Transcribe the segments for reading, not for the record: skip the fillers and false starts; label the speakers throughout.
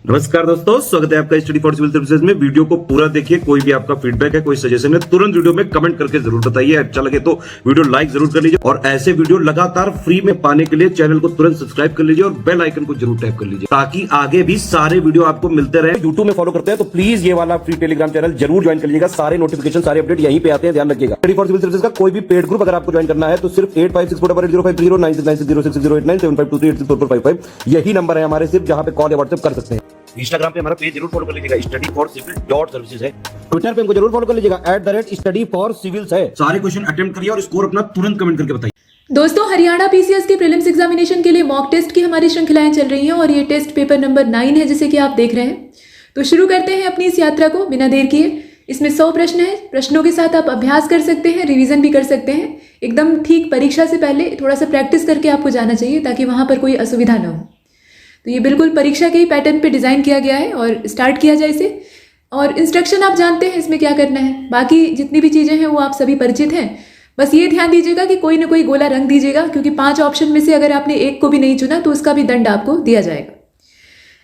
Speaker 1: नमस्कार दोस्तों, स्वागत है आपका स्टडी फॉर सिविल सर्विसेज में। वीडियो को पूरा देखिए। कोई भी आपका फीडबैक है, कोई सजेशन है, तुरंत वीडियो में कमेंट करके जरूर बताइए। अच्छा लगे तो वीडियो लाइक जरूर कर लीजिए और ऐसे वीडियो लगातार फ्री में पाने के लिए चैनल को तुरंत सब्सक्राइब कर लीजिए और बेल आइकन को जरूर टैप कर लीजिए ताकि आगे भी सारे वीडियो आपको मिलते रहे। यूट्यूब में फॉलो करते हैं तो प्लीज ये वाला फ्री टेलीग्राम चैनल जरूर ज्वाइन कर लीजिएगा। सारे नोटिफिकेशन, सारे अपडेट यहीं पे आते हैं, ध्यान रखिएगा। स्टडी फॉर सिविल सर्विसेज का कोई भी पेड ग्रुप अगर आपको ज्वाइन करना है तो सिर्फ 8564805309697523860445 यही नंबर है हमारे, सिर्फ जहां पे कॉल या व्हाट्सएप कर सकते हैं। इंस्टाग्राम पे हमारा पेज जरूर फॉलो कर लीजिएगा, studyforcivil.services है। ट्विटर पे हमको जरूर फॉलो कर लीजिएगा, @studyforcivils है। सारे क्वेश्चन अटेम्प्ट करिए और स्कोर अपना तुरंत कमेंट करके बताइए।
Speaker 2: दोस्तों, हरियाणा पीसीएस के प्रीलिम्स एग्जामिनेशन के लिए मॉक टेस्ट की हमारी श्रृंखलाएं चल रही हैं और ये टेस्ट पेपर नंबर 9 है, जिसे कि आप देख रहे हैं। तो शुरू करते हैं अपनी इस यात्रा को बिना देर किए। इसमें 100 प्रश्न हैं। प्रश्नों के साथ आप अभ्यास कर सकते हैं, रिवीजन भी कर सकते हैं। एकदम ठीक परीक्षा से पहले थोड़ा सा प्रैक्टिस करके आपको जाना चाहिए ताकि वहां पर कोई असुविधा न हो। तो ये बिल्कुल परीक्षा के ही पैटर्न पे डिज़ाइन किया गया है और स्टार्ट किया जाए इसे। और इंस्ट्रक्शन आप जानते हैं इसमें क्या करना है। बाकी जितनी भी चीज़ें हैं वो आप सभी परिचित हैं। बस ये ध्यान दीजिएगा कि कोई ना कोई गोला रंग दीजिएगा, क्योंकि 5 ऑप्शन में से अगर आपने एक को भी नहीं चुना तो उसका भी दंड आपको दिया जाएगा।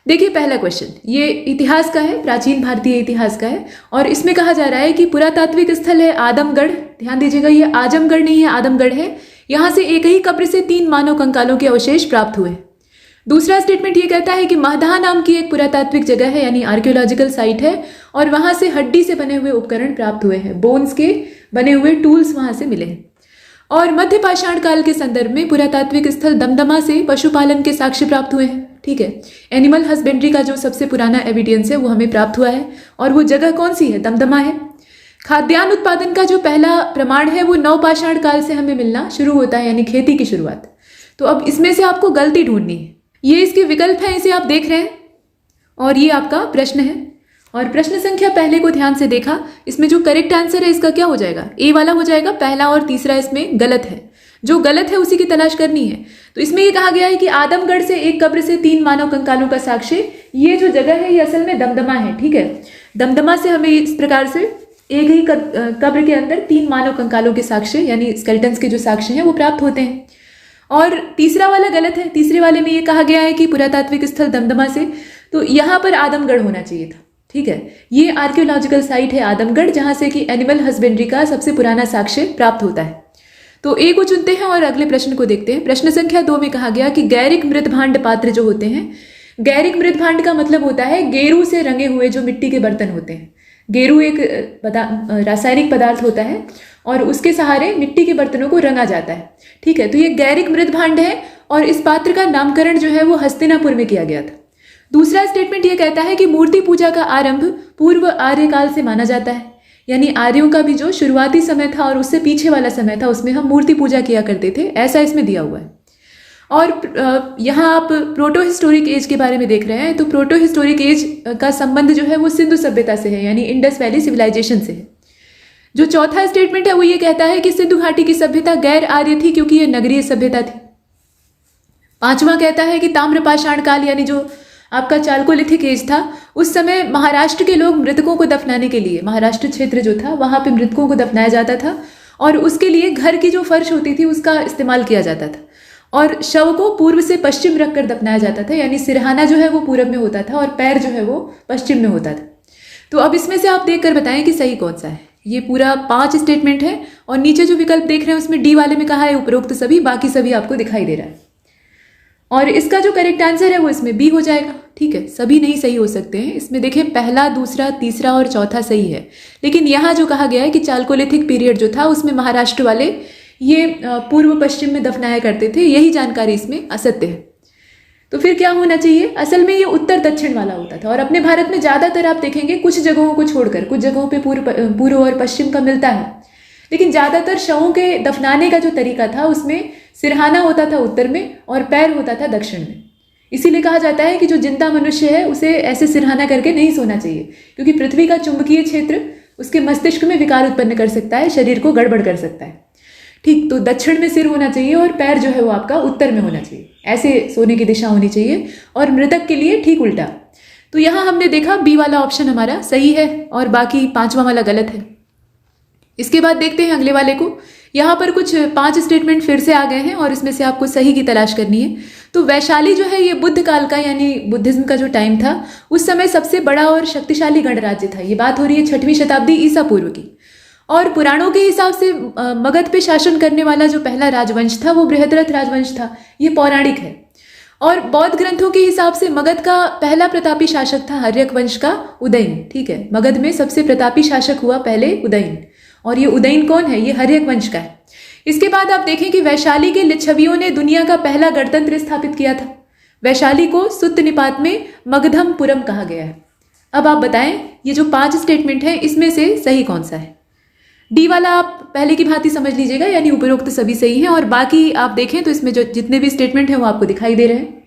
Speaker 2: देखिए, पहला क्वेश्चन ये इतिहास का है, प्राचीन भारतीय इतिहास का है और इसमें कहा जा रहा है कि पुरातात्विक स्थल है आदमगढ़। ध्यान दीजिएगा, ये आजमगढ़ नहीं है, आदमगढ़ है। यहाँ से एक ही कब्र से 3 मानव कंकालों के अवशेष प्राप्त हुए। दूसरा स्टेटमेंट ये कहता है कि महदाह नाम की एक पुरातात्विक जगह है, यानी आर्कियोलॉजिकल साइट है और वहां से हड्डी से बने हुए उपकरण प्राप्त हुए हैं, बोन्स के बने हुए टूल्स वहां से मिले हैं। और मध्य पाषाण काल के संदर्भ में पुरातात्विक स्थल दमदमा से पशुपालन के साक्ष्य प्राप्त हुए हैं। ठीक है, एनिमल हस्बेंड्री का जो सबसे पुराना एविडेंस है वो हमें प्राप्त हुआ है और वो जगह कौन सी है? दमदमा है। खाद्यान्न उत्पादन का जो पहला प्रमाण है वो नवपाषाण काल से हमें मिलना शुरू होता है, यानी खेती की शुरुआत। तो अब इसमें से आपको गलती ढूंढनी है। ये इसके विकल्प हैं, इसे आप देख रहे हैं और ये आपका प्रश्न है। और प्रश्न संख्या पहले को ध्यान से देखा, इसमें जो करेक्ट आंसर है इसका क्या हो जाएगा? ए वाला हो जाएगा। पहला और तीसरा इसमें गलत है। जो गलत है उसी की तलाश करनी है। तो इसमें ये कहा गया है कि आदमगढ़ से एक कब्र से 3 मानव कंकालों का साक्ष्य, ये जो जगह है ये असल में दमदमा है। ठीक है, दमदमा से हमें इस प्रकार से एक ही कब्र के अंदर 3 मानव कंकालों के साक्ष्य, यानी स्केलेटन्स के जो साक्ष्य हैं वो प्राप्त होते हैं। और तीसरा वाला गलत है। तीसरे वाले में ये कहा गया है कि पुरातात्विक स्थल दमदमा से, तो यहाँ पर आदमगढ़ होना चाहिए था। ठीक है, ये आर्कियोलॉजिकल साइट है आदमगढ़, जहाँ से कि एनिमल हस्बेंड्री का सबसे पुराना साक्ष्य प्राप्त होता है। तो ए को चुनते हैं और अगले प्रश्न को देखते हैं। प्रश्न संख्या 2 में कहा गया कि गैरिक मृत भांड पात्र जो होते हैं, गैरिक मृत भांड का मतलब होता है गेरू से रंगे हुए जो मिट्टी के बर्तन होते हैं। गेरू एक रासायनिक पदार्थ होता है और उसके सहारे मिट्टी के बर्तनों को रंगा जाता है। ठीक है, तो ये गैरिक मृत भांड है और इस पात्र का नामकरण जो है वो हस्तिनापुर में किया गया था। दूसरा स्टेटमेंट ये कहता है कि मूर्ति पूजा का आरंभ पूर्व आर्यकाल से माना जाता है, यानी आर्यों का भी जो शुरुआती समय था और उससे पीछे वाला समय था उसमें हम मूर्ति पूजा किया करते थे, ऐसा इसमें दिया हुआ है। और यहाँ आप प्रोटो हिस्टोरिक एज के बारे में देख रहे हैं, तो प्रोटो हिस्टोरिक एज का संबंध जो है वो सिंधु सभ्यता से है, यानी इंडस वैली सिविलाइजेशन से है। जो चौथा स्टेटमेंट है वो ये कहता है कि सिंधु घाटी की सभ्यता गैर आर्य थी क्योंकि ये नगरीय सभ्यता थी। पांचवा कहता है कि ताम्रपाषाण काल, यानी जो आपका चालकोलिथिक एज था, उस समय महाराष्ट्र के लोग मृतकों को दफनाने के लिए, महाराष्ट्र क्षेत्र जो था वहां पे मृतकों को दफनाया जाता था और उसके लिए घर की जो फर्श होती थी उसका इस्तेमाल किया जाता था और शव को पूर्व से पश्चिम रखकर दफनाया जाता था, यानी सिरहाना जो है वो पूरब में होता था और पैर जो है वो पश्चिम में होता था। तो अब इसमें से आप देखकर बताएं कि सही कौन सा है। ये पूरा 5 स्टेटमेंट है और नीचे जो विकल्प देख रहे हैं उसमें डी वाले में कहा है उपरोक्त सभी, बाकी सभी आपको दिखाई दे रहा है। और इसका जो करेक्ट आंसर है वो इसमें बी हो जाएगा। ठीक है, सभी नहीं सही हो सकते हैं। इसमें देखें, पहला, दूसरा, तीसरा और चौथा सही है, लेकिन यहाँ जो कहा गया है कि चालकोलिथिक पीरियड जो था उसमें महाराष्ट्र वाले ये पूर्व पश्चिम में दफनाया करते थे, यही जानकारी इसमें असत्य है। तो फिर क्या होना चाहिए? असल में ये उत्तर दक्षिण वाला होता था और अपने भारत में ज़्यादातर आप देखेंगे कुछ जगहों को छोड़कर, कुछ जगहों पे पूर्व और पश्चिम का मिलता है, लेकिन ज़्यादातर शवों के दफनाने का जो तरीका था उसमें सिरहाना होता था उत्तर में और पैर होता था दक्षिण में। इसीलिए कहा जाता है कि जो जिंदा मनुष्य है उसे ऐसे सिरहाना करके नहीं सोना चाहिए, क्योंकि पृथ्वी का चुंबकीय क्षेत्र उसके मस्तिष्क में विकार उत्पन्न कर सकता है, शरीर को गड़बड़ कर सकता है। ठीक, तो दक्षिण में सिर होना चाहिए और पैर जो है वो आपका उत्तर में होना चाहिए, ऐसे सोने की दिशा होनी चाहिए। और मृतक के लिए ठीक उल्टा। तो यहाँ हमने देखा बी वाला ऑप्शन हमारा सही है और बाकी 5वां वाला गलत है। इसके बाद देखते हैं अगले वाले को। यहाँ पर कुछ 5 स्टेटमेंट फिर से आ गए हैं और इसमें से आपको सही की तलाश करनी है। तो वैशाली जो है ये बुद्ध काल का यानी बुद्धिज्म का जो टाइम था उस समय सबसे बड़ा और शक्तिशाली गणराज्य था। ये बात हो रही है 6वीं शताब्दी ईसा पूर्व की। और पुराणों के हिसाब से मगध पे शासन करने वाला जो पहला राजवंश था वो बृहद्रथ राजवंश था। ये पौराणिक है। और बौद्ध ग्रंथों के हिसाब से मगध का पहला प्रतापी शासक था हर्यक वंश का उदयन। ठीक है, मगध में सबसे प्रतापी शासक हुआ पहले उदयन, और ये उदयन कौन है? ये हर्यक वंश का है। इसके बाद आप देखें कि वैशाली के लिच्छवियों ने दुनिया का पहला गणतंत्र स्थापित किया था। वैशाली को सुत्त निपात में मगधमपुरम कहा गया है। अब आप बताएं ये जो 5 स्टेटमेंट हैं इसमें से सही कौन सा है? डी वाला आप पहले की भांति समझ लीजिएगा, यानी उपरोक्त सभी सही हैं, और बाकी आप देखें तो इसमें जो जितने भी स्टेटमेंट हैं वो आपको दिखाई दे रहे हैं।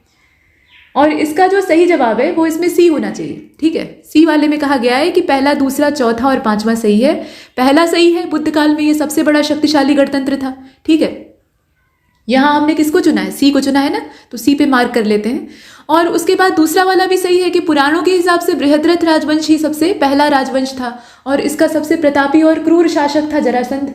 Speaker 2: और इसका जो सही जवाब है वो इसमें सी होना चाहिए। ठीक है, सी वाले में कहा गया है कि पहला, दूसरा, चौथा और 5वां सही है। पहला सही है, बुद्ध काल में ये सबसे बड़ा शक्तिशाली गणतंत्र था। ठीक है, यहाँ हमने किसको चुना है? सी को चुना है ना, तो सी पे मार्क कर लेते हैं। और उसके बाद दूसरा वाला भी सही है कि पुराणों के हिसाब से बृहद्रथ राजवंश ही सबसे पहला राजवंश था और इसका सबसे प्रतापी और क्रूर शासक था जरासंध,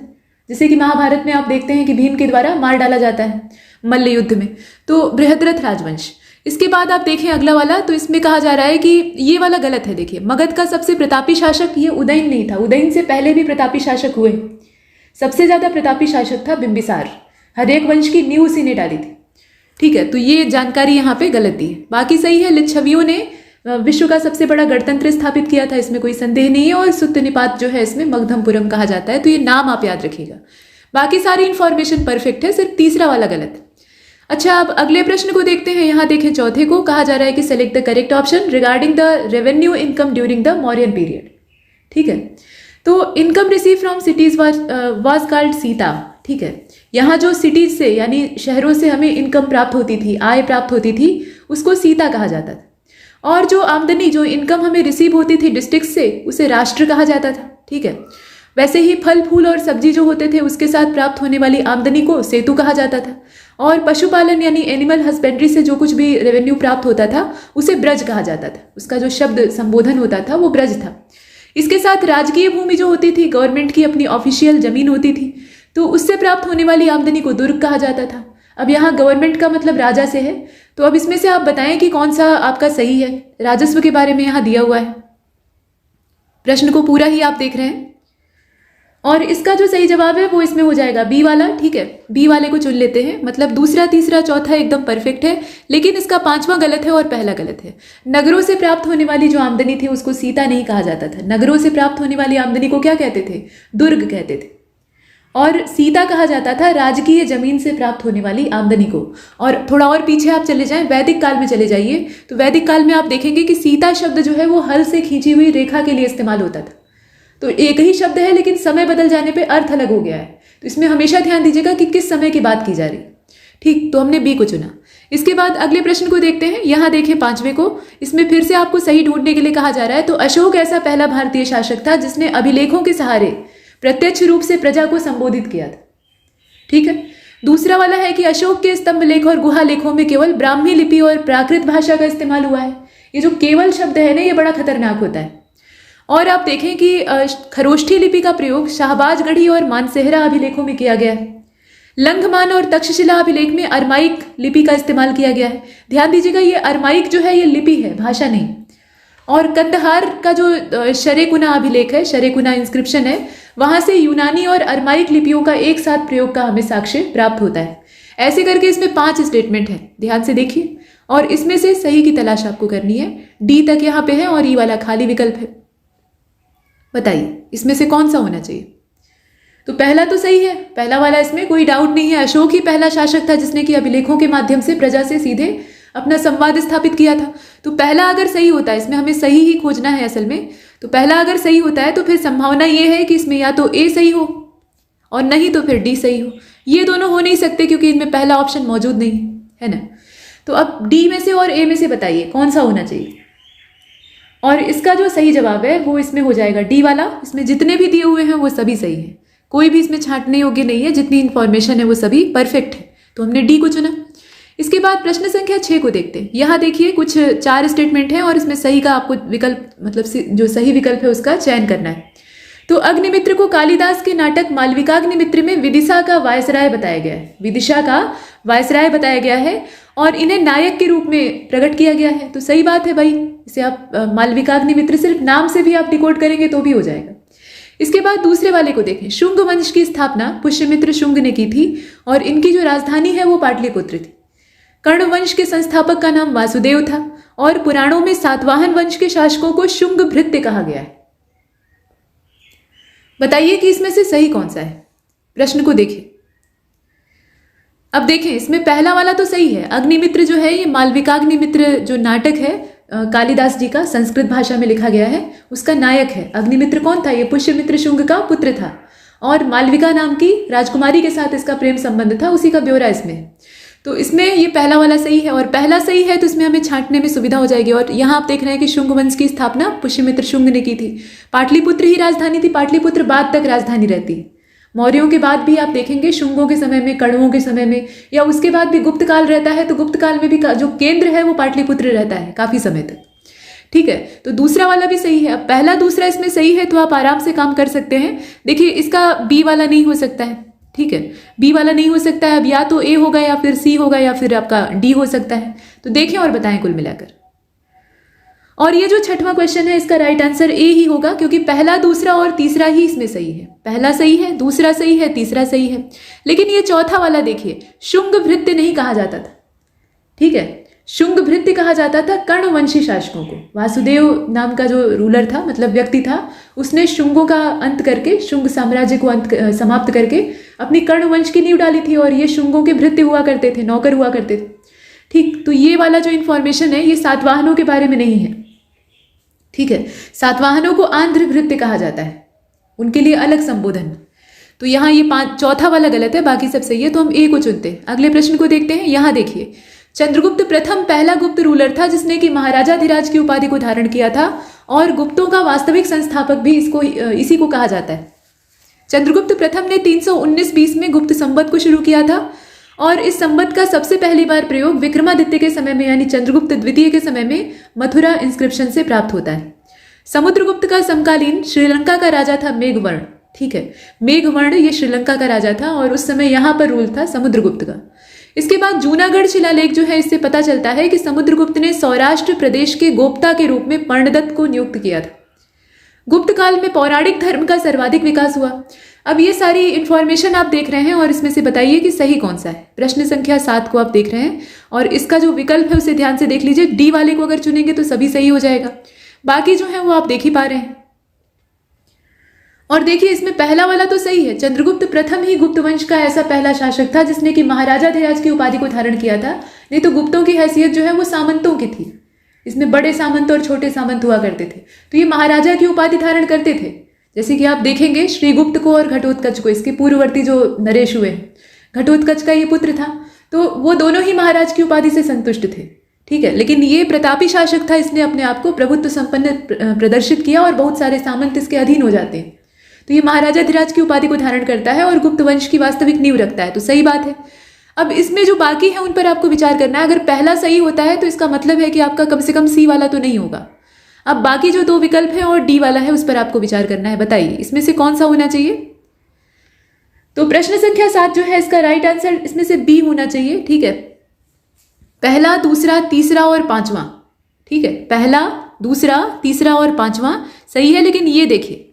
Speaker 2: जिसे कि महाभारत में आप देखते हैं कि भीम के द्वारा मार डाला जाता है मल्ल युद्ध में। तो बृहद्रथ राजवंश। इसके बाद आप देखें अगला वाला, तो इसमें कहा जा रहा है कि ये वाला गलत है। देखिए, मगध का सबसे प्रतापी शासक ये उदयन नहीं था। उदयन से पहले भी प्रतापी शासक हुए। सबसे ज्यादा प्रतापी शासक था बिंबिसार। हर्यक वंश की नींव उसी ने डाली थी। ठीक है, तो ये जानकारी यहाँ पे गलत दी है। बाकी सही है, लिच्छवियों ने विश्व का सबसे बड़ा गणतंत्र स्थापित किया था, इसमें कोई संदेह नहीं है। और सुत्त निपात जो है इसमें मगधमपुरम कहा जाता है, तो ये नाम आप याद रखिएगा। बाकी सारी इंफॉर्मेशन परफेक्ट है, सिर्फ तीसरा वाला गलत है। अच्छा, अब अगले प्रश्न को देखते हैं। यहाँ देखें चौथे को, कहा जा रहा है कि select the correct option regarding the revenue income during the Mauryan period. ठीक है, तो income receive from cities was called Sita. ठीक है, यहाँ जो सिटीज से यानी शहरों से हमें इनकम प्राप्त होती थी, आय प्राप्त होती थी, उसको सीता कहा जाता था। और जो आमदनी, जो इनकम हमें रिसीव होती थी डिस्ट्रिक्ट से, उसे राष्ट्र कहा जाता था। ठीक है, वैसे ही फल फूल और सब्जी जो होते थे उसके साथ प्राप्त होने वाली आमदनी को सेतु कहा जाता था। और पशुपालन यानी एनिमल हस्बेंड्री से जो कुछ भी रेवेन्यू प्राप्त होता था उसे ब्रज कहा जाता था। उसका जो शब्द संबोधन होता था वो ब्रज था। इसके साथ राजकीय भूमि जो होती थी, गवर्नमेंट की अपनी ऑफिशियल जमीन होती थी, तो उससे प्राप्त होने वाली आमदनी को दुर्ग कहा जाता था। अब यहाँ गवर्नमेंट का मतलब राजा से है, तो अब इसमें से आप बताएं कि कौन सा आपका सही है। राजस्व के बारे में यहाँ दिया हुआ है, प्रश्न को पूरा ही आप देख रहे हैं, और इसका जो सही जवाब है वो इसमें हो जाएगा बी वाला। ठीक है, बी वाले को चुन लेते हैं। मतलब दूसरा, तीसरा, चौथा एकदम परफेक्ट है, लेकिन इसका 5वां गलत है और पहला गलत है। नगरों से प्राप्त होने वाली जो आमदनी थी उसको सीता नहीं कहा जाता था। नगरों से प्राप्त होने वाली आमदनी को क्या कहते थे? दुर्ग कहते थे। और सीता कहा जाता था राजकीय जमीन से प्राप्त होने वाली आमदनी को। और थोड़ा और पीछे आप चले जाएं, वैदिक काल में चले जाइए, तो वैदिक काल में आप देखेंगे कि सीता शब्द जो है वो हल से खींची हुई रेखा के लिए इस्तेमाल होता था। तो एक ही शब्द है, लेकिन समय बदल जाने पे अर्थ अलग हो गया है। तो इसमें हमेशा ध्यान दीजिएगा कि किस समय की बात की जा रही। ठीक, तो हमने बी को चुना। इसके बाद अगले प्रश्न को देखते हैं। यहाँ देखें 5वें को, इसमें फिर से आपको सही ढूंढने के लिए कहा जा रहा है। तो अशोक ऐसा पहला भारतीय शासक था जिसने अभिलेखों के सहारे प्रत्यक्ष रूप से प्रजा को संबोधित किया था। ठीक है, दूसरा वाला है कि अशोक के स्तंभ लेख और गुहा लेखों में केवल ब्राह्मी लिपि और प्राकृत भाषा का इस्तेमाल हुआ है। ये जो केवल शब्द है ना, ये बड़ा खतरनाक होता है। और आप देखें कि खरोष्ठी लिपि का प्रयोग शाहबाजगढ़ी और मानसेहरा अभिलेखों में किया गया है। लंघमान और तक्षशिला अभिलेख में अरमाइक लिपि का इस्तेमाल किया गया है। ध्यान दीजिएगा, ये अरमाइक जो है ये लिपि है, भाषा नहीं। और कंदहार का जो शरेकुना अभिलेख है, शरेकुना इंस्क्रिप्शन है, वहां से यूनानी और अरमाइक लिपियों का एक साथ प्रयोग का हमें साक्ष्य प्राप्त होता है। ऐसे करके इसमें 5 स्टेटमेंट है, ध्यान से देखिए, और इसमें से सही की तलाश आपको करनी है। डी तक यहाँ पे है और ई वाला खाली विकल्प है। बताइए इसमें से कौन सा होना चाहिए? तो पहला तो सही है, पहला वाला, इसमें कोई डाउट नहीं है। अशोक ही पहला शासक था जिसने कि अभिलेखों के माध्यम से प्रजा से सीधे अपना संवाद स्थापित किया था। तो पहला अगर सही होता है, इसमें हमें सही ही खोजना है असल में, तो पहला अगर सही होता है तो फिर संभावना ये है कि इसमें या तो ए सही हो और नहीं तो फिर डी सही हो। ये दोनों हो नहीं सकते क्योंकि इनमें पहला ऑप्शन मौजूद नहीं है ना। तो अब डी में से और ए में से बताइए कौन सा होना चाहिए। और इसका जो सही जवाब है वो इसमें हो जाएगा डी वाला। इसमें जितने भी दिए हुए हैं वो सभी सही हैं, कोई भी इसमें छांटने योग्य नहीं है। जितनी इंफॉर्मेशन है वो सभी परफेक्ट है, तो हमने डी को चुना। इसके बाद प्रश्न संख्या 6 को देखते हैं। यहाँ देखिए कुछ 4 स्टेटमेंट हैं और इसमें सही का आपको विकल्प, मतलब जो सही विकल्प है उसका चयन करना है। तो अग्निमित्र को कालिदास के नाटक मालविकाग्निमित्र में विदिशा का वायसराय बताया गया है, विदिशा का वायसराय बताया गया है और इन्हें नायक के रूप में प्रकट किया गया है। तो सही बात है भाई, इसे आप मालविकाग्निमित्र सिर्फ नाम से भी आप डिकोड करेंगे तो भी हो जाएगा। इसके बाद दूसरे वाले को देखें। शुंग वंश की स्थापना पुष्यमित्र शुंग ने की थी और इनकी जो राजधानी है वो पाटलिपुत्र थी। कर्ण वंश के संस्थापक का नाम वासुदेव था और पुराणों में सातवाहन वंश के शासकों को शुंग भृत्य कहा गया है। बताइए कि इसमें से सही कौन सा है। प्रश्न को देखिए। अब देखें, इसमें पहला वाला तो सही है। अग्निमित्र जो है ये मालविकाग्निमित्र जो नाटक है कालिदास जी का, संस्कृत भाषा में लिखा गया है, उसका नायक है। अग्निमित्र कौन था? ये पुष्यमित्र शुंग का पुत्र था और मालविका नाम की राजकुमारी के साथ इसका प्रेम संबंध था, उसी का ब्यौरा इसमें है। तो इसमें ये पहला वाला सही है और पहला सही है तो इसमें हमें छांटने में सुविधा हो जाएगी। और यहाँ आप देख रहे हैं कि शुंग वंश की स्थापना पुष्यमित्र शुंग ने की थी। पाटलिपुत्र ही राजधानी थी, पाटलिपुत्र बाद तक राजधानी रहती है। मौर्यों के बाद भी आप देखेंगे शुंगों के समय में, कण्वों के समय में, या उसके बाद भी गुप्त काल रहता है तो गुप्त काल में भी जो केंद्र है वो पाटलिपुत्र रहता है काफी समय तक। ठीक है, तो दूसरा वाला भी सही है। अब पहला दूसरा इसमें सही है तो आप आराम से काम कर सकते हैं। देखिए इसका बी वाला नहीं हो सकता है। ठीक है, बी वाला नहीं हो सकता है। अब या तो ए होगा या फिर सी होगा या फिर आपका डी हो सकता है। तो देखें और बताएं कुल मिलाकर। और ये जो छठवां क्वेश्चन है इसका राइट आंसर ए ही होगा, क्योंकि पहला, दूसरा और तीसरा ही इसमें सही है। पहला सही है, दूसरा सही है, तीसरा सही है। लेकिन ये चौथा वाला देखिए, शुंग भृत्य नहीं कहा जाता था। ठीक है, शुंग भृत्य कहा जाता था कर्ण वंशी शासकों को। वासुदेव नाम का जो रूलर था, मतलब व्यक्ति था, उसने शुंगों का अंत करके, शुंग साम्राज्य को समाप्त करके अपनी कर्ण वंश की नींव डाली थी और ये शुंगों के भृत्य हुआ करते थे, नौकर हुआ करते थे। ठीक, तो ये वाला जो इंफॉर्मेशन है ये सातवाहनों के बारे में नहीं है। ठीक है, सातवाहनों को आंध्र भृत्य कहा जाता है, उनके लिए अलग संबोधन। तो यहाँ ये चौथा वाला गलत है, बाकी सब सही है, तो हम ए को चुनते हैं। अगले प्रश्न को देखते हैं। यहाँ देखिए, चंद्रगुप्त प्रथम पहला गुप्त रूलर था जिसने कि महाराजाधिराज की उपाधि को धारण किया था और गुप्तों का वास्तविक संस्थापक भी इसी को कहा जाता है। चंद्रगुप्त प्रथम ने 319 में गुप्त संवत को शुरू किया था और इस संवत का सबसे पहली बार प्रयोग विक्रमादित्य के समय में यानी चंद्रगुप्त द्वितीय के समय में मथुरा इंस्क्रिप्शन से प्राप्त होता है। समुद्रगुप्त का समकालीन श्रीलंका का राजा था मेघवर्ण। ठीक है, मेघवर्ण ये श्रीलंका का राजा था और उस समय यहाँ पर रूल था समुद्रगुप्त का। इसके बाद जूनागढ़ शिलालेख जो है इससे पता चलता है कि समुद्रगुप्त ने सौराष्ट्र प्रदेश के गोप्ता के रूप में पर्णदत्त को नियुक्त किया था। गुप्त काल में पौराणिक धर्म का सर्वाधिक विकास हुआ। अब ये सारी इंफॉर्मेशन आप देख रहे हैं और इसमें से बताइए कि सही कौन सा है। प्रश्न संख्या 7 को आप देख रहे हैं और इसका जो विकल्प है उसे ध्यान से देख लीजिए। डी वाले को अगर चुनेंगे तो सभी सही हो जाएगा, बाकी जो है वो आप देख ही पा रहे हैं। और देखिए इसमें पहला वाला तो सही है, चंद्रगुप्त प्रथम ही गुप्त वंश का ऐसा पहला शासक था जिसने कि महाराजाधिराज की उपाधि को धारण किया था। नहीं तो गुप्तों की हैसियत जो है वो सामंतों की थी, इसमें बड़े सामंत और छोटे सामंत हुआ करते थे, तो ये महाराजा की उपाधि धारण करते थे। जैसे कि आप देखेंगे श्रीगुप्त को और घटोत्कच को, इसके पूर्ववर्ती जो नरेश हुए हैं, घटोत्कच का ये पुत्र था, तो वो दोनों ही महाराज की उपाधि से संतुष्ट थे। ठीक है, लेकिन ये प्रतापी शासक था, इसने अपने आप को प्रभुत्व संपन्न प्रदर्शित किया और बहुत सारे सामंत इसके अधीन हो जाते हैं। तो ये महाराजाधिराज की उपाधि को धारण करता है और गुप्त वंश की वास्तविक नींव रखता है, तो सही बात है। अब इसमें जो बाकी है उन पर आपको विचार करना है। अगर पहला सही होता है तो इसका मतलब है कि आपका कम से कम सी वाला तो नहीं होगा। अब बाकी जो 2 विकल्प है और डी वाला है उस पर आपको विचार करना है। बताइए इसमें से कौन सा होना चाहिए। तो प्रश्न संख्या 7 जो है इसका राइट आंसर इसमें से बी होना चाहिए। ठीक है, पहला, दूसरा, तीसरा और पांचवा। ठीक है, पहला, दूसरा, तीसरा और पांचवा सही है। लेकिन ये देखिए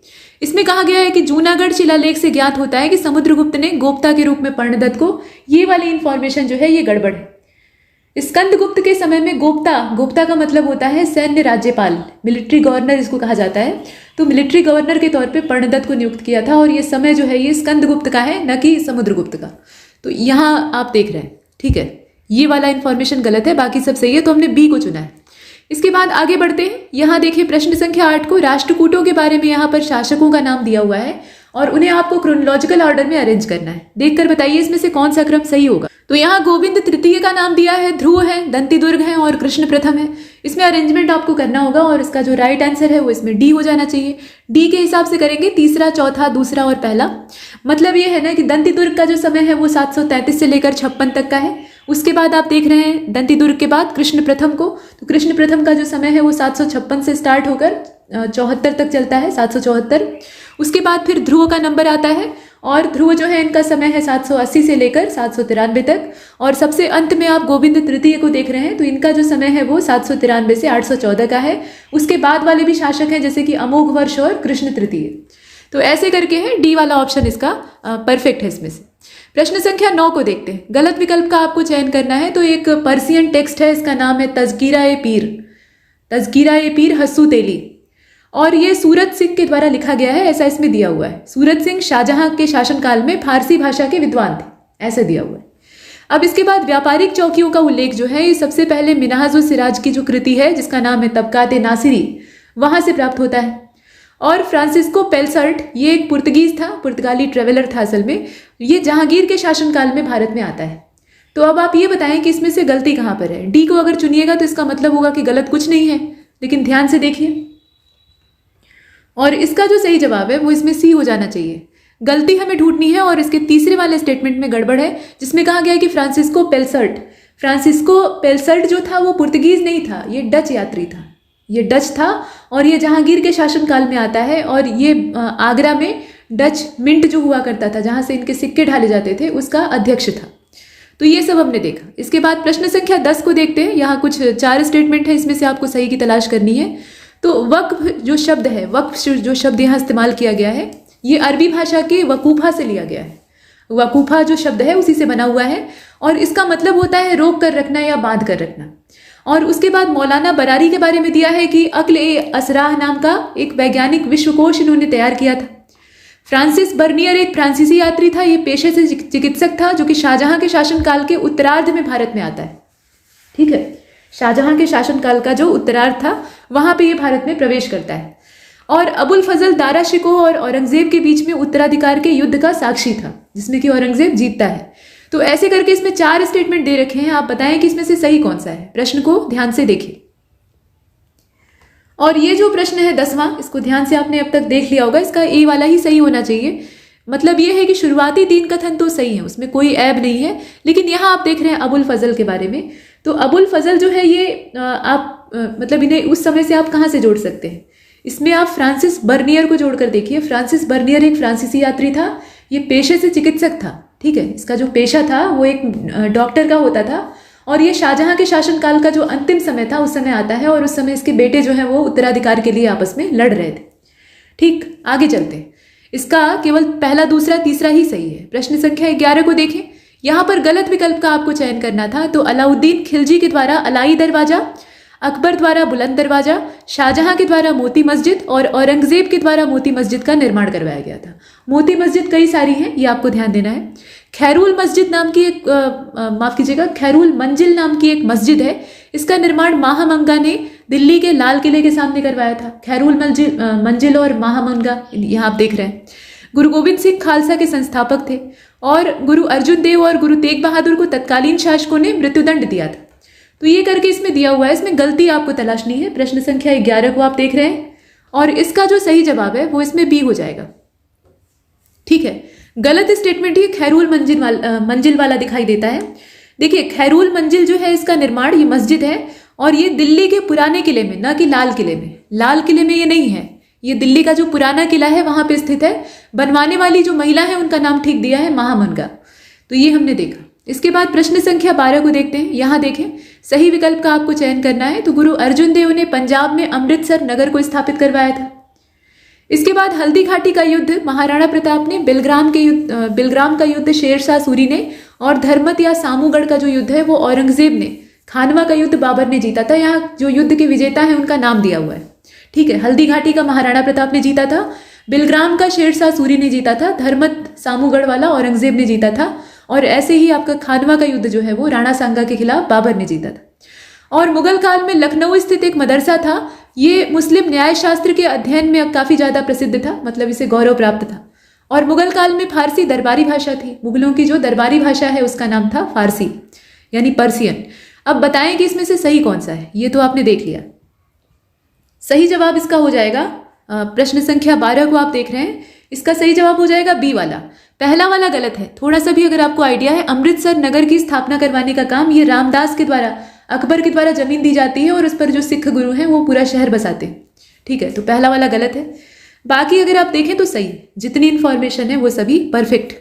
Speaker 2: इसमें कहा गया है कि जूनागढ़ शिलालेख से ज्ञात होता है कि समुद्रगुप्त ने गोप्ता के रूप में पर्णदत्त को, ये वाली इंफॉर्मेशन जो है ये गड़बड़ है। स्कंदगुप्त के समय में गोप्ता का मतलब होता है सैन्य राज्यपाल, मिलिट्री गवर्नर इसको कहा जाता है। तो मिलिट्री गवर्नर के तौर पे पर्णदत्त को नियुक्त किया था और ये समय जो है ये स्कंदगुप्त का है, न कि समुद्रगुप्त का। तो यहाँ आप देख रहे हैं। ठीक है, ये वाला इंफॉर्मेशन गलत है, बाकी सब सही है, तो हमने बी को चुना है। इसके बाद आगे बढ़ते हैं। यहाँ देखिए प्रश्न संख्या 8 को राष्ट्रकूटों के बारे में यहाँ पर शासकों का नाम दिया हुआ है और उन्हें आपको क्रोनोलॉजिकल ऑर्डर में अरेंज करना है। देखकर बताइए इसमें से कौन सा क्रम सही होगा। तो यहाँ गोविंद तृतीय का नाम दिया है, ध्रुव है, दंतिदुर्ग है और कृष्ण प्रथम है। इसमें अरेंजमेंट आपको करना होगा और इसका जो राइट आंसर है वो इसमें डी हो जाना चाहिए। डी के हिसाब से करेंगे तीसरा, चौथा, दूसरा और पहला। मतलब ये है ना कि दंतिदुर्ग का जो समय है वो 733 से लेकर 56 तक का है उसके बाद आप देख रहे हैं दंती दुर्ग के बाद कृष्ण प्रथम को, तो कृष्ण प्रथम का जो समय है वो 756 से स्टार्ट होकर 74 तक चलता है, 774। उसके बाद फिर ध्रुव का नंबर आता है और ध्रुव जो है इनका समय है 780 से लेकर 793 तक। और सबसे अंत में आप गोविंद तृतीय को देख रहे हैं, तो इनका जो समय है वो 793 से 814 का है। उसके बाद वाले भी शासक हैं जैसे कि अमोघ वर्ष और कृष्ण तृतीय। तो ऐसे करके है, डी वाला ऑप्शन इसका परफेक्ट है इसमें से। प्रश्न संख्या 9 को देखते हैं। गलत विकल्प का आपको चयन करना है। तो एक पर्सियन टेक्स्ट है, इसका नाम है तज़किरा ए पीर, तज़किरा ए पीर हस्सू तेली, और ये सूरत सिंह के द्वारा लिखा गया है, ऐसा इसमें दिया हुआ है। सूरत सिंह शाहजहां के शासनकाल में फारसी भाषा के विद्वान थे, ऐसे दिया हुआ है। अब इसके बाद व्यापारिक चौकियों का उल्लेख जो है ये सबसे पहले मिनहाज सिराज की जो कृति है जिसका नाम है तबकात नासिरी, वहां से प्राप्त होता है। और फ्रांसिस्को पेलसर्ट, ये एक पुर्तगीज था, पुर्तगाली ट्रेवलर था असल में, ये जहांगीर के शासनकाल में भारत में आता है। तो अब आप ये बताएं कि इसमें से गलती कहां पर है। डी को अगर चुनिएगा तो इसका मतलब होगा कि गलत कुछ नहीं है, लेकिन ध्यान से देखिए। और इसका जो सही जवाब है वो इसमें सी हो जाना चाहिए। गलती हमें ढूंढनी है और इसके तीसरे वाले स्टेटमेंट में गड़बड़ है, जिसमें कहा गया है कि फ्रांसिस्को पेलसर्ट जो था वो पुर्तगीज नहीं था, ये डच यात्री था, ये डच था और ये जहांगीर के शासनकाल में आता है। और ये आगरा में डच मिंट जो हुआ करता था, जहां से इनके सिक्के ढाले जाते थे, उसका अध्यक्ष था। तो ये सब हमने देखा। इसके बाद प्रश्न संख्या 10 को देखते हैं। यहाँ कुछ 4 स्टेटमेंट है, इसमें से आपको सही की तलाश करनी है। तो वक्फ जो शब्द है, वक्फ जो शब्द यहाँ इस्तेमाल किया गया है, ये अरबी भाषा के वकूफा से लिया गया है। वकूफा जो शब्द है उसी से बना हुआ है और इसका मतलब होता है रोक कर रखना या बांध कर रखना। और उसके बाद मौलाना बरारी के बारे में दिया है कि अक्ल ए असराह नाम का एक वैज्ञानिक विश्वकोश इन्होंने तैयार किया था। फ्रांसिस बर्नियर एक फ्रांसीसी यात्री था, ये पेशे से चिकित्सक था, जो कि शाहजहां के शासनकाल के उत्तरार्ध में भारत में आता है। ठीक है, शाहजहां के शासनकाल का जो उत्तरार्ध था वहां पे ये भारत में प्रवेश करता है। और अबुल फजल दारा शिकोह और औरंगजेब के बीच में उत्तराधिकार के युद्ध का साक्षी था, जिसमें कि औरंगजेब जीतता है। तो ऐसे करके इसमें 4 स्टेटमेंट दे रखे हैं। आप बताएं कि इसमें से सही कौन सा है। प्रश्न को ध्यान से देखिए। और ये जो प्रश्न है 10वां, इसको ध्यान से आपने अब तक देख लिया होगा, इसका ए वाला ही सही होना चाहिए। मतलब ये है कि शुरुआती 3 कथन तो सही है, उसमें कोई ऐब नहीं है। लेकिन यहाँ आप देख रहे हैं अबुल फजल के बारे में, तो अबुल फजल जो है ये आप मतलब इन्हें उस समय से आप कहाँ से जोड़ सकते हैं। इसमें आप फ्रांसिस बर्नियर को जोड़कर देखिए। फ्रांसिस बर्नियर एक फ्रांसीसी यात्री था, ये पेशे से चिकित्सक था। ठीक है, इसका जो पेशा था वो एक डॉक्टर का होता था और ये शाहजहां के शासनकाल का जो अंतिम समय था उस समय आता है और उस समय इसके बेटे जो हैं वो उत्तराधिकार के लिए आपस में लड़ रहे थे। ठीक, आगे चलते हैं। इसका केवल पहला, दूसरा, तीसरा ही सही है। प्रश्न संख्या 11 को देखें। यहाँ पर गलत विकल्प का आपको चयन करना था। तो अलाउद्दीन खिलजी के द्वारा अलाई दरवाजा, अकबर द्वारा बुलंद दरवाजा, शाहजहां के द्वारा मोती मस्जिद और औरंगजेब के द्वारा मोती मस्जिद का निर्माण करवाया गया था। मोती मस्जिद कई सारी हैं, ये आपको ध्यान देना है। खैरुल मस्जिद नाम की एक माफ कीजिएगा, खैरुल मंजिल नाम की एक मस्जिद है, इसका निर्माण महामंगा ने दिल्ली के लाल किले के सामने करवाया था। खैरुल मंजिल और महामंगा यहाँ आप देख रहे हैं। गुरु गोविंद सिंह खालसा के संस्थापक थे और गुरु अर्जुन देव और गुरु तेग बहादुर को तत्कालीन शासकों ने मृत्युदंड दिया था। तो ये करके इसमें दिया हुआ है, इसमें गलती आपको तलाशनी है। प्रश्न संख्या 11 को आप देख रहे हैं और इसका जो सही जवाब है वो इसमें बी हो जाएगा। ठीक है, गलत स्टेटमेंट ही खैरुल मंजिल वाला दिखाई देता है। देखिए, खैरुल मंजिल जो है इसका निर्माण, ये मस्जिद है और ये दिल्ली के पुराने किले में, ना कि लाल किले में। लाल किले में ये नहीं है, ये दिल्ली का जो पुराना किला है वहां पे स्थित है। बनवाने वाली जो महिला है उनका नाम ठीक दिया है महामंगा। तो ये हमने देखा। इसके बाद प्रश्न संख्या 12 को देखते हैं। यहाँ देखें, सही विकल्प का आपको चयन करना है। तो गुरु अर्जुन देव ने पंजाब में अमृतसर नगर को स्थापित करवाया था। इसके बाद हल्दी घाटी का युद्ध महाराणा प्रताप ने, बिलग्राम का युद्ध शेरशाह सूरी ने और धर्मत या सामूगढ़ का जो युद्ध है वो औरंगजेब ने, खानवा का युद्ध बाबर ने जीता था। यहाँ जो युद्ध के विजेता है उनका नाम दिया हुआ है। ठीक है, हल्दी घाटी का महाराणा प्रताप ने जीता था, बिलग्राम का शेरशाह सूरी ने जीता था, धर्मत सामूगढ़ वाला औरंगजेब ने जीता था और ऐसे ही आपका खानवा का युद्ध जो है वो राणा सांगा के खिलाफ बाबर ने जीता था। और मुगल काल में लखनऊ स्थित एक मदरसा था, ये मुस्लिम न्याय शास्त्र के अध्ययन में काफी ज्यादा प्रसिद्ध था, मतलब इसे गौरव प्राप्त था। और मुगल काल में फारसी दरबारी भाषा थी। मुगलों की जो दरबारी भाषा है उसका नाम था फारसी, यानी पर्सियन। अब बताएं कि इसमें से सही कौन सा है। ये तो आपने देख लिया। सही जवाब इसका हो जाएगा प्रश्न संख्या 12 को आप देख रहे हैं, इसका सही जवाब हो जाएगा बी वाला। पहला वाला गलत है। थोड़ा सा भी अगर आपको आइडिया है, अमृतसर नगर की स्थापना करवाने का काम ये रामदास के द्वारा, अकबर के द्वारा जमीन दी जाती है और उस पर जो सिख गुरु हैं वो पूरा शहर बसाते हैं। ठीक है, तो पहला वाला गलत है। बाकी अगर आप देखें तो सही है, जितनी इंफॉर्मेशन है वो सभी परफेक्ट।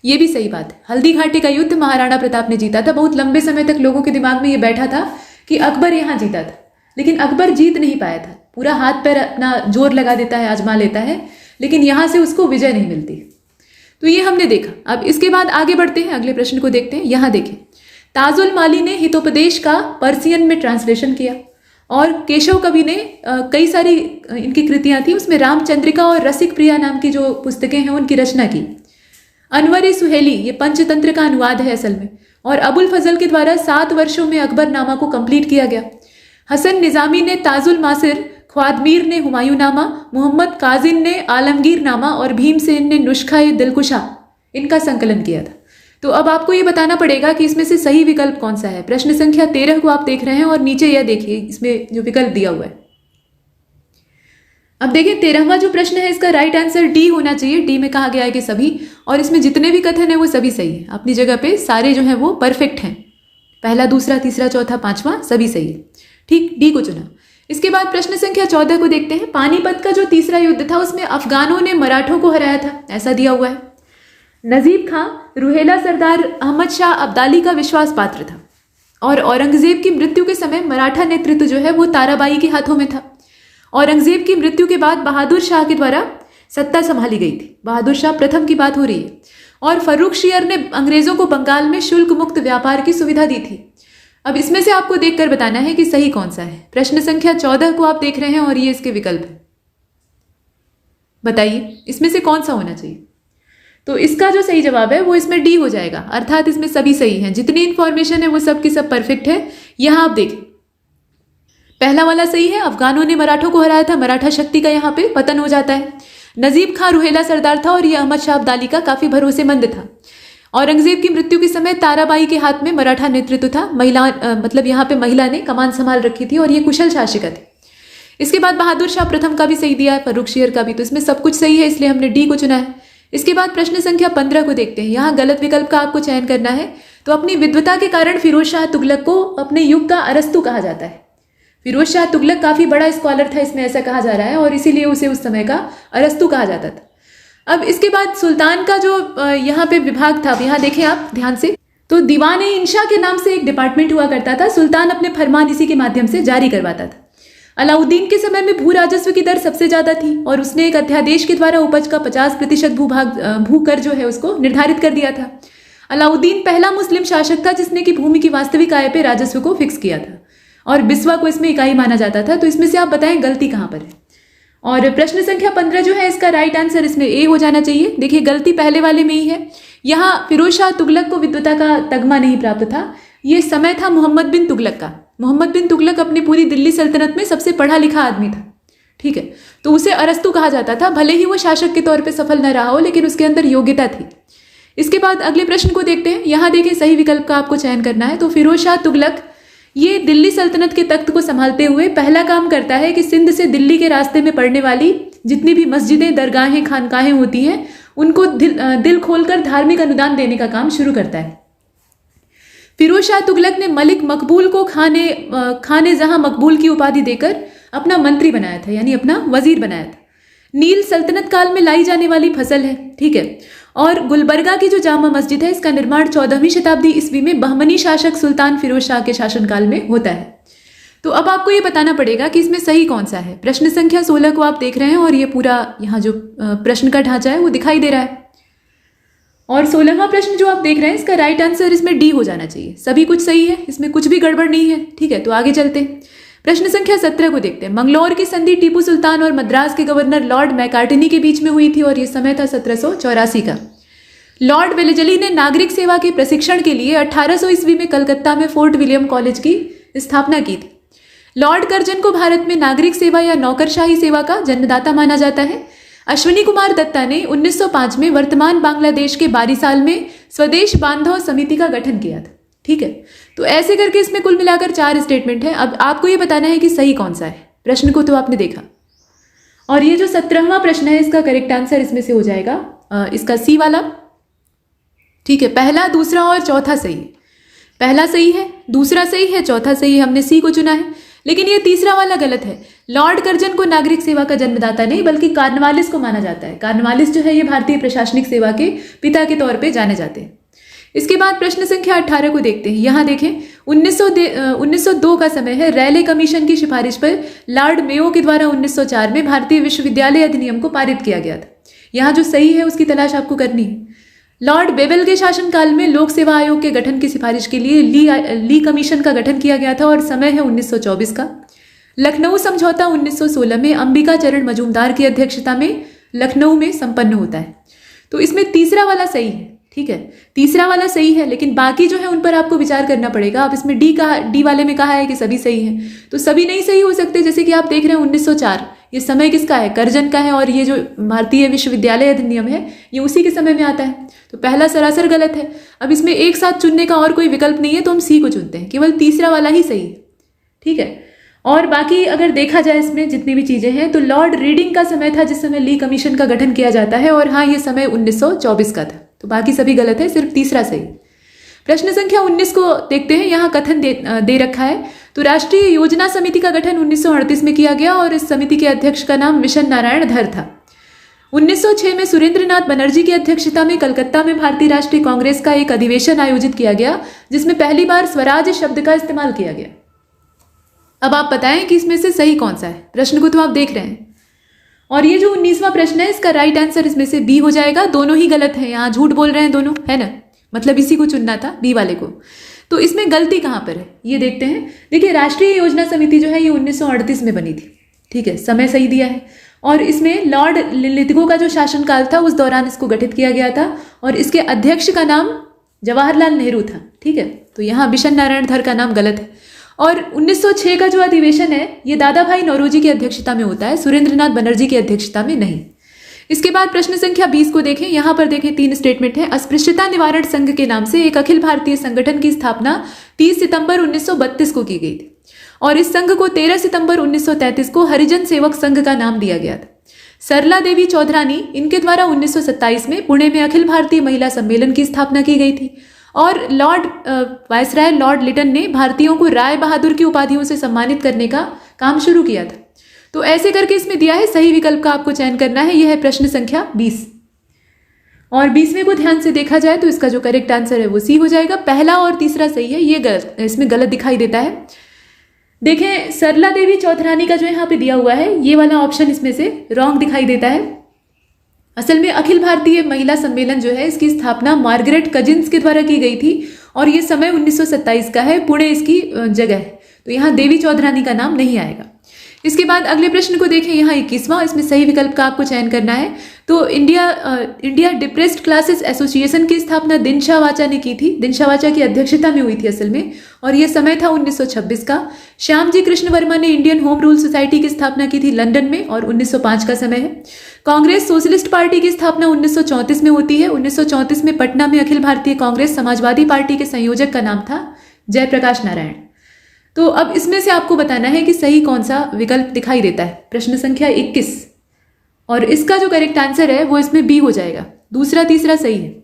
Speaker 2: ये भी सही बात है, हल्दी घाटी का युद्ध महाराणा प्रताप ने जीता था। बहुत लंबे समय तक लोगों के दिमाग में ये बैठा था कि अकबर यहाँ जीता था, लेकिन अकबर जीत नहीं पाया था। पूरा हाथ पैर अपना जोर लगा देता है, आजमा लेता है, लेकिन यहाँ से उसको विजय नहीं मिलती। तो ये हमने देखा। अब इसके बाद आगे बढ़ते हैं, अगले प्रश्न को देखते हैं। यहाँ देखें, ताजुल माली ने हितोपदेश का पर्सियन में ट्रांसलेशन किया और केशव कवि ने कई सारी इनकी कृतियां थी, उसमें रामचंद्रिका और रसिक प्रिया नाम की जो पुस्तकें हैं उनकी रचना की। अनवर सुहेली, ये पंचतंत्र का अनुवाद है असल में, और अबुल फजल के द्वारा 7 वर्षों में अकबरनामा को कंप्लीट किया गया। हसन निजामी ने ताजुल मासिर, ख्वादमीर ने हुमायूं नामा, मोहम्मद काजिन ने आलमगीर नामा और भीमसेन ने नुस्खा-ए दिलकुशा इनका संकलन किया था। तो अब आपको ये बताना पड़ेगा कि इसमें से सही विकल्प कौन सा है। प्रश्न संख्या 13 को आप देख रहे हैं और नीचे यह देखिए, इसमें जो विकल्प दिया हुआ है। अब देखिए 13वां जो प्रश्न है, इसका राइट आंसर डी होना चाहिए। डी में कहा गया है कि सभी, और इसमें जितने भी कथन है वो सभी सही है। अपनी जगह पे सारे जो है वो परफेक्ट हैं। पहला, दूसरा, तीसरा, चौथा, पांचवा सभी सही है। ठीक, डी को चुना। इसके बाद प्रश्न संख्या 14 को देखते हैं। पानीपत का जो तीसरा युद्ध था उसमें अफगानों ने मराठों को हराया था, ऐसा दिया हुआ है। नजीब खां रुहेला सरदार अहमद शाह अब्दाली का विश्वास पात्र था और औरंगजेब की मृत्यु के समय मराठा नेतृत्व जो है वो ताराबाई के हाथों में था। औरंगजेब की मृत्यु के बाद बहादुर शाह के द्वारा सत्ता संभाली गई थी। बहादुर शाह प्रथम की बात हो रही है। और फर्रुख शियर ने अंग्रेजों को बंगाल में शुल्क मुक्त व्यापार की सुविधा दी थी। अब इसमें से आपको देखकर बताना है कि सही कौन सा है। प्रश्न संख्या 14 को आप देख रहे हैं और ये इसके विकल्प है। बताइए इसमें से कौन सा होना चाहिए। तो इसका जो सही जवाब है वो इसमें डी हो जाएगा, अर्थात इसमें सभी सही हैं। जितनी इंफॉर्मेशन है वो सब की सब परफेक्ट है। यहां आप देखें, पहला वाला सही है, अफगानों ने मराठों को हराया था, मराठा शक्ति का यहाँ पे पतन हो जाता है। नजीब खां रुहेला सरदार था और ये अहमद शाह अब्दाली का काफी भरोसेमंद था। औरंगजेब की मृत्यु के समय ताराबाई के हाथ में मराठा नेतृत्व था। महिला मतलब यहाँ पे महिला ने कमान संभाल रखी थी और ये कुशल शासिका थी। इसके बाद बहादुर शाह प्रथम का भी सही दिया है, फर्रुख शियर का भी, तो इसमें सब कुछ सही है, इसलिए हमने डी को चुना है। इसके बाद प्रश्न संख्या 15 को देखते हैं। यहाँ गलत विकल्प का आपको चयन करना है। तो अपनी विद्वता के कारण फिरोज शाह तुगलक को अपने युग का अरस्तु कहा जाता है। फिरोज शाह तुगलक काफी बड़ा स्कॉलर था, इसमें ऐसा कहा जा रहा है, और इसीलिए उसे उस समय का अरस्तु कहा जाता था। अब इसके बाद सुल्तान का जो यहाँ पे विभाग था, अब यहाँ देखें आप ध्यान से, तो दीवान-ए-इंशा के नाम से एक डिपार्टमेंट हुआ करता था। सुल्तान अपने फरमान इसी के माध्यम से जारी करवाता था। अलाउद्दीन के समय में भू राजस्व की दर सबसे ज्यादा थी और उसने एक अध्यादेश के द्वारा उपज का 50% भू कर जो है उसको निर्धारित कर दिया था। अलाउद्दीन पहला मुस्लिम शासक था जिसने कि भूमि की वास्तविक आय पे राजस्व को फिक्स किया था और बिस्वा को इसमें इकाई माना जाता था। तो इसमें से आप बताएं गलती कहां पर है। और प्रश्न संख्या 15 जो है इसका राइट आंसर इसमें ए हो जाना चाहिए। देखिए गलती पहले वाले में ही है। यहाँ फिरोज शाह तुगलक को विद्वता का तगमा नहीं प्राप्त था, ये समय था मोहम्मद बिन तुगलक का। मोहम्मद बिन तुगलक अपनी पूरी दिल्ली सल्तनत में सबसे पढ़ा लिखा आदमी था, ठीक है, तो उसे अरस्तु कहा जाता था। भले ही वो शासक के तौर पे सफल न रहा हो, लेकिन उसके अंदर योग्यता थी। इसके बाद अगले प्रश्न को देखते हैं। यहाँ देखें सही विकल्प का आपको चयन करना है। तो फिरोज शाह तुगलक ये दिल्ली सल्तनत के तख्त को संभालते हुए पहला काम करता है कि सिंध से दिल्ली के रास्ते में पड़ने वाली जितनी भी मस्जिदें, दरगाहें, खानकाहें होती हैं उनको दिल खोलकर धार्मिक अनुदान देने का काम शुरू करता है। फिरोज शाह तुगलक ने मलिक मकबूल को खाने जहां मकबूल की उपाधि देकर अपना मंत्री बनाया था, यानी अपना वजीर बनाया था। नील सल्तनत काल में लाई जाने वाली फसल है, ठीक है, और गुलबर्गा की जो जामा मस्जिद है इसका निर्माण 14वीं शताब्दी ईस्वी में बहमनी शासक सुल्तान फिरोज शाह के शासनकाल में होता है। तो अब आपको ये बताना पड़ेगा कि इसमें सही कौन सा है। प्रश्न संख्या 16 को आप देख रहे हैं और ये पूरा यहाँ जो प्रश्न का ढांचा है वो दिखाई दे रहा है। और 16वां प्रश्न जो आप देख रहे हैं इसका राइट आंसर इसमें डी हो जाना चाहिए। सभी कुछ सही है, इसमें कुछ भी गड़बड़ नहीं है, ठीक है। तो आगे चलते हैं, प्रश्न संख्या 17 को देखते हैं। मंगलौर की संधि टीपू सुल्तान और मद्रास के गवर्नर लॉर्ड मैकार्टनी के बीच में हुई थी और यह समय था 1784 का। लॉर्ड वेलेजली ने नागरिक सेवा के प्रशिक्षण के लिए 1800 ईस्वी में कलकत्ता में फोर्ट विलियम कॉलेज की स्थापना की थी। लॉर्ड कर्जन को भारत में नागरिक सेवा या नौकरशाही सेवा का जन्मदाता माना जाता है। अश्विनी कुमार दत्ता ने 1905 में वर्तमान बांग्लादेश के बारिसाल में स्वदेश बांधव समिति का गठन किया था, ठीक है। तो ऐसे करके इसमें कुल मिलाकर 4 स्टेटमेंट है। अब आपको ये बताना है कि सही कौन सा है। प्रश्न को तो आपने देखा, और ये जो 17वां प्रश्न है इसका करेक्ट आंसर इसमें से हो जाएगा इसका सी वाला, ठीक है, पहला, दूसरा और चौथा सही है। पहला सही है, दूसरा सही है, चौथा सही है, हमने सी को चुना है। लेकिन ये तीसरा वाला गलत है। लॉर्ड कर्जन को नागरिक सेवा का जन्मदाता नहीं बल्कि कार्नवालिस को माना जाता है। कार्नवालिस जो है ये भारतीय प्रशासनिक सेवा के पिता के तौर पे जाने जाते हैं। इसके बाद प्रश्न संख्या 18 को देखते हैं। यहाँ देखें 1902 का समय है। रैले कमीशन की सिफारिश पर लॉर्ड मेयो के द्वारा 1904 में भारतीय विश्वविद्यालय अधिनियम को पारित किया गया था। यहाँ जो सही है उसकी तलाश आपको करनी है। लॉर्ड बेवेल के शासनकाल में लोक सेवा आयोग के गठन की सिफारिश के लिए ली कमीशन का गठन किया गया था और समय है 1924 का। लखनऊ समझौता 1916 में अंबिका चरण मजूमदार की अध्यक्षता में लखनऊ में संपन्न होता है। तो इसमें तीसरा वाला सही है। ठीक है, तीसरा वाला सही है, लेकिन बाकी जो है उन पर आपको विचार करना पड़ेगा। अब इसमें डी वाले में कहा है कि सभी सही हैं, तो सभी नहीं सही हो सकते। जैसे कि आप देख रहे हैं 1904, ये समय किसका है? कर्जन का है। और ये जो भारतीय विश्वविद्यालय अधिनियम है ये उसी के समय में आता है। तो पहला सरासर गलत है। अब इसमें एक साथ चुनने का और कोई विकल्प नहीं है, तो हम सी को चुनते हैं। केवल तीसरा वाला ही सही है। ठीक है, और बाकी अगर देखा जाए इसमें जितनी भी चीजें हैं, तो लॉर्ड रीडिंग का समय था जिस समय ली कमीशन का गठन किया जाता है, और हाँ, ये समय 1924 का था। तो बाकी सभी गलत है, सिर्फ तीसरा सही। प्रश्न संख्या 19 को देखते हैं। यहाँ कथन दे रखा है। तो राष्ट्रीय योजना समिति का गठन 1938 में किया गया और इस समिति के अध्यक्ष का नाम मिशन नारायण धर था। 1906 में सुरेंद्रनाथ बनर्जी की अध्यक्षता में कलकत्ता में भारतीय राष्ट्रीय कांग्रेस का एक अधिवेशन आयोजित किया गया जिसमें पहली बार स्वराज शब्द का इस्तेमाल किया गया। अब आप बताएं कि इसमें से सही कौन सा है। प्रश्न को तो आप देख रहे हैं, और ये जो 19वां प्रश्न है इसका राइट आंसर इसमें से बी हो जाएगा। दोनों ही गलत है, यहाँ झूठ बोल रहे हैं दोनों, है ना? मतलब इसी को चुनना था, बी वाले को। तो इसमें गलती कहाँ पर है ये देखते हैं। देखिए, राष्ट्रीय योजना समिति जो है ये 1938 में बनी थी। ठीक है, समय सही दिया है। और इसमें लॉर्ड लिलिथगो का जो शासनकाल था उस दौरान इसको गठित किया गया था और इसके अध्यक्ष का नाम जवाहरलाल नेहरू था। ठीक है, तो यहाँ मिशन नारायण धर का नाम गलत है। और 1906 का जो अधिवेशन है ये दादा भाई नौरोजी की अध्यक्षता में होता है, सुरेंद्रनाथ बनर्जी की अध्यक्षता में नहीं। इसके बाद प्रश्न संख्या 20 को देखें। यहाँ पर देखें 3 स्टेटमेंट है। अस्पृश्यता निवारण संघ के नाम से एक अखिल भारतीय संगठन की स्थापना 30 सितंबर 1932 को की गई थी और इस संघ को 13 सितंबर 1933 को हरिजन सेवक संघ का नाम दिया गया था। सरला देवी चौधरानी इनके द्वारा 1927 में पुणे में अखिल भारतीय महिला सम्मेलन की स्थापना की गई थी और वायसराय लॉर्ड लिटन ने भारतीयों को राय बहादुर की उपाधियों से सम्मानित करने का काम शुरू किया था। तो ऐसे करके इसमें दिया है, सही विकल्प का आपको चयन करना है। यह है प्रश्न संख्या 20 और 20वें को ध्यान से देखा जाए तो इसका जो करेक्ट आंसर है वो सी हो जाएगा। पहला और तीसरा सही है, ये गलत, इसमें गलत दिखाई देता है। देखें, सरला देवी चौधरानी का जो यहाँ पे दिया हुआ है ये वाला ऑप्शन इसमें से रॉन्ग दिखाई देता है। असल में अखिल भारतीय महिला सम्मेलन जो है इसकी स्थापना मार्गरेट कजिन्स के द्वारा की गई थी और ये समय 1927 का है, पुणे इसकी जगह है। तो यहाँ देवी चौधरानी का नाम नहीं आएगा। इसके बाद अगले प्रश्न को देखें। यहाँ 21वां, इसमें सही विकल्प का आपको चयन करना है। तो इंडिया डिप्रेस्ड क्लासेस एसोसिएशन की स्थापना दिनशा वाचा ने की थी। दिनशा वाचा की अध्यक्षता में हुई थी असल में, और यह समय था 1926 का। श्यामजी कृष्ण वर्मा ने इंडियन होम रूल सोसाइटी की स्थापना की थी लंदन में और 1905 का समय है। कांग्रेस सोशलिस्ट पार्टी की स्थापना 1934 में होती है। 1934 में पटना में अखिल भारतीय कांग्रेस समाजवादी पार्टी के संयोजक का नाम था जयप्रकाश नारायण। तो अब इसमें से आपको बताना है कि सही कौन सा विकल्प दिखाई देता है। प्रश्न संख्या 21 और इसका जो करेक्ट आंसर है वो इसमें बी हो जाएगा। दूसरा तीसरा सही है,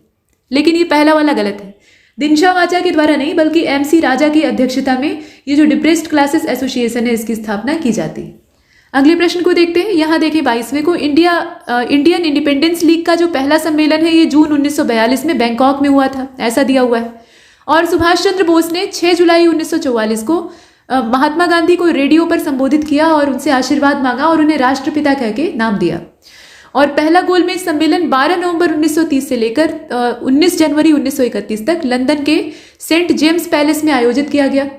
Speaker 2: लेकिन ये पहला वाला गलत है। दिनशा वाचा के द्वारा नहीं बल्कि MC राजा की अध्यक्षता में ये जो डिप्रेस्ड क्लासेस एसोसिएशन है इसकी स्थापना की जाती है। अगले प्रश्न को देखते हैं। यहाँ देखिए 22वें को। इंडियन इंडिपेंडेंस लीग का जो पहला सम्मेलन है ये जून 1942 में बैंकॉक में हुआ था, ऐसा दिया हुआ है। और सुभाष चंद्र बोस ने 6 जुलाई 1944 को महात्मा गांधी को रेडियो पर संबोधित किया और उनसे आशीर्वाद मांगा और उन्हें राष्ट्रपिता कह के नाम दिया। और पहला गोलमेज सम्मेलन 12 नवंबर 1930 से लेकर 19 जनवरी 1931 तक लंदन के सेंट जेम्स पैलेस में आयोजित किया गया।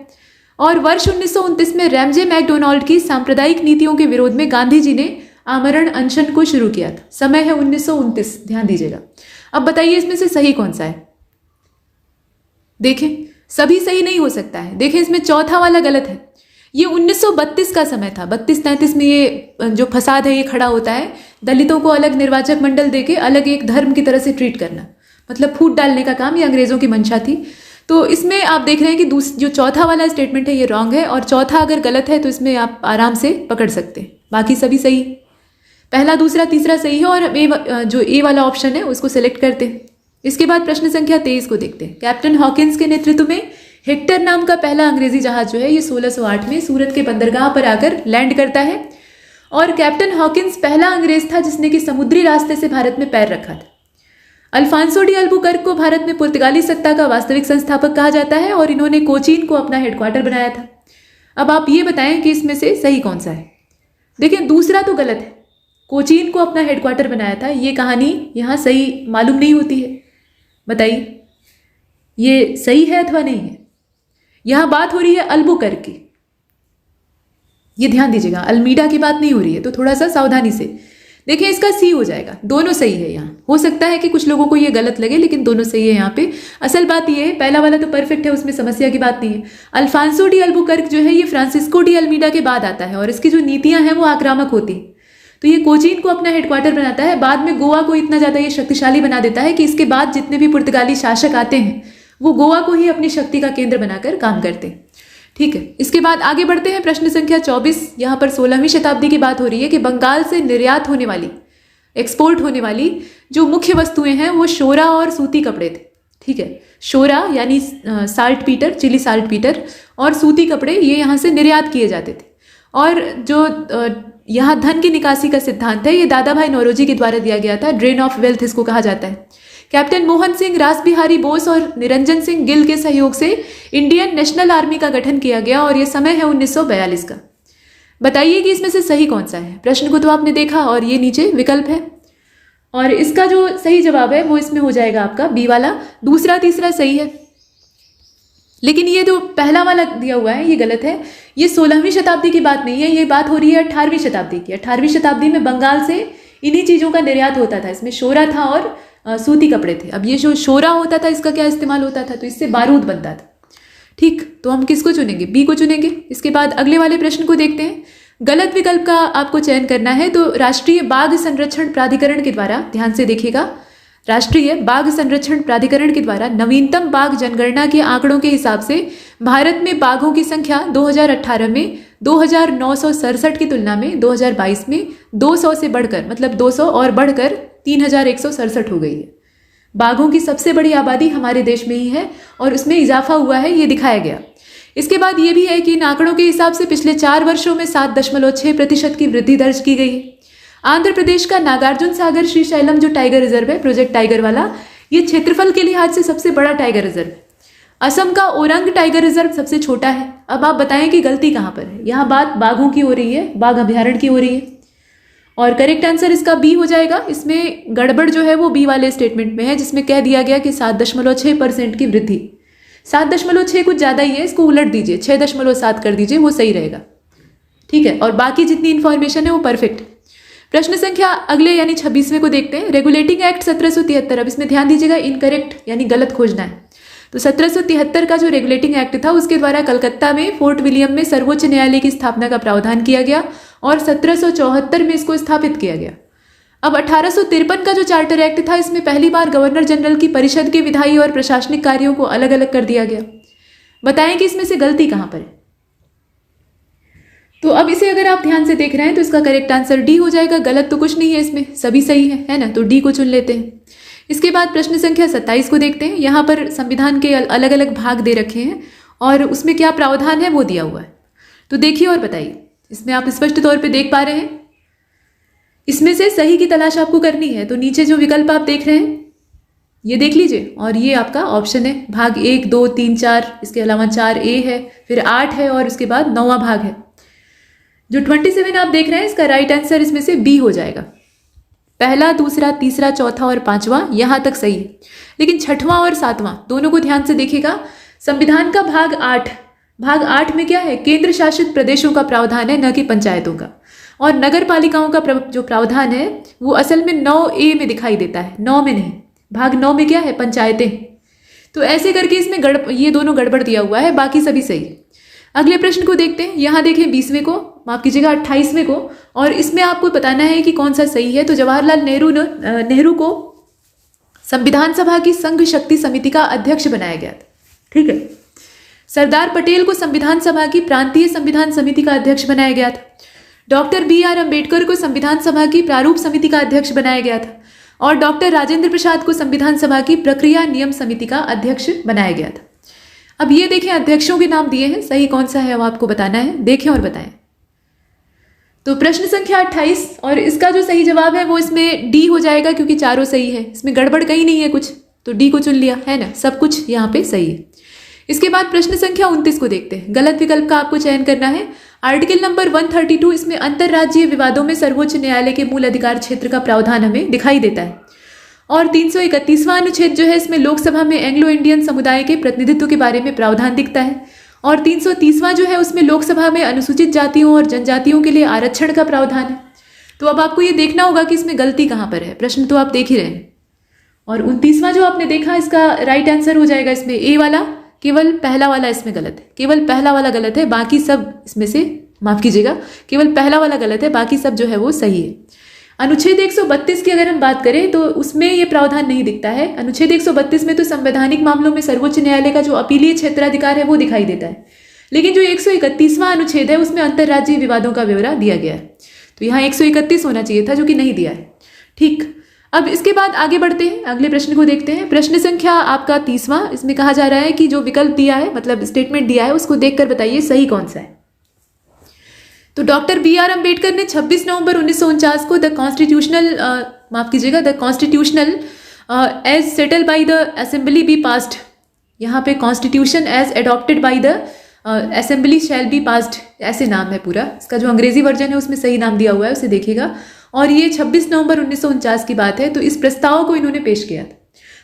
Speaker 2: और वर्ष 1929 में रैमजे मैकडोनाल्ड की सांप्रदायिक नीतियों के विरोध में गांधी जी ने आमरण अनशन को शुरू किया था। समय है 1929, ध्यान दीजिएगा। अब बताइए इसमें से सही कौन सा है। देखें, सभी सही नहीं हो सकता है। देखें, इसमें चौथा वाला गलत है। ये 1932 का समय था। 32-33 में ये जो फसाद है ये खड़ा होता है। दलितों को अलग निर्वाचक मंडल देके अलग एक धर्म की तरह से ट्रीट करना, मतलब फूट डालने का काम, ये अंग्रेजों की मंशा थी। तो इसमें आप देख रहे हैं कि जो चौथा वाला स्टेटमेंट है ये रॉन्ग है और चौथा अगर गलत है तो इसमें आप आराम से पकड़ सकते हैं। बाकी सभी सही, पहला दूसरा तीसरा सही है और जो ए वाला ऑप्शन है उसको सिलेक्ट करते हैं। इसके बाद प्रश्न संख्या 23 को देखते हैं। कैप्टन हॉकिंस के नेतृत्व में हेक्टर नाम का पहला अंग्रेजी जहाज जो है ये 1608 में सूरत के बंदरगाह पर आकर लैंड करता है और कैप्टन हॉकिंस पहला अंग्रेज था जिसने कि समुद्री रास्ते से भारत में पैर रखा था। अल्फांसो डी अल्बुकर्क को भारत में पुर्तगाली सत्ता का वास्तविक संस्थापक कहा जाता है और इन्होंने कोचीन को अपना हेडक्वार्टर बनाया था। अब आप ये बताएं कि इसमें से सही कौन सा है। देखिए दूसरा तो गलत है, कोचीन को अपना हेडक्वार्टर बनाया था, ये कहानी यहाँ सही मालूम नहीं होती है। बताइए ये सही है अथवा नहीं है। यहाँ बात हो रही है अल्बुकर्क की, ये ध्यान दीजिएगा, अल्मीडा की बात नहीं हो रही है, तो थोड़ा सा सावधानी से देखिए। इसका सी हो जाएगा, दोनों सही है। यहाँ हो सकता है कि कुछ लोगों को ये गलत लगे लेकिन दोनों सही है यहाँ पे। असल बात ये है, पहला वाला तो परफेक्ट है, उसमें समस्या की बात नहीं है। अल्फांसो डी अल्बुकर्क जो है ये फ्रांसिस्को डी अल्मीडा के बाद आता है और इसकी जो नीतियां हैं वो आक्रामक होती हैं। तो ये कोचीन को अपना हेडक्वार्टर बनाता है, बाद में गोवा को इतना ज़्यादा ये शक्तिशाली बना देता है कि इसके बाद जितने भी पुर्तगाली शासक आते हैं वो गोवा को ही अपनी शक्ति का केंद्र बनाकर काम करते हैं। ठीक है, इसके बाद आगे बढ़ते हैं। प्रश्न संख्या 24, यहाँ पर 16वीं शताब्दी की बात हो रही है कि बंगाल से निर्यात होने वाली, एक्सपोर्ट होने वाली जो मुख्य वस्तुएं हैं वो शोरा और सूती कपड़े थे। ठीक है, शोरा यानी saltpetre, Chile saltpetre, और सूती कपड़े ये यहाँ से निर्यात किए जाते थे। और जो यहाँ धन की निकासी का सिद्धांत है ये दादा भाई नौरोजी के द्वारा दिया गया था, ड्रेन ऑफ वेल्थ इसको कहा जाता है। कैप्टन मोहन सिंह, रास बिहारी बोस और निरंजन सिंह गिल के सहयोग से इंडियन नेशनल आर्मी का गठन किया गया और ये समय है 1942 का। बताइए कि इसमें से सही कौन सा है। प्रश्न को तो आपने देखा और ये नीचे विकल्प है और इसका जो सही जवाब है वो इसमें हो जाएगा आपका बी वाला। दूसरा तीसरा सही है, लेकिन ये जो पहला वाला दिया हुआ है ये गलत है। ये 16वीं शताब्दी की बात नहीं है, ये बात हो रही है 18वीं शताब्दी की। 18वीं शताब्दी में बंगाल से इन्हीं चीज़ों का निर्यात होता था, इसमें शोरा था और सूती कपड़े थे। अब ये जो शोरा होता था इसका क्या इस्तेमाल होता था, तो इससे बारूद बनता था। ठीक, तो हम किसको चुनेंगे, बी को चुनेंगे। इसके बाद अगले वाले प्रश्न को देखते हैं। गलत विकल्प का आपको चयन करना है। तो राष्ट्रीय बाघ संरक्षण प्राधिकरण के द्वारा, ध्यान से देखिएगा, राष्ट्रीय बाघ संरक्षण प्राधिकरण के द्वारा नवीनतम बाघ जनगणना के आंकड़ों के हिसाब से भारत में बाघों की संख्या 2018 में 2967 की तुलना में 2022 में 200 से बढ़कर, मतलब 200 और बढ़कर 3167 हो गई है। बाघों की सबसे बड़ी आबादी हमारे देश में ही है और उसमें इजाफा हुआ है, ये दिखाया गया। इसके बाद ये भी है कि इन आंकड़ों के हिसाब से पिछले 4 वर्षों में 7.6% की वृद्धि दर्ज की गई है। आंध्र प्रदेश का नागार्जुन सागर श्रीशैलम जो टाइगर रिजर्व है, प्रोजेक्ट टाइगर वाला, ये क्षेत्रफल के लिहाज से सबसे बड़ा टाइगर रिजर्व है। असम का ओरंग टाइगर रिजर्व सबसे छोटा है। अब आप बताएं कि गलती कहाँ पर है। यहाँ बात बाघों की हो रही है, बाघ अभ्यारण्य की हो रही है और करेक्ट आंसर इसका बी हो जाएगा। इसमें गड़बड़ जो है वो बी वाले स्टेटमेंट में है जिसमें कह दिया गया कि 7.6% की वृद्धि। 7.6 कुछ ज़्यादा ही है, इसको उलट दीजिए, 6.7 कर दीजिए, वो सही रहेगा। ठीक है, और बाकी जितनी इंफॉर्मेशन है वो परफेक्ट है। प्रश्न संख्या अगले यानी 26वें को देखते हैं। रेगुलेटिंग एक्ट 1773, अब इसमें ध्यान दीजिएगा, इनकरेक्ट यानी गलत खोजना है। तो 1773 का जो रेगुलेटिंग एक्ट था उसके द्वारा कलकत्ता में फोर्ट विलियम में सर्वोच्च न्यायालय की स्थापना का प्रावधान किया गया और 1774 में इसको स्थापित किया गया। अब 1853 का जो चार्टर एक्ट था इसमें पहली बार गवर्नर जनरल की परिषद के विधायी और प्रशासनिक कार्यों को अलग अलग कर दिया गया। बताएं कि इसमें से गलती कहां पर है। तो अब इसे अगर आप ध्यान से देख रहे हैं तो इसका करेक्ट आंसर डी हो जाएगा। गलत तो कुछ नहीं है इसमें, सभी सही है ना, तो डी को चुन लेते हैं। इसके बाद प्रश्न संख्या 27 को देखते हैं। यहाँ पर संविधान के अलग अलग भाग दे रखे हैं और उसमें क्या प्रावधान है वो दिया हुआ है, तो देखिए और बताइए। इसमें आप स्पष्ट तौर पे देख पा रहे हैं, इसमें से सही की तलाश आपको करनी है। तो नीचे जो विकल्प आप देख रहे हैं ये देख लीजिए और ये आपका ऑप्शन है। भाग 1, 2, 3, 4, इसके अलावा 4A है, फिर 8 है और उसके बाद 9वां भाग है। जो 27 आप देख रहे हैं इसका राइट आंसर इसमें से बी हो जाएगा। पहला, दूसरा, तीसरा, चौथा और 5वां यहां तक सही है, लेकिन 6वां और 7वां दोनों को ध्यान से देखिएगा। संविधान का भाग 8 में क्या है, केंद्र शासित प्रदेशों का प्रावधान है, न कि पंचायतों का। और नगर पालिकाओं का जो प्रावधान है वो असल में 9A में दिखाई देता है, 9 में नहीं। भाग 9 में क्या है, पंचायतें। तो ऐसे करके इसमें ये दोनों गड़बड़ दिया हुआ है, बाकी सभी सही है। अगले प्रश्न को देखते हैं। यहाँ देखें 20वें को, माफ कीजिएगा 28वें को, और इसमें आपको बताना है कि कौन सा सही है। तो जवाहरलाल नेहरू को संविधान सभा की संघ शक्ति समिति का अध्यक्ष बनाया गया था। ठीक है, सरदार पटेल को संविधान सभा की प्रांतीय संविधान समिति का अध्यक्ष बनाया गया था। डॉक्टर BR अम्बेडकर को संविधान सभा की प्रारूप समिति का अध्यक्ष बनाया गया था और डॉक्टर राजेंद्र प्रसाद को संविधान सभा की प्रक्रिया नियम समिति का अध्यक्ष बनाया गया था। अब ये देखें, अध्यक्षों के नाम दिए हैं, सही कौन सा है वो आपको बताना है, देखें और बताएं। तो प्रश्न संख्या 28 और इसका जो सही जवाब है वो इसमें डी हो जाएगा, क्योंकि चारों सही है, इसमें गड़बड़ कहीं नहीं है कुछ, तो डी को चुन लिया है ना, सब कुछ यहाँ पे सही है। इसके बाद प्रश्न संख्या 29 को देखते हैं। गलत विकल्प का आपको चयन करना है। आर्टिकल नंबर 132 इसमें अंतर्राज्यीय विवादों में सर्वोच्च न्यायालय के मूल अधिकार क्षेत्र का प्रावधान हमें दिखाई देता है। और 331वां अनुच्छेद जो है इसमें लोकसभा में एंग्लो इंडियन समुदाय के प्रतिनिधित्व के बारे में प्रावधान दिखता है। और 330वां जो है उसमें लोकसभा में अनुसूचित जातियों और जनजातियों के लिए आरक्षण का प्रावधान है। तो अब आपको ये देखना होगा कि इसमें गलती कहाँ पर है, प्रश्न तो आप देख ही रहे हैं। और 29वां जो आपने देखा, इसका राइट आंसर हो जाएगा इसमें ए वाला, केवल पहला वाला इसमें गलत है, केवल पहला वाला गलत है, बाकी सब इसमें से, माफ कीजिएगा, केवल पहला वाला गलत है, बाकी सब जो है वो सही है। अनुच्छेद 132 की अगर हम बात करें तो उसमें ये प्रावधान नहीं दिखता है। अनुच्छेद 132 में तो संवैधानिक मामलों में सर्वोच्च न्यायालय का जो अपीलीय क्षेत्राधिकार है वो दिखाई देता है, लेकिन जो 131वां अनुच्छेद है उसमें अंतर्राज्यीय विवादों का ब्यौरा दिया गया है। तो यहाँ 131 होना चाहिए था, जो कि नहीं दिया है। ठीक, अब इसके बाद आगे बढ़ते हैं, अगले प्रश्न को देखते हैं। प्रश्न संख्या आपका 30वां, इसमें कहा जा रहा है कि जो विकल्प दिया है, मतलब स्टेटमेंट दिया है, उसको देखकर बताइए सही कौन सा है। तो डॉक्टर B.R. अम्बेडकर ने 26 नवंबर 1949 को the constitutional as settled by the assembly be passed, यहाँ पे constitution as adopted by the assembly shall be passed, ऐसे नाम है पूरा। इसका जो अंग्रेजी वर्जन है उसमें सही नाम दिया हुआ है, उसे देखिएगा। और ये 26 नवंबर 1949 की बात है, तो इस प्रस्ताव को इन्होंने पेश किया था।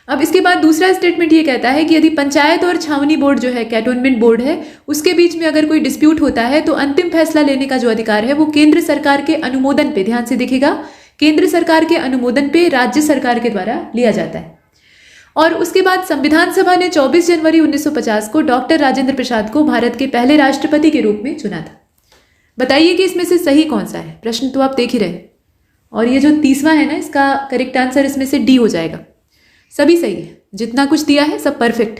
Speaker 2: अब इसके बाद दूसरा स्टेटमेंट ये कहता है कि यदि पंचायत और छावनी बोर्ड जो है, कैंटोनमेंट बोर्ड है, उसके बीच में अगर कोई डिस्प्यूट होता है तो अंतिम फैसला लेने का जो अधिकार है वो केंद्र सरकार के अनुमोदन पे, ध्यान से देखिएगा, केंद्र सरकार के अनुमोदन पे राज्य सरकार के द्वारा लिया जाता है। और उसके बाद संविधान सभा ने 24 जनवरी 1950 को डॉक्टर राजेंद्र प्रसाद को भारत के पहले राष्ट्रपति के रूप में चुना था। बताइए कि इसमें से सही कौन सा है, प्रश्न तो आप देख ही रहे। और ये जो 30वां है ना, इसका करेक्ट आंसर इसमें से डी हो जाएगा। सभी सही है, जितना कुछ दिया है सब परफेक्ट।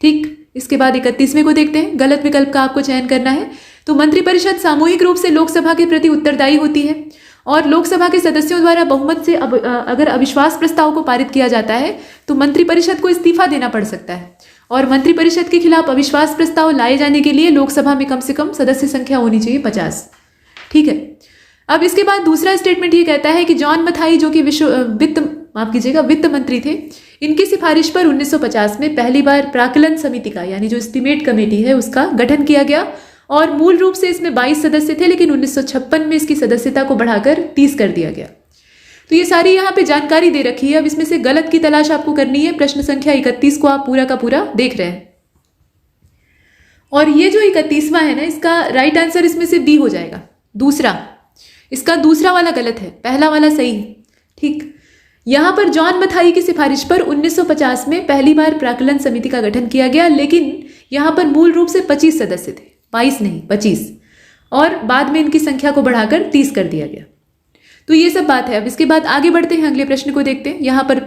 Speaker 2: ठीक, इसके बाद 31वें को देखते हैं। गलत विकल्प का आपको चयन करना है। तो मंत्रिपरिषद सामूहिक रूप से लोकसभा के प्रति उत्तरदायी होती है और लोकसभा के सदस्यों द्वारा बहुमत से अगर अविश्वास प्रस्ताव को पारित किया जाता है तो मंत्रिपरिषद को इस्तीफा देना पड़ सकता है। और मंत्रिपरिषद के खिलाफ अविश्वास प्रस्ताव लाए जाने के लिए लोकसभा में कम से कम सदस्य संख्या होनी चाहिए 50। ठीक है, अब इसके बाद दूसरा स्टेटमेंट ये कहता है कि जॉन मथाई जो कि वित्त मंत्री थे, इनकी सिफारिश पर 1950 में पहली बार प्राक्कलन समिति का, यानी जो एस्टीमेट कमेटी है, उसका गठन किया गया। और मूल रूप से इसमें 22 सदस्य थे, लेकिन 1956 में इसकी सदस्यता को बढ़ाकर 30 कर दिया गया। तो ये सारी यहाँ पे जानकारी दे रखी है। अब इसमें से गलत की तलाश आपको करनी है। प्रश्न संख्या 31 को आप पूरा का पूरा देख रहे हैं। और ये जो 31वां है ना, इसका राइट आंसर इसमें से बी हो जाएगा, दूसरा। इसका दूसरा वाला गलत है, पहला वाला सही है। ठीक, यहां पर जॉन मथाई की सिफारिश पर 1950 में पहली बार प्राक्कलन समिति का गठन किया गया, लेकिन यहां पर मूल रूप से 25 सदस्य थे, 22 नहीं 25, और बाद में इनकी संख्या को बढ़ाकर 30 कर दिया गया। तो ये सब बात है। अब इसके बाद आगे बढ़ते हैं, अगले प्रश्न को देखते हैं। यहाँ पर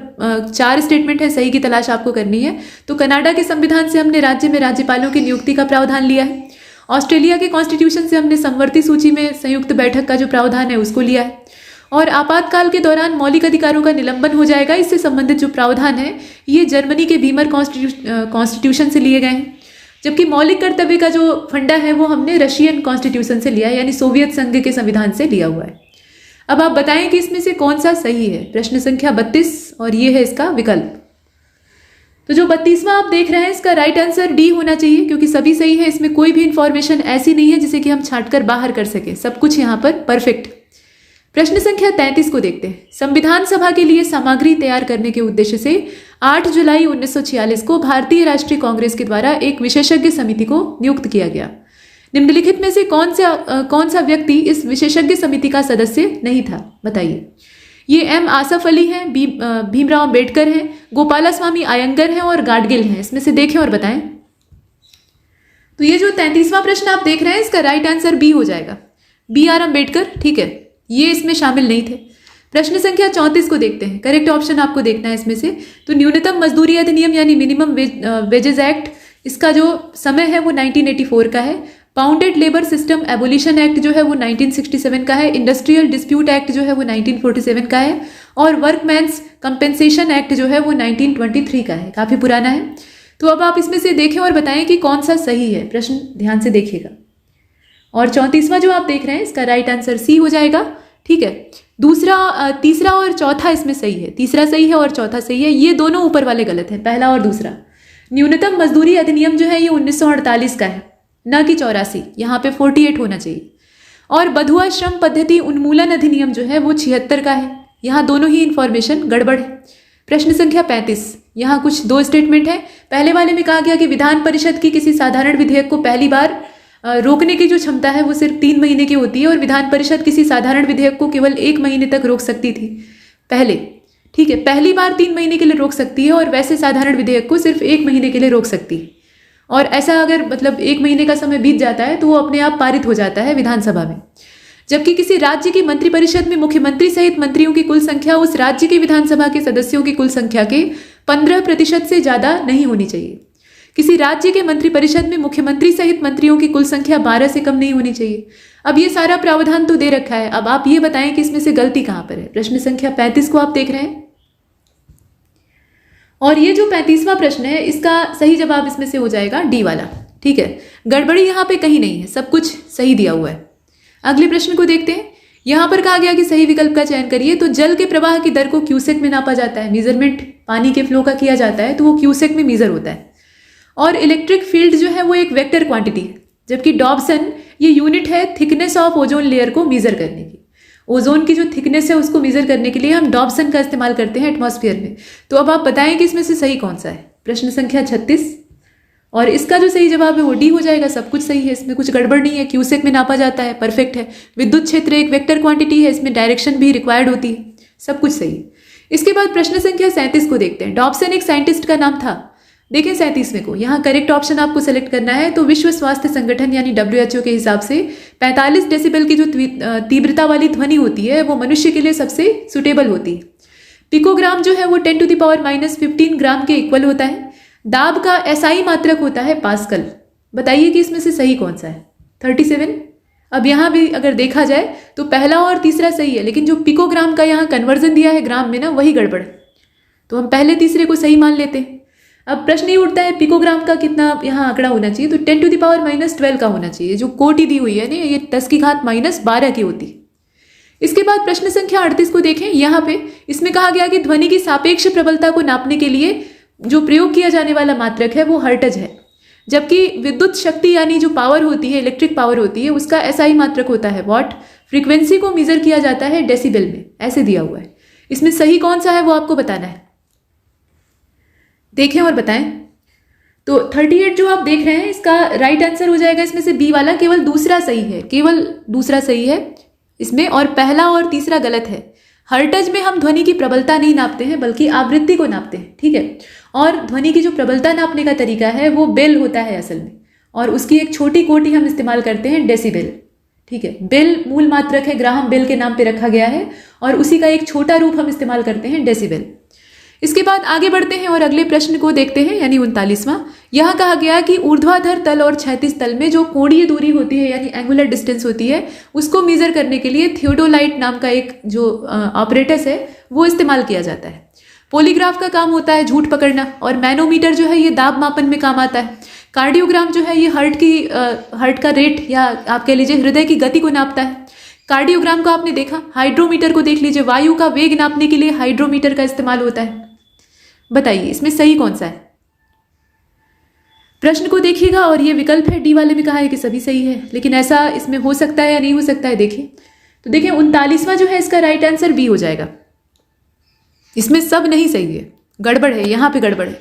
Speaker 2: 4 स्टेटमेंट है, सही की तलाश आपको करनी है। तो कनाडा के संविधान से हमने राज्य में राज्यपालों की नियुक्ति का प्रावधान लिया है। ऑस्ट्रेलिया के कॉन्स्टिट्यूशन से हमने समवर्ती सूची में संयुक्त बैठक का जो प्रावधान है उसको लिया है। और आपातकाल के दौरान मौलिक अधिकारों का निलंबन हो जाएगा, इससे संबंधित जो प्रावधान है ये जर्मनी के वीमर कॉन्स्टिट्यूशन से लिए गए हैं। जबकि मौलिक कर्तव्य का जो फंडा है वो हमने रशियन कॉन्स्टिट्यूशन से लिया है, यानी सोवियत संघ के संविधान से लिया हुआ है। अब आप बताएं कि इसमें से कौन सा सही है। प्रश्न संख्या 32 और ये है इसका विकल्प। तो जो 32वां आप देख रहे हैं, इसका राइट आंसर डी होना चाहिए, क्योंकि सभी सही है। इसमें कोई भी इंफॉर्मेशन ऐसी नहीं है जिसे कि हम छांटकर बाहर कर सके, सब कुछ यहाँ पर परफेक्ट। प्रश्न संख्या 33 को देखते हैं। संविधान सभा के लिए सामग्री तैयार करने के उद्देश्य से 8 जुलाई 1946 को भारतीय राष्ट्रीय कांग्रेस के द्वारा एक विशेषज्ञ समिति को नियुक्त किया गया। निम्नलिखित में से कौन सा व्यक्ति इस विशेषज्ञ समिति का सदस्य नहीं था, बताइए। ये एम आसफ अली हैं, भीमराव अम्बेडकर हैं, गोपालास्वामी अयंगर हैं और गाडगिल हैं। इसमें से देखें और बताएं। तो ये जो 33वां प्रश्न आप देख रहे हैं, इसका राइट आंसर बी हो जाएगा, B.R. अम्बेडकर। ठीक है, ये इसमें शामिल नहीं थे। प्रश्न संख्या 34 को देखते हैं। करेक्ट ऑप्शन आपको देखना है इसमें से। तो न्यूनतम मजदूरी अधिनियम यानी मिनिमम वेजेस एक्ट, इसका जो समय है वो 1984 का है। Bounded labour system abolition act जो है वो 1967 का है। इंडस्ट्रियल डिस्प्यूट एक्ट जो है वो 1947 का है। और वर्कमैन्स कंपेंसेशन एक्ट जो है वो 1923 का है, काफ़ी पुराना है। तो अब आप इसमें से देखें और बताएं कि कौन सा सही है। प्रश्न ध्यान से देखिएगा। और 34वां जो आप देख रहे हैं इसका राइट आंसर सी हो जाएगा। ठीक है, तीसरा और चौथा इसमें सही है। तीसरा सही है और चौथा सही है, ये दोनों ऊपर वाले गलत हैं, पहला और दूसरा। न्यूनतम मजदूरी अधिनियम जो है ये 1948 का है, न कि 84। यहाँ पे 48 होना चाहिए। और बधुआ श्रम पद्धति उन्मूलन अधिनियम जो है वो 76 का है। यहाँ दोनों ही इंफॉर्मेशन गड़बड़ है। प्रश्न संख्या 35, यहाँ कुछ दो स्टेटमेंट है। पहले वाले में कहा गया कि विधान परिषद की किसी साधारण विधेयक को पहली बार रोकने की जो क्षमता है वो सिर्फ 3 महीने की होती है, और विधान परिषद किसी साधारण विधेयक को केवल 1 महीने तक रोक सकती थी पहले। ठीक है, पहली बार 3 महीने के लिए रोक सकती है, और वैसे साधारण विधेयक को सिर्फ 1 महीने के लिए रोक सकती है। और ऐसा अगर मतलब 1 महीने का समय बीत जाता है तो वो अपने आप पारित हो जाता है विधानसभा में। जबकि किसी राज्य की मंत्रिपरिषद में मुख्यमंत्री सहित मंत्रियों की कुल संख्या उस राज्य की विधानसभा के सदस्यों की कुल संख्या के 15% से ज्यादा नहीं होनी चाहिए। किसी राज्य के मंत्रिपरिषद में मुख्यमंत्री सहित मंत्रियों की कुल संख्या 12 से कम नहीं होनी चाहिए। अब ये सारा प्रावधान तो दे रखा है, अब आप ये बताएं कि इसमें से गलती कहां पर है। प्रश्न संख्या 35 को आप देख रहे हैं, और ये जो 35वां प्रश्न है इसका सही जवाब इसमें से हो जाएगा डी वाला। ठीक है, गड़बड़ी यहाँ पे कहीं नहीं है, सब कुछ सही दिया हुआ है। अगले प्रश्न को देखते हैं। यहाँ पर कहा गया कि सही विकल्प का चयन करिए। तो जल के प्रवाह की दर को क्यूसेक में नापा जाता है, मेजरमेंट पानी के फ्लो का किया जाता है तो वो क्यूसेक में मेजर होता है। और इलेक्ट्रिक फील्ड जो है वो एक वेक्टर क्वांटिटी है, जबकि डॉब्सन ये यूनिट है थिकनेस ऑफ ओजोन लेयर को मेजर करने की। ओजोन की जो थिकनेस है उसको मेजर करने के लिए हम डॉब्सन का इस्तेमाल करते हैं एटमॉस्फेयर में। तो अब आप बताएं कि इसमें से सही कौन सा है। प्रश्न संख्या 36, और इसका जो सही जवाब है वो डी हो जाएगा। सब कुछ सही है, इसमें कुछ गड़बड़ नहीं है। क्यूसेक में नापा जाता है, परफेक्ट है। विद्युत क्षेत्र एक वेक्टर क्वांटिटी है, इसमें डायरेक्शन भी रिक्वायर्ड होती है, सब कुछ सही है। इसके बाद प्रश्न संख्या 37 को देखते हैं। डॉब्सन एक साइंटिस्ट का नाम था। देखें 37वें को, यहाँ करेक्ट ऑप्शन आपको सेलेक्ट करना है। तो विश्व स्वास्थ्य संगठन यानी WHO के हिसाब से 45 डेसिबल की जो तीव्रता वाली ध्वनि होती है वो मनुष्य के लिए सबसे सुटेबल होती है। पिकोग्राम जो है वो 10⁻⁻15 ग्राम के इक्वल होता है। दाब का SI मात्रक होता है पास्कल। बताइए कि इसमें से सही कौन सा है। 37। अब यहाँ भी अगर देखा जाए तो पहला और तीसरा सही है, लेकिन जो पिकोग्राम का यहाँ कन्वर्जन दिया है ग्राम में ना, वही गड़बड़ है। तो हम पहले तीसरे को सही मान लेते हैं। अब प्रश्न ये उठता है पिकोग्राम का कितना यहाँ आंकड़ा होना चाहिए। तो 10⁻⁻12 का होना चाहिए। जो कोटि दी हुई है ना ये 10⁻⁻12 की होती है। इसके बाद प्रश्न संख्या 38 को देखें। यहाँ पे इसमें कहा गया कि ध्वनि की सापेक्ष प्रबलता को नापने के लिए जो प्रयोग किया जाने वाला मात्रक है वो हर्ट्ज है, जबकि विद्युत शक्ति यानी जो पावर होती है, इलेक्ट्रिक पावर होती है, उसका SI मात्रक होता है वॉट। फ्रीक्वेंसी को मेजर किया जाता है डेसिबल में, ऐसे दिया हुआ है। इसमें सही कौन सा है वो आपको बताना है। देखें और बताएं। तो 38 जो आप देख रहे हैं इसका राइट आंसर हो जाएगा इसमें से बी वाला। केवल दूसरा सही है, केवल दूसरा सही है इसमें, और पहला और तीसरा गलत है। हर्ट्ज में हम ध्वनि की प्रबलता नहीं नापते हैं बल्कि आवृत्ति को नापते हैं। ठीक है, और ध्वनि की जो प्रबलता नापने का तरीका है वो बेल होता है असल में, और उसकी एक छोटी कोटि हम इस्तेमाल करते हैं डेसिबल। ठीक है, बेल मूल मात्रक है, ग्राहम बेल के नाम पे रखा गया है, और उसी का एक छोटा रूप हम इस्तेमाल करते हैं डेसिबल। इसके बाद आगे बढ़ते हैं और अगले प्रश्न को देखते हैं, यानी 39वां। यहाँ कहा गया कि ऊर्ध्वाधर तल और क्षैतिज तल में जो कोणीय दूरी होती है यानी एंगुलर डिस्टेंस होती है उसको मेजर करने के लिए थियोडोलाइट नाम का एक जो ऑपरेटस है वो इस्तेमाल किया जाता है। पॉलीग्राफ का काम होता है झूठ पकड़ना, और मैनोमीटर जो है ये दाब मापन में काम आता है। कार्डियोग्राम जो है ये हार्ट का रेट या आप कह लीजिए हृदय की गति को नापता है। कार्डियोग्राम को आपने देखा। हाइड्रोमीटर को देख लीजिए, वायु का वेग नापने के लिए हाइड्रोमीटर का इस्तेमाल होता है। बताइए इसमें सही कौन सा है। प्रश्न को देखिएगा, और ये विकल्प है डी वाले में कहा है कि सभी सही है, लेकिन ऐसा इसमें हो सकता है या नहीं हो सकता है। देखिए तो देखिए 39वां जो है इसका राइट आंसर बी हो जाएगा। इसमें सब नहीं सही है, गड़बड़ है, यहाँ पे गड़बड़ है।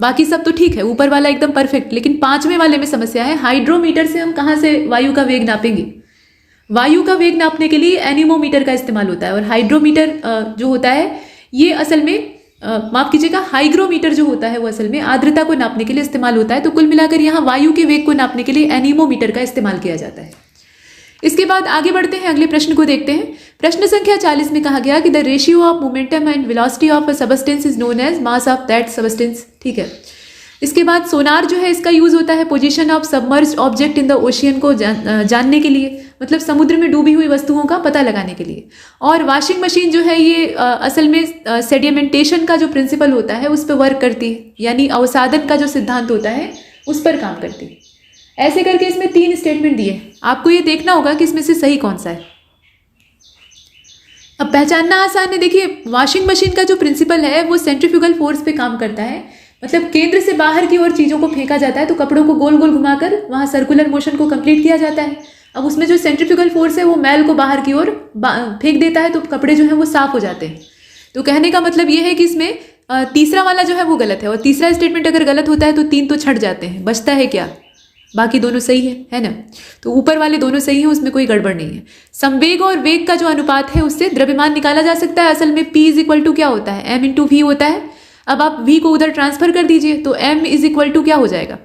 Speaker 2: बाकी सब तो ठीक है, ऊपर वाला एकदम परफेक्ट, लेकिन 5वें वाले में समस्या है। हाइड्रोमीटर से हम कहाँ से वायु का वेग नापेंगे। वायु का वेग नापने के लिए एनीमोमीटर का इस्तेमाल होता है, और हाइड्रोमीटर जो होता है ये असल में माफ कीजिएगा, हाइग्रोमीटर जो होता है वो असल में आर्द्रता को नापने के लिए इस्तेमाल होता है। तो कुल मिलाकर यहाँ वायु के वेग को नापने के लिए एनीमोमीटर का इस्तेमाल किया जाता है। इसके बाद आगे बढ़ते हैं, अगले प्रश्न को देखते हैं। प्रश्न संख्या 40 में कहा गया कि the ratio of momentum and velocity of a substance is known as mass of that substance. ठीक है, इसके बाद सोनार जो है इसका यूज़ होता है position of submerged object in the ocean को जानने के लिए, मतलब समुद्र में डूबी हुई वस्तुओं का पता लगाने के लिए। और वॉशिंग मशीन जो है ये असल में सेडिमेंटेशन का जो प्रिंसिपल होता है उस पर वर्क करती है, यानी अवसादन का जो सिद्धांत होता है उस पर काम करती है। ऐसे करके इसमें 3 स्टेटमेंट दिए, आपको ये देखना होगा कि इसमें से सही कौन सा है। अब पहचानना आसान है। देखिए वॉशिंग मशीन का जो प्रिंसिपल है वो सेंट्रीफ्यूगल फोर्स पे काम करता है, मतलब केंद्र से बाहर की ओर चीज़ों को फेंका जाता है, तो कपड़ों को गोल गोल घुमाकर वहाँ सर्कुलर मोशन को कंप्लीट किया जाता है। अब उसमें जो सेंट्रीफ्यूगल फोर्स है वो मैल को बाहर की ओर फेंक देता है, तो कपड़े जो हैं वो साफ हो जाते हैं। तो कहने का मतलब ये है कि इसमें तीसरा वाला जो है वो गलत है, और तीसरा स्टेटमेंट अगर गलत होता है तो 3 तो छट जाते हैं, बचता है क्या, बाकी दोनों सही है ना। तो ऊपर वाले दोनों सही हैं, उसमें कोई गड़बड़ नहीं है। संवेग और वेग का जो अनुपात है उससे द्रव्यमान निकाला जा सकता है। असल में P = क्या होता है, M × V होता है। अब आप V को उधर ट्रांसफर कर दीजिए तो M = क्या हो जाएगा,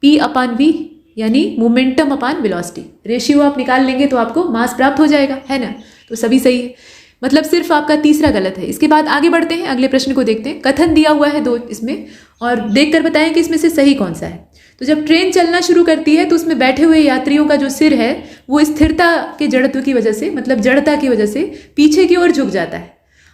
Speaker 2: P/V, यानी मोमेंटम अपॉन वेलोसिटी। रेशियो आप निकाल लेंगे तो आपको मास प्राप्त हो जाएगा, है ना। तो सभी सही है, मतलब सिर्फ आपका तीसरा गलत है। इसके बाद आगे बढ़ते हैं, अगले प्रश्न को देखते हैं। कथन दिया हुआ है 2 इसमें, और देखकर बताएं कि इसमें से सही कौन सा है। तो जब ट्रेन चलना शुरू करती है तो उसमें बैठे हुए यात्रियों का जो सिर है वो स्थिरता के जड़त्व की वजह से, मतलब जड़ता की वजह से पीछे की ओर झुक जाता है।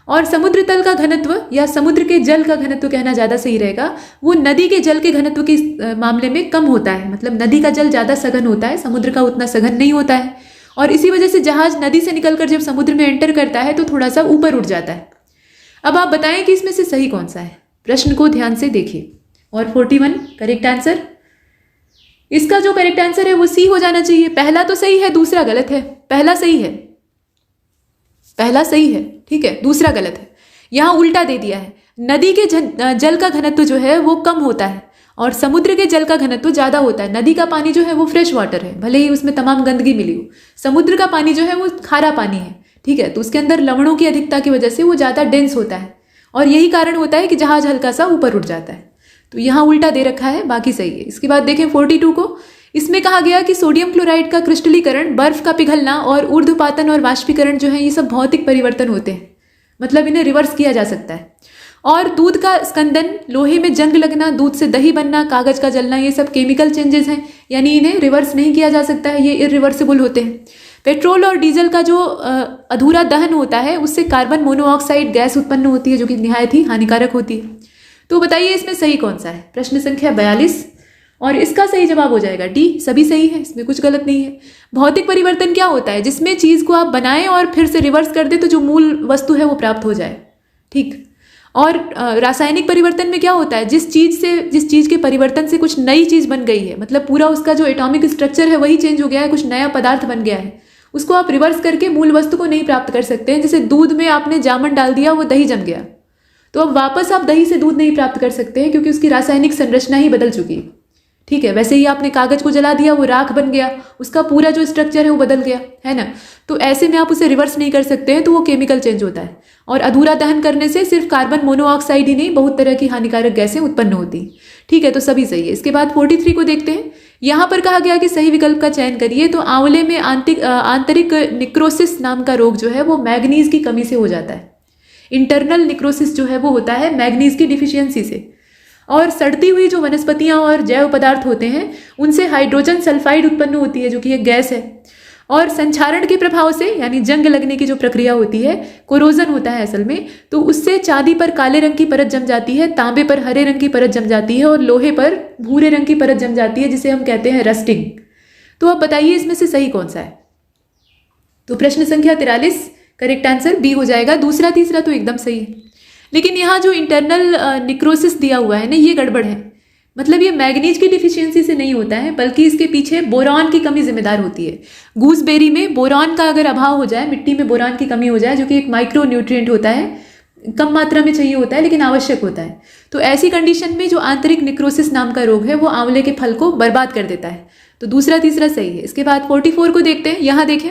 Speaker 2: और समुद्र तल का घनत्व या समुद्र के जल का घनत्व कहना ज़्यादा सही रहेगा, वो नदी के जल के घनत्व के मामले में कम होता है। मतलब नदी का जल ज़्यादा सघन होता है, समुद्र का उतना सघन नहीं होता है। और इसी वजह से जहाज नदी से निकलकर जब समुद्र में एंटर करता है तो थोड़ा सा ऊपर उठ जाता है। अब आप बताएं कि इसमें से सही कौन सा है। प्रश्न को ध्यान से देखिए। और 41 करेक्ट आंसर, इसका जो करेक्ट आंसर है वो सी हो जाना चाहिए। पहला तो सही है, दूसरा गलत है। पहला सही है, पहला सही है, ठीक है, दूसरा गलत है। यहाँ उल्टा दे दिया है। नदी के जल का घनत्व जो है वो कम होता है और समुद्र के जल का घनत्व ज़्यादा होता है। नदी का पानी जो है वो फ्रेश वाटर है, भले ही उसमें तमाम गंदगी मिली हो। समुद्र का पानी जो है वो खारा पानी है, ठीक है, तो उसके अंदर लवणों की अधिकता की वजह से वो ज़्यादा डेंस होता है और यही कारण होता है कि जहाज हल्का सा ऊपर उठ जाता है। तो यहाँ उल्टा दे रखा है, बाकी सही है। इसके बाद देखें 42 को। इसमें कहा गया कि सोडियम क्लोराइड का क्रिस्टलीकरण, बर्फ का पिघलना और ऊर्ध्वपातन और वाष्पीकरण जो है ये सब भौतिक परिवर्तन होते हैं, मतलब इन्हें रिवर्स किया जा सकता है। और दूध का स्कंदन, लोहे में जंग लगना, दूध से दही बनना, कागज का जलना, ये सब केमिकल चेंजेस हैं, यानी इन्हें रिवर्स नहीं किया जा सकता है, ये इरिवर्सिबल होते हैं। पेट्रोल और डीजल का जो अधूरा दहन होता है उससे कार्बन मोनोऑक्साइड गैस उत्पन्न होती है जो कि निहायत ही हानिकारक होती है। तो बताइए इसमें सही कौन सा है। प्रश्न संख्या 42 और इसका सही जवाब हो जाएगा डी। सभी सही है, इसमें कुछ गलत नहीं है। भौतिक परिवर्तन क्या होता है, जिसमें चीज़ को आप बनाएं और फिर से रिवर्स कर दे तो जो मूल वस्तु है वो प्राप्त हो जाए, ठीक। और रासायनिक परिवर्तन में क्या होता है, जिस चीज़ के परिवर्तन से कुछ नई चीज़ बन गई है, मतलब पूरा उसका जो एटॉमिक स्ट्रक्चर है वही चेंज हो गया है, कुछ नया पदार्थ बन गया है, उसको आप रिवर्स करके मूल वस्तु को नहीं प्राप्त कर सकते हैं। जैसे दूध में आपने जामन डाल दिया, वो दही जम गया, तो अब वापस आप दही से दूध नहीं प्राप्त कर सकते हैं क्योंकि उसकी रासायनिक संरचना ही बदल चुकी है, ठीक है। वैसे ही आपने कागज को जला दिया, वो राख बन गया, उसका पूरा जो स्ट्रक्चर है वो बदल गया, है ना। तो ऐसे में आप उसे रिवर्स नहीं कर सकते हैं, तो वो केमिकल चेंज होता है। और अधूरा दहन करने से सिर्फ कार्बन मोनोऑक्साइड ही नहीं, बहुत तरह की हानिकारक गैसें उत्पन्न होती, ठीक है। तो सभी सही है। इसके बाद 43 को देखते हैं। यहाँ पर कहा गया कि सही विकल्प का चयन करिए। तो आंवले में आंतरिक निक्रोसिस नाम का रोग जो है वो मैग्नीज की कमी से हो जाता है। इंटरनल निक्रोसिस जो है वो होता है मैग्नीज की डिफिशियंसी से। और सड़ती हुई जो वनस्पतियां और जैव पदार्थ होते हैं उनसे हाइड्रोजन सल्फाइड उत्पन्न होती है जो कि एक गैस है। और संक्षारण के प्रभाव से, यानी जंग लगने की जो प्रक्रिया होती है, कोरोजन होता है असल में, तो उससे चांदी पर काले रंग की परत जम जाती है, तांबे पर हरे रंग की परत जम जाती है और लोहे पर भूरे रंग की परत जम जाती है, जिसे हम कहते हैं रस्टिंग। तो अब बताइए इसमें से सही कौन सा है। तो प्रश्न संख्या 43 करेक्ट आंसर बी हो जाएगा। दूसरा तीसरा तो एकदम सही है, लेकिन यहाँ जो इंटरनल निक्रोसिस दिया हुआ है ना, ये गड़बड़ है। मतलब ये मैग्नीज की डिफिशियंसी से नहीं होता है, बल्कि इसके पीछे बोरॉन की कमी जिम्मेदार होती है। गूसबेरी में बोरॉन का अगर अभाव हो जाए, मिट्टी में बोरॉन की कमी हो जाए, जो कि एक माइक्रो न्यूट्रिएंट होता है, कम मात्रा में चाहिए होता है लेकिन आवश्यक होता है, तो ऐसी कंडीशन में जो आंतरिक निक्रोसिस नाम का रोग है वो आंवले के फल को बर्बाद कर देता है। तो दूसरा तीसरा सही है। इसके बाद 44 को देखते हैं। यहाँ देखें,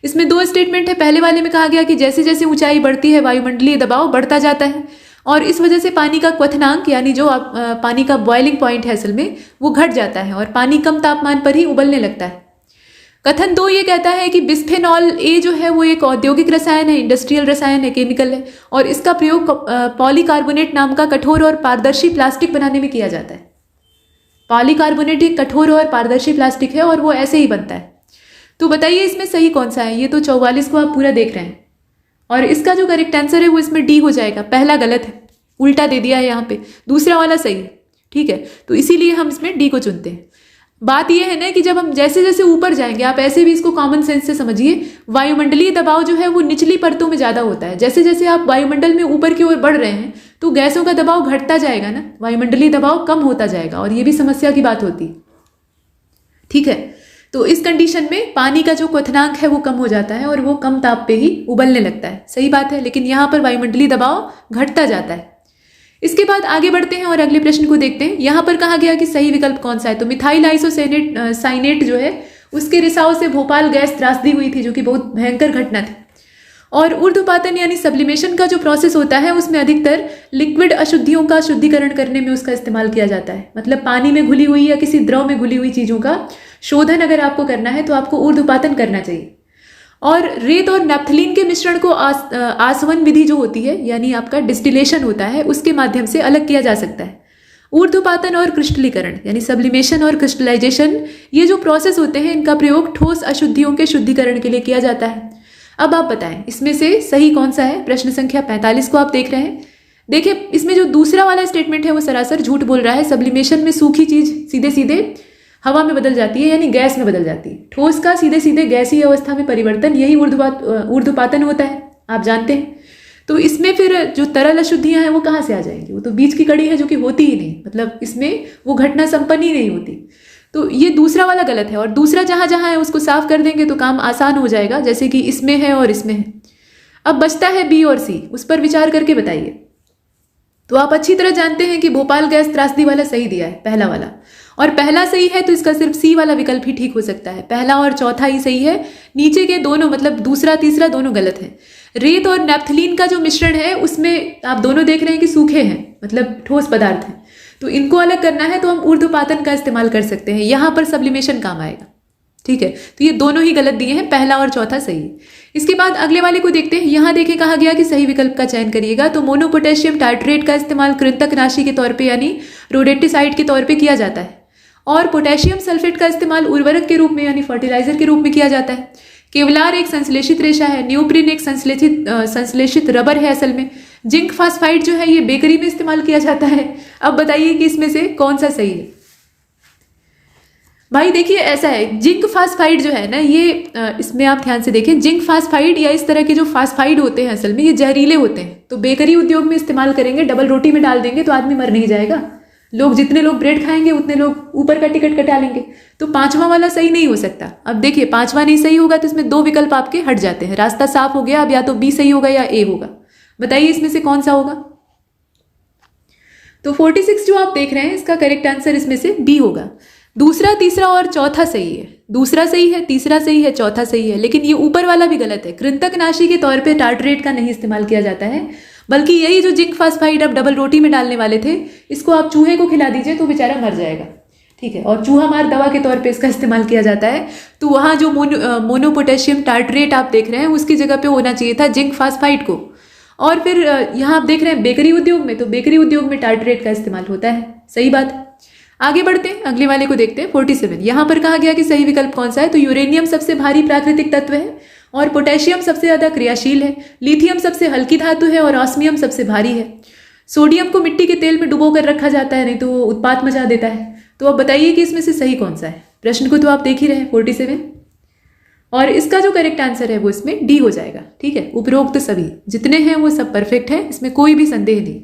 Speaker 2: इसमें 2 स्टेटमेंट है। पहले वाले में कहा गया कि जैसे जैसे ऊंचाई बढ़ती है वायुमंडलीय दबाव बढ़ता जाता है और इस वजह से पानी का क्वथनांक, यानी जो पानी का बॉइलिंग पॉइंट है असल में, वो घट जाता है और पानी कम तापमान पर ही उबलने लगता है। कथन 2 ये कहता है कि बिस्फेनॉल ए जो है वो एक औद्योगिक रसायन है, इंडस्ट्रियल रसायन है, केमिकल है, और इसका प्रयोग पॉलीकार्बोनेट नाम का कठोर और पारदर्शी प्लास्टिक बनाने में किया जाता है। पॉलीकार्बोनेट एक कठोर और पारदर्शी प्लास्टिक है और वो ऐसे ही बनता है। तो बताइए इसमें सही कौन सा है। ये तो 44 को आप पूरा देख रहे हैं और इसका जो करेक्ट आंसर है वो इसमें डी हो जाएगा। पहला गलत है, उल्टा दे दिया है यहाँ पे, दूसरा वाला सही है। ठीक है, तो इसीलिए हम इसमें डी को चुनते हैं। बात यह है ना कि जब हम जैसे जैसे ऊपर जाएंगे, आप ऐसे भी इसको कॉमन सेंस से समझिए, वायुमंडलीय दबाव जो है वो निचली परतों में ज़्यादा होता है। जैसे जैसे आप वायुमंडल में ऊपर की ओर बढ़ रहे हैं तो गैसों का दबाव घटता जाएगा ना, वायुमंडलीय दबाव कम होता जाएगा और ये भी समस्या की बात होती है। ठीक है, तो इस कंडीशन में पानी का जो क्वथनांक है वो कम हो जाता है और वो कम ताप पे ही उबलने लगता है। सही बात है, लेकिन यहाँ पर वायुमंडलीय दबाव घटता जाता है। इसके बाद आगे बढ़ते हैं और अगले प्रश्न को देखते हैं। यहाँ पर कहा गया कि सही विकल्प कौन सा है। तो मिथाइल आइसोसाइनेट जो है उसके रिसाव से भोपाल गैस त्रासदी हुई थी, जो कि बहुत भयंकर घटना थी। और ऊर्ध्वपातन यानी सब्लिमेशन का जो प्रोसेस होता है उसमें अधिकतर लिक्विड अशुद्धियों का शुद्धिकरण करने में उसका इस्तेमाल किया जाता है। मतलब पानी में घुली हुई या किसी द्रव में घुली हुई चीज़ों का शोधन अगर आपको करना है तो आपको ऊर्ध्वपातन करना चाहिए। और रेत और नैप्थलीन के मिश्रण को आसवन विधि जो होती है, यानी आपका डिस्टिलेशन होता है, उसके माध्यम से अलग किया जा सकता है। ऊर्ध्वपातन और क्रिस्टलीकरण यानी सब्लिमेशन और क्रिस्टलाइजेशन, ये जो प्रोसेस होते हैं इनका प्रयोग ठोस अशुद्धियों के शुद्धिकरण के लिए किया जाता है। अब आप बताएं इसमें से सही कौन सा है। प्रश्न संख्या 45 को आप देख रहे हैं। देखिए इसमें जो दूसरा वाला स्टेटमेंट है वो सरासर झूठ बोल रहा है। सब्लिमेशन में सूखी चीज सीधे सीधे हवा में बदल जाती है, यानी गैस में बदल जाती है। ठोस का सीधे सीधे गैसीय अवस्था में परिवर्तन, यही ऊर्ध्वपातन होता है, आप जानते हैं। तो इसमें फिर जो तरल अशुद्धियां हैं वो कहाँ से आ जाएंगी। वो तो बीच की कड़ी है जो कि होती ही नहीं, मतलब इसमें वो घटना संपन्न ही नहीं होती। तो ये दूसरा वाला गलत है और दूसरा जहां जहां है उसको साफ कर देंगे तो काम आसान हो जाएगा, जैसे कि इसमें है और इसमें है। अब बचता है बी और सी, उस पर विचार करके बताइए। तो आप अच्छी तरह जानते हैं कि भोपाल गैस त्रासदी वाला सही दिया है, पहला वाला, और पहला सही है तो इसका सिर्फ सी वाला विकल्प ही ठीक हो सकता है। पहला और चौथा ही सही है, नीचे के दोनों मतलब दूसरा तीसरा दोनों गलत है। रेत और नैप्थलीन का जो मिश्रण है उसमें आप दोनों देख रहे हैं कि सूखे हैं, मतलब ठोस पदार्थ हैं। तो इनको अलग करना है तो हम ऊर्ध्वपातन का इस्तेमाल कर सकते हैं, यहाँ पर सब्लिमेशन काम आएगा। ठीक है, तो ये दोनों ही गलत दिए हैं, पहला और चौथा सही है। इसके बाद अगले वाले को देखते हैं। यहाँ देखें कहा गया कि सही विकल्प का चयन करिएगा। तो मोनोपोटेशियम टार्ट्रेट का इस्तेमाल कृंतकनाशी के तौर पे यानी रोडेंटिसाइड के तौर पे किया जाता है, और पोटेशियम सल्फेट का इस्तेमाल उर्वरक के रूप में यानी फर्टिलाइजर के रूप में किया जाता है। केवलार एक संश्लेषित रेशा है, न्यूप्रिन एक संश्लेषित रबर है असल में। जिंक फास्फाइड जो है ये बेकरी में इस्तेमाल किया जाता है। अब बताइए कि इसमें से कौन सा सही है। भाई देखिए ऐसा है, जिंक फास्फाइड जो है ना ये इसमें आप ध्यान से देखें, जिंक फास्फाइड या इस तरह के जो फास्फाइड होते हैं असल में ये जहरीले होते हैं। तो बेकरी उद्योग में इस्तेमाल करेंगे, डबल रोटी में डाल देंगे तो आदमी मर नहीं जाएगा। लोग जितने लोग ब्रेड खाएंगे उतने लोग ऊपर का टिकट कटा लेंगे। तो पांचवा वाला सही नहीं हो सकता। अब देखिए पांचवा नहीं सही होगा तो इसमें दो विकल्प आपके हट जाते हैं, रास्ता साफ हो गया। अब या तो बी सही होगा या ए होगा, बताइए इसमें से कौन सा होगा। तो 46 जो आप देख रहे हैं इसका करेक्ट आंसर इसमें से बी होगा। दूसरा तीसरा और चौथा सही है, दूसरा सही है, तीसरा सही है, चौथा सही है, लेकिन ये ऊपर वाला भी गलत है। कृंतकनाशी के तौर पे टार्ट्रेट का नहीं इस्तेमाल किया जाता है, बल्कि यही जो जिंक फास्फाइड आप डबल रोटी में डालने वाले थे इसको आप चूहे को खिला दीजिए तो बेचारा मर जाएगा। ठीक है, और चूहा मार दवा के तौर पे इसका इस्तेमाल किया जाता है। तो वहाँ जो मोनोपोटेशियम टार्ट्रेट आप देख रहे हैं उसकी जगह पे होना चाहिए था जिंक फास्फाइड को। और फिर यहाँ आप देख रहे हैं बेकरी उद्योग में, तो बेकरी उद्योग में टार्ट्रेट का इस्तेमाल होता है। सही बात। आगे बढ़ते हैं, अगले वाले को देखते हैं। 47 यहाँ पर कहा गया कि सही विकल्प कौन सा है। तो यूरेनियम सबसे भारी प्राकृतिक तत्व है और पोटेशियम सबसे ज्यादा क्रियाशील है, लिथियम सबसे हल्की धातु है और ऑस्मियम सबसे भारी है। सोडियम को मिट्टी के तेल में डुबो कर रखा जाता है, नहीं तो वो उत्पात मचा देता है। तो अब बताइए कि इसमें से सही कौन सा है। प्रश्न को तो आप देख ही रहे हैं 47, और इसका जो करेक्ट आंसर है वो इसमें डी हो जाएगा। ठीक है, उपरोक्त सभी जितने हैं वो सब परफेक्ट है, इसमें कोई भी संदेह नहीं।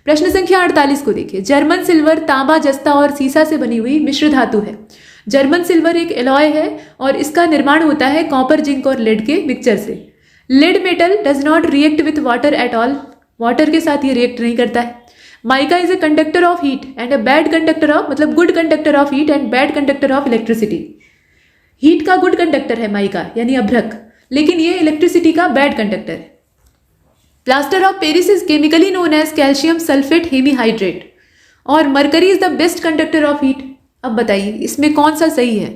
Speaker 2: प्रश्न संख्या 48 को देखिए। जर्मन सिल्वर तांबा, जस्ता और सीसा से बनी हुई मिश्र धातु है। जर्मन सिल्वर एक एलॉय है और इसका निर्माण होता है कॉपर, जिंक और लेड के मिक्सचर से। Lead metal does not react with water at all, water के साथ ये रिएक्ट नहीं करता है। Mica is a conductor of heat and a bad conductor of, मतलब good conductor of heat and bad conductor of electricity. Heat का good conductor है mica यानी अभ्रक, लेकिन ये इलेक्ट्रिसिटी का बैड कंडक्टर है। Plaster of Paris is chemically known as calcium sulphate hemihydrate, और mercury is the best conductor of heat. अब बताइए इसमें कौन सा सही है।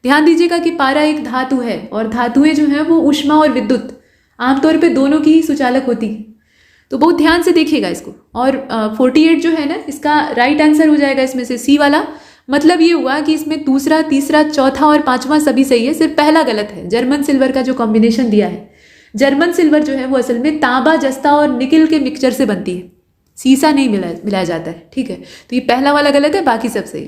Speaker 2: ध्यान दीजिएगा कि पारा एक धातु है और धातुएं जो हैं वो ऊष्मा और विद्युत आमतौर पे दोनों की ही सुचालक होती है। तो बहुत ध्यान से देखिएगा इसको। और 48 जो है ना इसका राइट आंसर हो जाएगा इसमें से सी वाला। मतलब ये हुआ कि इसमें दूसरा, तीसरा, चौथा और पांचवा सभी सही है, सिर्फ पहला गलत है। जर्मन सिल्वर का जो कॉम्बिनेशन दिया है, जर्मन सिल्वर जो है वो असल में तांबा, जस्ता और निकिल के मिक्सचर से बनती है, सीसा नहीं मिलाया जाता है, ठीक है। तो ये पहला वाला गलत है, बाकी सब सही।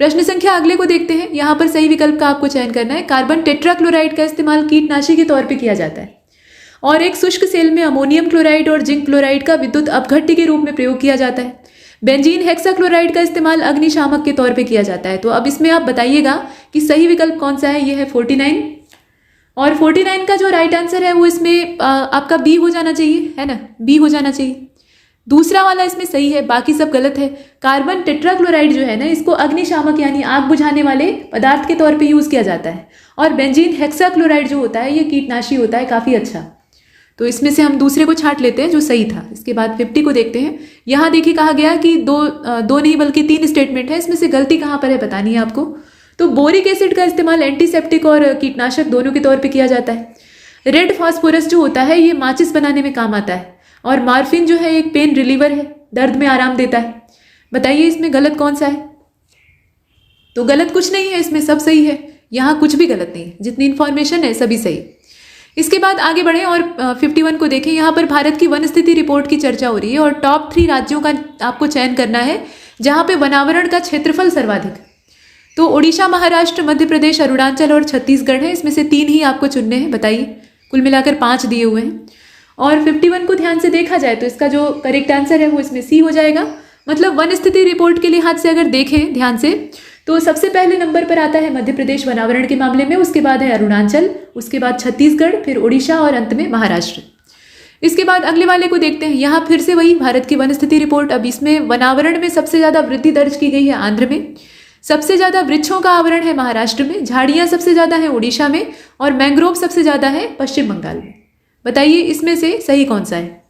Speaker 2: प्रश्न संख्या अगले को देखते हैं। यहाँ पर सही विकल्प का आपको चयन करना है। कार्बन टेट्राक्लोराइड का इस्तेमाल कीटनाशी के तौर पे किया जाता है और एक शुष्क सेल में अमोनियम क्लोराइड और जिंक क्लोराइड का विद्युत अपघट्य के रूप में प्रयोग किया जाता है। बेंजीन हेक्साक्लोराइड का इस्तेमाल अग्निशामक के तौर पे किया जाता है। तो अब इसमें आप बताइएगा कि सही विकल्प कौन सा है। ये है 49 और 49 का जो राइट आंसर है वो इसमें आपका बी हो जाना चाहिए, है ना, बी हो जाना चाहिए। दूसरा वाला इसमें सही है, बाकी सब गलत है। कार्बन टेट्राक्लोराइड जो है ना, इसको अग्निशामक यानी आग बुझाने वाले पदार्थ के तौर पे यूज़ किया जाता है और बेंजीन हेक्साक्लोराइड जो होता है ये कीटनाशी होता है, काफ़ी अच्छा। तो इसमें से हम दूसरे को छांट लेते हैं जो सही था। इसके बाद 50 को देखते हैं। यहाँ देखिए कहा गया कि दो नहीं बल्कि 3 स्टेटमेंट है, इसमें से गलती कहाँ पर है बतानी है आपको। तो बोरिक एसिड का इस्तेमाल एंटीसेप्टिक और कीटनाशक दोनों के तौर पे किया जाता है। रेड फास्फोरस जो होता है ये माचिस बनाने में काम आता है और मार्फिन जो है एक पेन रिलीवर है, दर्द में आराम देता है। बताइए इसमें गलत कौन सा है। तो गलत कुछ नहीं है, इसमें सब सही है, यहाँ कुछ भी गलत नहीं है, जितनी इंफॉर्मेशन है सभी सही। इसके बाद आगे बढ़ें और 51 को देखें। यहाँ पर भारत की वन स्थिति रिपोर्ट की चर्चा हो रही है और टॉप 3 राज्यों का आपको चयन करना है जहाँ पे वनावरण का क्षेत्रफल सर्वाधिक। तो उड़ीसा, महाराष्ट्र, मध्य प्रदेश, अरुणाचल और छत्तीसगढ़ है, इसमें से 3 ही आपको चुनने हैं। बताइए, कुल मिलाकर 5 दिए हुए हैं। और 51 को ध्यान से देखा जाए तो इसका जो करेक्ट आंसर है वो इसमें सी हो जाएगा। मतलब वन स्थिति रिपोर्ट के लिहाज से अगर देखें ध्यान से तो सबसे पहले नंबर पर आता है मध्य प्रदेश वनावरण के मामले में, उसके बाद है अरुणाचल, उसके बाद छत्तीसगढ़, फिर उड़ीसा और अंत में महाराष्ट्र। इसके बाद अगले वाले को देखते हैं। यहाँ फिर से वही भारत की वन स्थिति रिपोर्ट। अब इसमें वनावरण में सबसे ज्यादा वृद्धि दर्ज की गई है आंध्र में, सबसे ज्यादा वृक्षों का आवरण है महाराष्ट्र में, झाड़ियां सबसे ज्यादा है उड़ीसा में और मैंग्रोव सबसे ज्यादा है पश्चिम बंगाल में। बताइए इसमें से सही कौन सा है।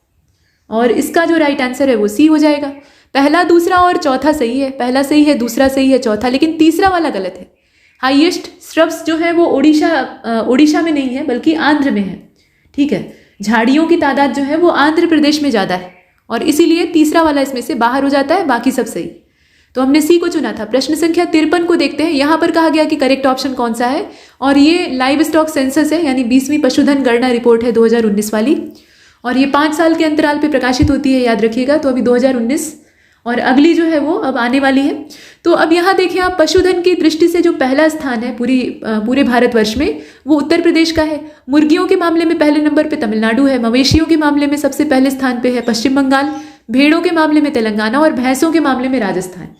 Speaker 2: और इसका जो राइट आंसर है वो सी हो जाएगा। पहला, दूसरा और चौथा सही है। पहला सही है, दूसरा सही है, चौथा, लेकिन तीसरा वाला गलत है। हाईएस्ट श्रब्स जो है वो उड़ीसा में नहीं है बल्कि आंध्र में है, ठीक है। झाड़ियों की तादाद जो है वो आंध्र प्रदेश में ज़्यादा है और इसीलिए तीसरा वाला इसमें से बाहर हो जाता है, बाकी सब सही। तो हमने सी को चुना था। प्रश्न संख्या 53 को देखते हैं। यहाँ पर कहा गया कि करेक्ट ऑप्शन कौन सा है और ये लाइव स्टॉक सेंसस है, यानी 20वीं पशुधन गणना रिपोर्ट है 2019 वाली और ये 5 साल के अंतराल पे प्रकाशित होती है, याद रखिएगा। तो अभी 2019 और अगली जो है वो अब आने वाली है। तो अब यहाँ देखिए आप, पशुधन की दृष्टि से जो पहला स्थान है पूरे भारतवर्ष में वो उत्तर प्रदेश का है। मुर्गियों के मामले में पहले नंबर पे तमिलनाडु है, मवेशियों के मामले में सबसे पहले स्थान पे है पश्चिम बंगाल, भेड़ों के मामले में तेलंगाना और भैंसों के मामले में राजस्थान।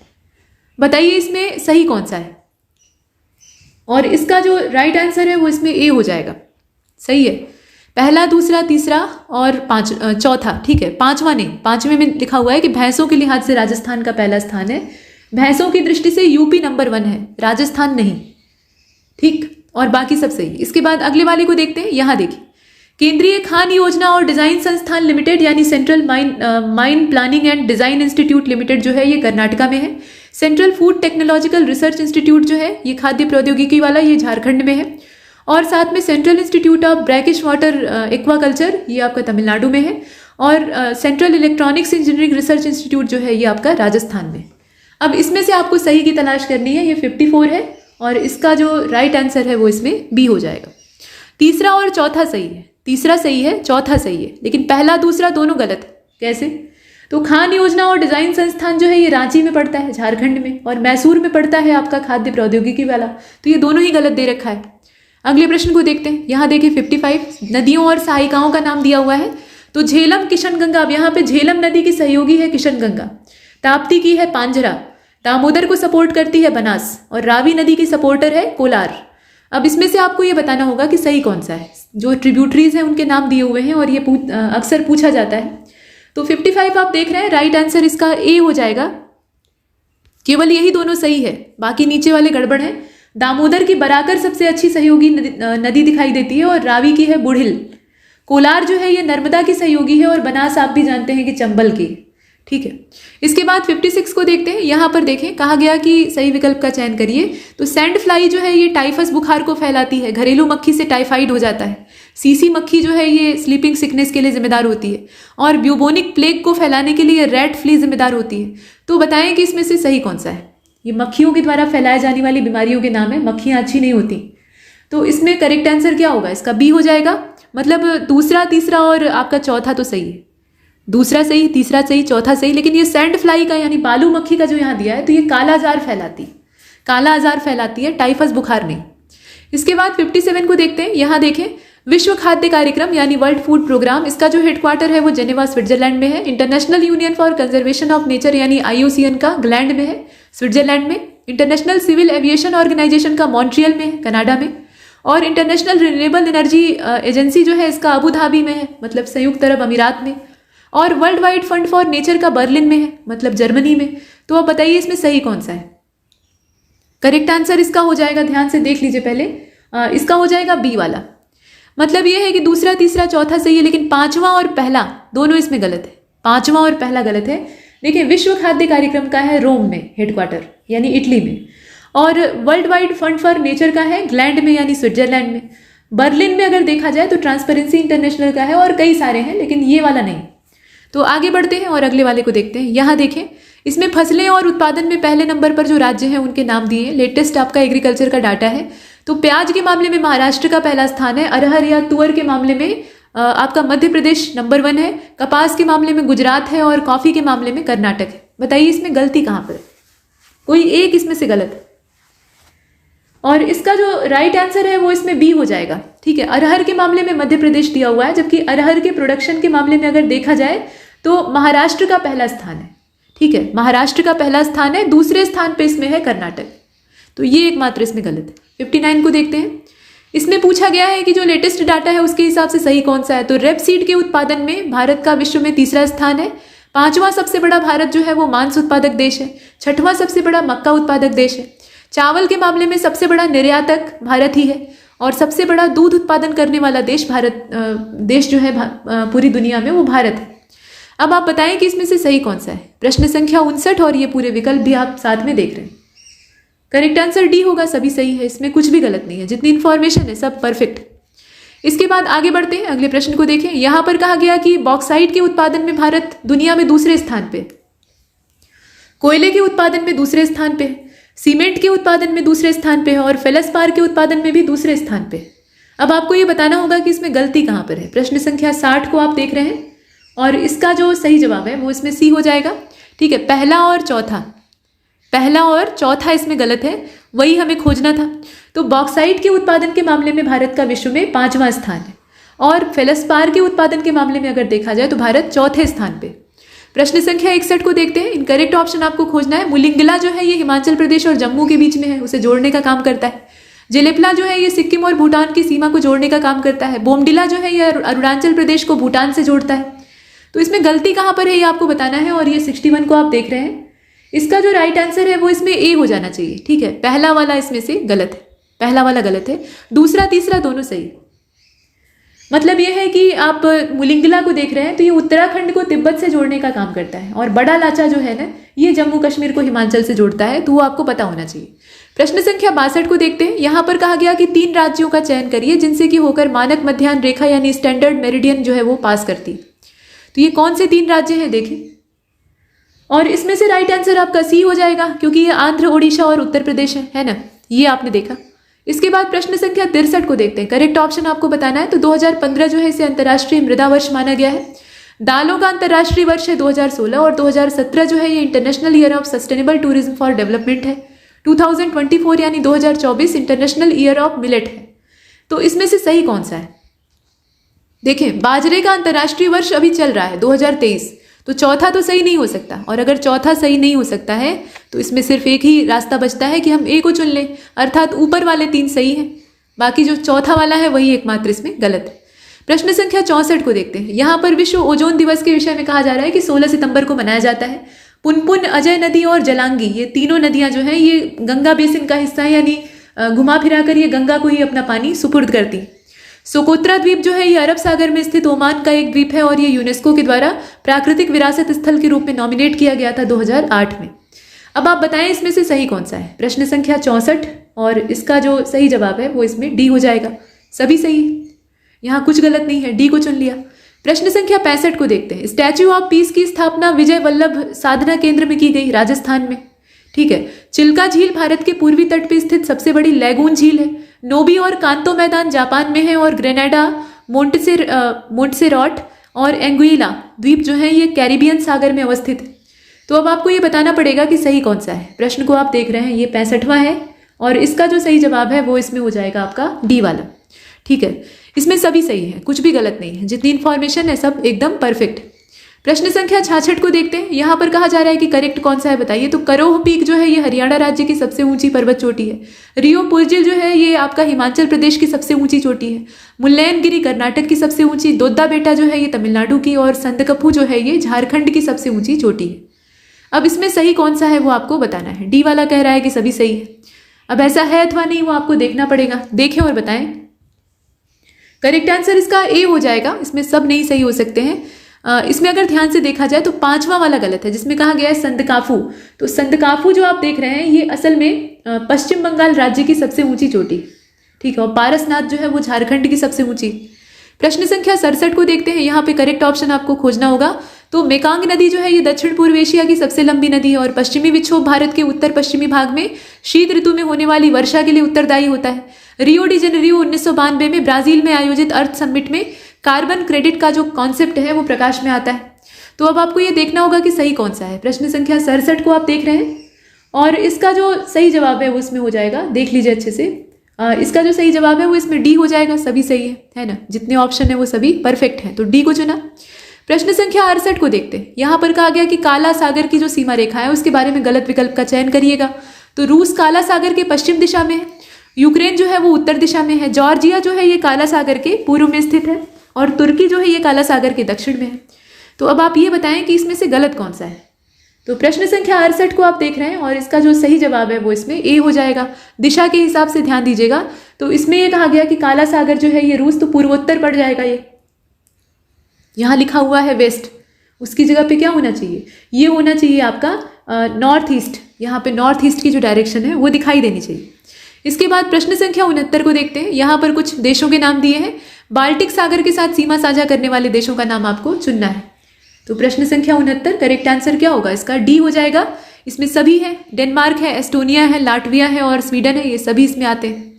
Speaker 2: बताइए इसमें सही कौन सा है। और इसका जो राइट आंसर है वो इसमें ए हो जाएगा, सही है। पहला, दूसरा, तीसरा और चौथा, ठीक है। पांचवा नहीं, 5वें में लिखा हुआ है कि भैंसों के लिहाज से राजस्थान का पहला स्थान है। भैंसों की दृष्टि से यूपी नंबर 1 है, राजस्थान नहीं, ठीक। और बाकी सब सही। इसके बाद अगले वाले को देखते हैं। यहाँ देखिए, केंद्रीय खान योजना और डिजाइन संस्थान लिमिटेड यानी central mine planning and design institute limited जो है ये कर्नाटका में है। Central food technological research institute जो है ये खाद्य प्रौद्योगिकी वाला, ये झारखंड में है। और साथ में central institute of brackish water aquaculture ये आपका तमिलनाडु में है। और central electronics engineering research institute जो है ये आपका राजस्थान में। अब इसमें से आपको सही की तलाश करनी है। ये 54 है और इसका जो राइट आंसर है वो इसमें बी हो जाएगा। तीसरा और चौथा सही है, तीसरा सही है, चौथा सही है, लेकिन पहला दूसरा दोनों गलत है। कैसे? तो खान योजना और डिजाइन संस्थान जो है ये रांची में पड़ता है, झारखंड में, और मैसूर में पड़ता है आपका खाद्य प्रौद्योगिकी वाला। तो ये दोनों ही गलत दे रखा है। अगले प्रश्न को देखते हैं। यहाँ देखिए 55 नदियों और सहायिकाओं का नाम दिया हुआ है। तो झेलम, किशनगंगा, अब यहाँ पे झेलम नदी की सहयोगी है किशनगंगा, ताप्ती की है पांझरा, दामोदर को सपोर्ट करती है बनास और रावी नदी की सपोर्टर है कोलार। अब इसमें से आपको ये बताना होगा कि सही कौन सा है। जो ट्रिब्यूटरीज हैं उनके नाम दिए हुए हैं और ये अक्सर पूछा जाता है। तो 55 आप देख रहे हैं, राइट आंसर इसका ए हो जाएगा। केवल यही दोनों सही है, बाकी नीचे वाले गड़बड़ है। दामोदर की बराकर सबसे अच्छी सहयोगी नदी दिखाई देती है और रावी की है बुढ़िल। कोलार जो है ये नर्मदा की सहयोगी है और बनास आप भी जानते हैं कि चंबल की, ठीक है। इसके बाद 56 को देखते हैं। यहाँ पर देखें, कहा गया कि सही विकल्प का चयन करिए। तो सैंड फ्लाई जो है ये टाइफस बुखार को फैलाती है, घरेलू मक्खी से टाइफाइड हो जाता है। सीसी मक्खी जो है ये स्लीपिंग सिकनेस के लिए जिम्मेदार होती है और ब्यूबोनिक प्लेग को फैलाने के लिए रेड फ्ली जिम्मेदार होती है। तो बताएं कि इसमें से सही कौन सा है। ये मक्खियों के द्वारा फैलाए जाने वाली बीमारियों के नाम है, मक्खियाँ अच्छी नहीं होती। तो इसमें करेक्ट आंसर क्या होगा? इसका बी हो जाएगा। मतलब दूसरा, तीसरा और आपका चौथा तो सही है। दूसरा सही, तीसरा सही, चौथा सही, लेकिन ये सैंड फ्लाई का यानी बालू मक्खी का जो यहाँ दिया है, तो ये काला आजार फैलाती है, काला आजार फैलाती है, टाइफस बुखार नहीं। इसके बाद 57 को देखते हैं। यहाँ देखें, विश्व खाद्य कार्यक्रम यानी वर्ल्ड फूड प्रोग्राम, इसका जो हेडक्वार्टर है वो जेनेवा स्विट्जरलैंड में है। International union for conservation of nature यानी IUCN का ग्लैंड में है, स्विट्जरलैंड में। इंटरनेशनल सिविल एविएशन ऑर्गेनाइजेशन का मॉन्ट्रियल में है, कनाडा में। और इंटरनेशनल रिन्यूएबल एनर्जी एजेंसी जो है इसका अबू धाबी में है, मतलब संयुक्त अरब अमीरात में। और world wide fund for nature का बर्लिन में है, मतलब जर्मनी में। तो अब बताइए इसमें सही कौन सा है? करेक्ट आंसर इसका हो जाएगा, ध्यान से देख लीजिए पहले, इसका हो जाएगा बी वाला। मतलब ये है कि दूसरा, तीसरा, चौथा सही है, लेकिन पांचवा और पहला दोनों इसमें गलत है। पांचवा और पहला गलत है। देखिए, विश्व खाद्य कार्यक्रम का है रोम में हेडक्वार्टर, यानी इटली में। और world wide fund for nature का है ग्लैंड में, यानी स्विट्जरलैंड में। बर्लिन में अगर देखा जाए तो ट्रांसपेरेंसी इंटरनेशनल का है, और कई सारे हैं, लेकिन ये वाला नहीं। तो आगे बढ़ते हैं और अगले वाले को देखते हैं। यहाँ देखें, इसमें फसलें और उत्पादन में पहले नंबर पर जो राज्य हैं उनके नाम दिए हैं। लेटेस्ट आपका एग्रीकल्चर का डाटा है। तो प्याज के मामले में महाराष्ट्र का पहला स्थान है। अरहर या तुअर के मामले में आपका मध्य प्रदेश नंबर 1 है। कपास के मामले में गुजरात है, और कॉफी के मामले में कर्नाटक है। बताइए इसमें गलती कहाँ पर है? कोई एक इसमें से गलत है। और इसका जो राइट आंसर है वो इसमें बी हो जाएगा। ठीक है, अरहर के मामले में मध्य प्रदेश दिया हुआ है, जबकि अरहर के प्रोडक्शन के मामले में अगर देखा जाए तो महाराष्ट्र का पहला स्थान है। ठीक है, महाराष्ट्र का पहला स्थान है। दूसरे स्थान पे इसमें है कर्नाटक। तो ये एकमात्र इसमें गलत है। 59 को देखते हैं। इसमें पूछा गया है कि जो लेटेस्ट डाटा है उसके हिसाब से सही कौन सा है। तो रेपसीड के उत्पादन में भारत का विश्व में तीसरा स्थान है। पांचवा सबसे बड़ा भारत जो है वो मांस उत्पादक देश है। छठवां सबसे बड़ा मक्का उत्पादक देश है। चावल के मामले में सबसे बड़ा निर्यातक भारत ही है, और सबसे बड़ा दूध उत्पादन करने वाला देश देश जो है पूरी दुनिया में वो भारत है। अब आप बताएं कि इसमें से सही कौन सा है। प्रश्न संख्या 59 और ये पूरे विकल्प भी आप साथ में देख रहे हैं। करेक्ट आंसर डी होगा, सभी सही है, इसमें कुछ भी गलत नहीं है। जितनी इंफॉर्मेशन है सब परफेक्ट। इसके बाद आगे बढ़ते हैं, अगले प्रश्न को देखें। यहां पर कहा गया कि बॉक्साइट के उत्पादन में भारत दुनिया में दूसरे स्थान पे, कोयले के उत्पादन में दूसरे स्थान पे, सीमेंट के उत्पादन में दूसरे स्थान पे है, और फेलस्पार के उत्पादन में भी दूसरे स्थान पे। अब आपको ये बताना होगा कि इसमें गलती कहां पर है। प्रश्न संख्या 60 को आप देख रहे हैं, और इसका जो सही जवाब है वो इसमें सी हो जाएगा। ठीक है, पहला और चौथा इसमें गलत है, वही हमें खोजना था। तो बॉक्साइट के उत्पादन के मामले में भारत का विश्व में 5वां स्थान है, और फेलस्पार के उत्पादन के मामले में अगर देखा जाए तो भारत चौथे स्थान पे। प्रश्न संख्या 61 को देखते हैं। इनकरेक्ट ऑप्शन आपको खोजना है। मुलिंगला जो है ये हिमाचल प्रदेश और जम्मू के बीच में है, उसे जोड़ने का काम करता है। जेलेपला जो है ये सिक्किम और भूटान की सीमा को जोड़ने का काम करता है। बोमडिला जो है ये अरुणाचल प्रदेश को भूटान से जोड़ता है। तो इसमें गलती कहाँ पर है ये आपको बताना है, और ये 61 को आप देख रहे हैं। इसका जो राइट आंसर है वो इसमें ए हो जाना चाहिए। ठीक है, पहला वाला इसमें से गलत है, पहला वाला गलत है। दूसरा, तीसरा दोनों सही। मतलब ये है कि आप मुलिंगला को देख रहे हैं तो ये उत्तराखंड को तिब्बत से जोड़ने का काम करता है, और बड़ा लाचा जो है ना ये जम्मू कश्मीर को हिमाचल से जोड़ता है, तो वो आपको पता होना चाहिए। प्रश्न संख्या 62 को देखते हैं। यहाँ पर कहा गया कि 3 राज्यों का चयन करिए जिनसे कि होकर मानक मध्याह्न रेखा यानी स्टैंडर्ड मेरिडियन जो है वो पास करती है। तो ये कौन से 3 राज्य हैं देखें, और इसमें से राइट आंसर आपका सी हो जाएगा, क्योंकि ये आंध्र, ओडिशा और उत्तर प्रदेश है ना, ये आपने देखा। इसके बाद प्रश्न संख्या 63 को देखते हैं। करेक्ट ऑप्शन आपको बताना है। तो 2015 जो है इसे अंतर्राष्ट्रीय मृदा वर्ष माना गया है। दालों का अंतर्राष्ट्रीय वर्ष है 2016, और 2017 जो है ये international year of sustainable tourism for development है। 2024 यानी 2024 इंटरनेशनल ईयर ऑफ मिलेट है। तो इसमें से सही कौन सा है? देखें, बाजरे का अंतर्राष्ट्रीय वर्ष अभी चल रहा है 2023, तो चौथा तो सही नहीं हो सकता, और अगर चौथा सही नहीं हो सकता है तो इसमें सिर्फ एक ही रास्ता बचता है कि हम ए को चुन लें, अर्थात ऊपर वाले 3 सही हैं, बाकी जो चौथा वाला है वही एकमात्र इसमें गलत है। प्रश्न संख्या 64 को देखते हैं। यहाँ पर विश्व ओजोन दिवस के विषय में कहा जा रहा है कि 16 सितंबर को मनाया जाता है। पुनपुन, अजय नदी और जलांगी, ये तीनों नदियां जो हैं ये गंगा बेसिन का हिस्सा है, यानी घुमा फिरा कर ये गंगा को ही अपना पानी सुपुर्द करती। सोकोत्रा द्वीप जो है ये अरब सागर में स्थित ओमान का एक द्वीप है, और ये यूनेस्को के द्वारा प्राकृतिक विरासत स्थल के रूप में नॉमिनेट किया गया था 2008 में। अब आप बताएं इसमें से सही कौन सा है। प्रश्न संख्या 64, और इसका जो सही जवाब है वो इसमें डी हो जाएगा। सभी सही है, यहाँ कुछ गलत नहीं है, डी को चुन लिया। प्रश्न संख्या 65 को देखते हैं। स्टैच्यू ऑफ पीस की स्थापना विजय वल्लभ साधना केंद्र में की गई, राजस्थान में। ठीक है। चिल्का झील भारत के पूर्वी तट पे स्थित सबसे बड़ी लैगून झील है। नोबी और कांतो मैदान जापान में है और ग्रेनाडा, मोंटसेराट और एंगुइला द्वीप जो है ये कैरिबियन सागर में अवस्थित है। तो अब आपको ये बताना पड़ेगा कि सही कौन सा है। प्रश्न को आप देख रहे हैं, ये 65वां है और इसका जो सही जवाब है वो इसमें हो जाएगा आपका डी वाला। ठीक है, इसमें सभी सही है, कुछ भी गलत नहीं है, जितनी इंफॉर्मेशन है सब एकदम परफेक्ट। प्रश्न संख्या 66 को देखते हैं। यहाँ पर कहा जा रहा है कि करेक्ट कौन सा है बताइए। तो करोह पीक जो है ये हरियाणा राज्य की सबसे ऊंची पर्वत चोटी है। रियो पुरजिल जो है ये आपका हिमाचल प्रदेश की सबसे ऊंची चोटी है। मुल्लयनगिरी कर्नाटक की सबसे ऊंची, दोद्दा बेटा जो है ये तमिलनाडु की, और संदकफू जो है ये झारखंड की सबसे ऊंची चोटी है। अब इसमें सही कौन सा है वो आपको बताना है। डी वाला कह रहा है कि सभी सही है। अब ऐसा है अथवा नहीं वो आपको देखना पड़ेगा, देखें और बताएं। करेक्ट आंसर इसका ए हो जाएगा, इसमें सब नहीं सही हो सकते हैं। इसमें अगर ध्यान से देखा जाए तो 5वां वाला गलत है, जिसमें कहा गया है संदकाफू। तो संदकाफू जो आप देख रहे हैं ये असल में पश्चिम बंगाल राज्य की सबसे ऊंची चोटी, ठीक है, और पारसनाथ जो है वो झारखंड की सबसे ऊंची। प्रश्न संख्या 67 को देखते हैं। यहाँ पे करेक्ट ऑप्शन आपको खोजना होगा। तो मेकांग नदी जो है ये दक्षिण पूर्व एशिया की सबसे लंबी नदी है और पश्चिमी विक्षोभ भारत के उत्तर पश्चिमी भाग में शीत ऋतु में होने वाली वर्षा के लिए उत्तरदायी होता है। रियो डी जेनेरियो 1992 में ब्राजील में आयोजित अर्थ समिट में कार्बन क्रेडिट का जो कॉन्सेप्ट है वो प्रकाश में आता है। तो अब आपको ये देखना होगा कि सही कौन सा है। प्रश्न संख्या 67 को आप देख रहे हैं और इसका जो सही जवाब है वो इसमें हो जाएगा, देख लीजिए अच्छे से। इसका जो सही जवाब है वो इसमें डी हो जाएगा, सभी सही है ना, जितने ऑप्शन है वो सभी परफेक्ट हैं, तो डी को चुना। प्रश्न संख्या 68 को देखते हैं। यहाँ पर कहा गया कि काला सागर की जो सीमा रेखा है उसके बारे में गलत विकल्प का चयन करिएगा। तो रूस काला सागर के पश्चिम दिशा में है, यूक्रेन जो है वो उत्तर दिशा में है, जॉर्जिया जो है ये काला सागर के पूर्व में स्थित है और तुर्की जो है ये काला सागर के दक्षिण में है। तो अब आप ये बताएं कि इसमें से गलत कौन सा है। तो प्रश्न संख्या 68 को आप देख रहे हैं और इसका जो सही जवाब है वो इसमें ए हो जाएगा। दिशा के हिसाब से ध्यान दीजिएगा। तो इसमें ये कहा गया कि काला सागर जो है ये रूस, तो पूर्वोत्तर पड़ जाएगा। ये यहाँ लिखा हुआ है वेस्ट, उसकी जगह पे क्या होना चाहिए, ये होना चाहिए आपका नॉर्थ ईस्ट। यहाँ पे नॉर्थ ईस्ट की जो डायरेक्शन है वो दिखाई देनी चाहिए। इसके बाद प्रश्न संख्या 69 को देखते हैं। यहाँ पर कुछ देशों के नाम दिए हैं। बाल्टिक सागर के साथ सीमा साझा करने वाले देशों का नाम आपको चुनना है। तो प्रश्न संख्या 69 करेक्ट आंसर क्या होगा इसका, डी हो जाएगा। इसमें सभी है, डेनमार्क है, एस्टोनिया है, लाटविया है और स्वीडन है, ये सभी इसमें आते हैं।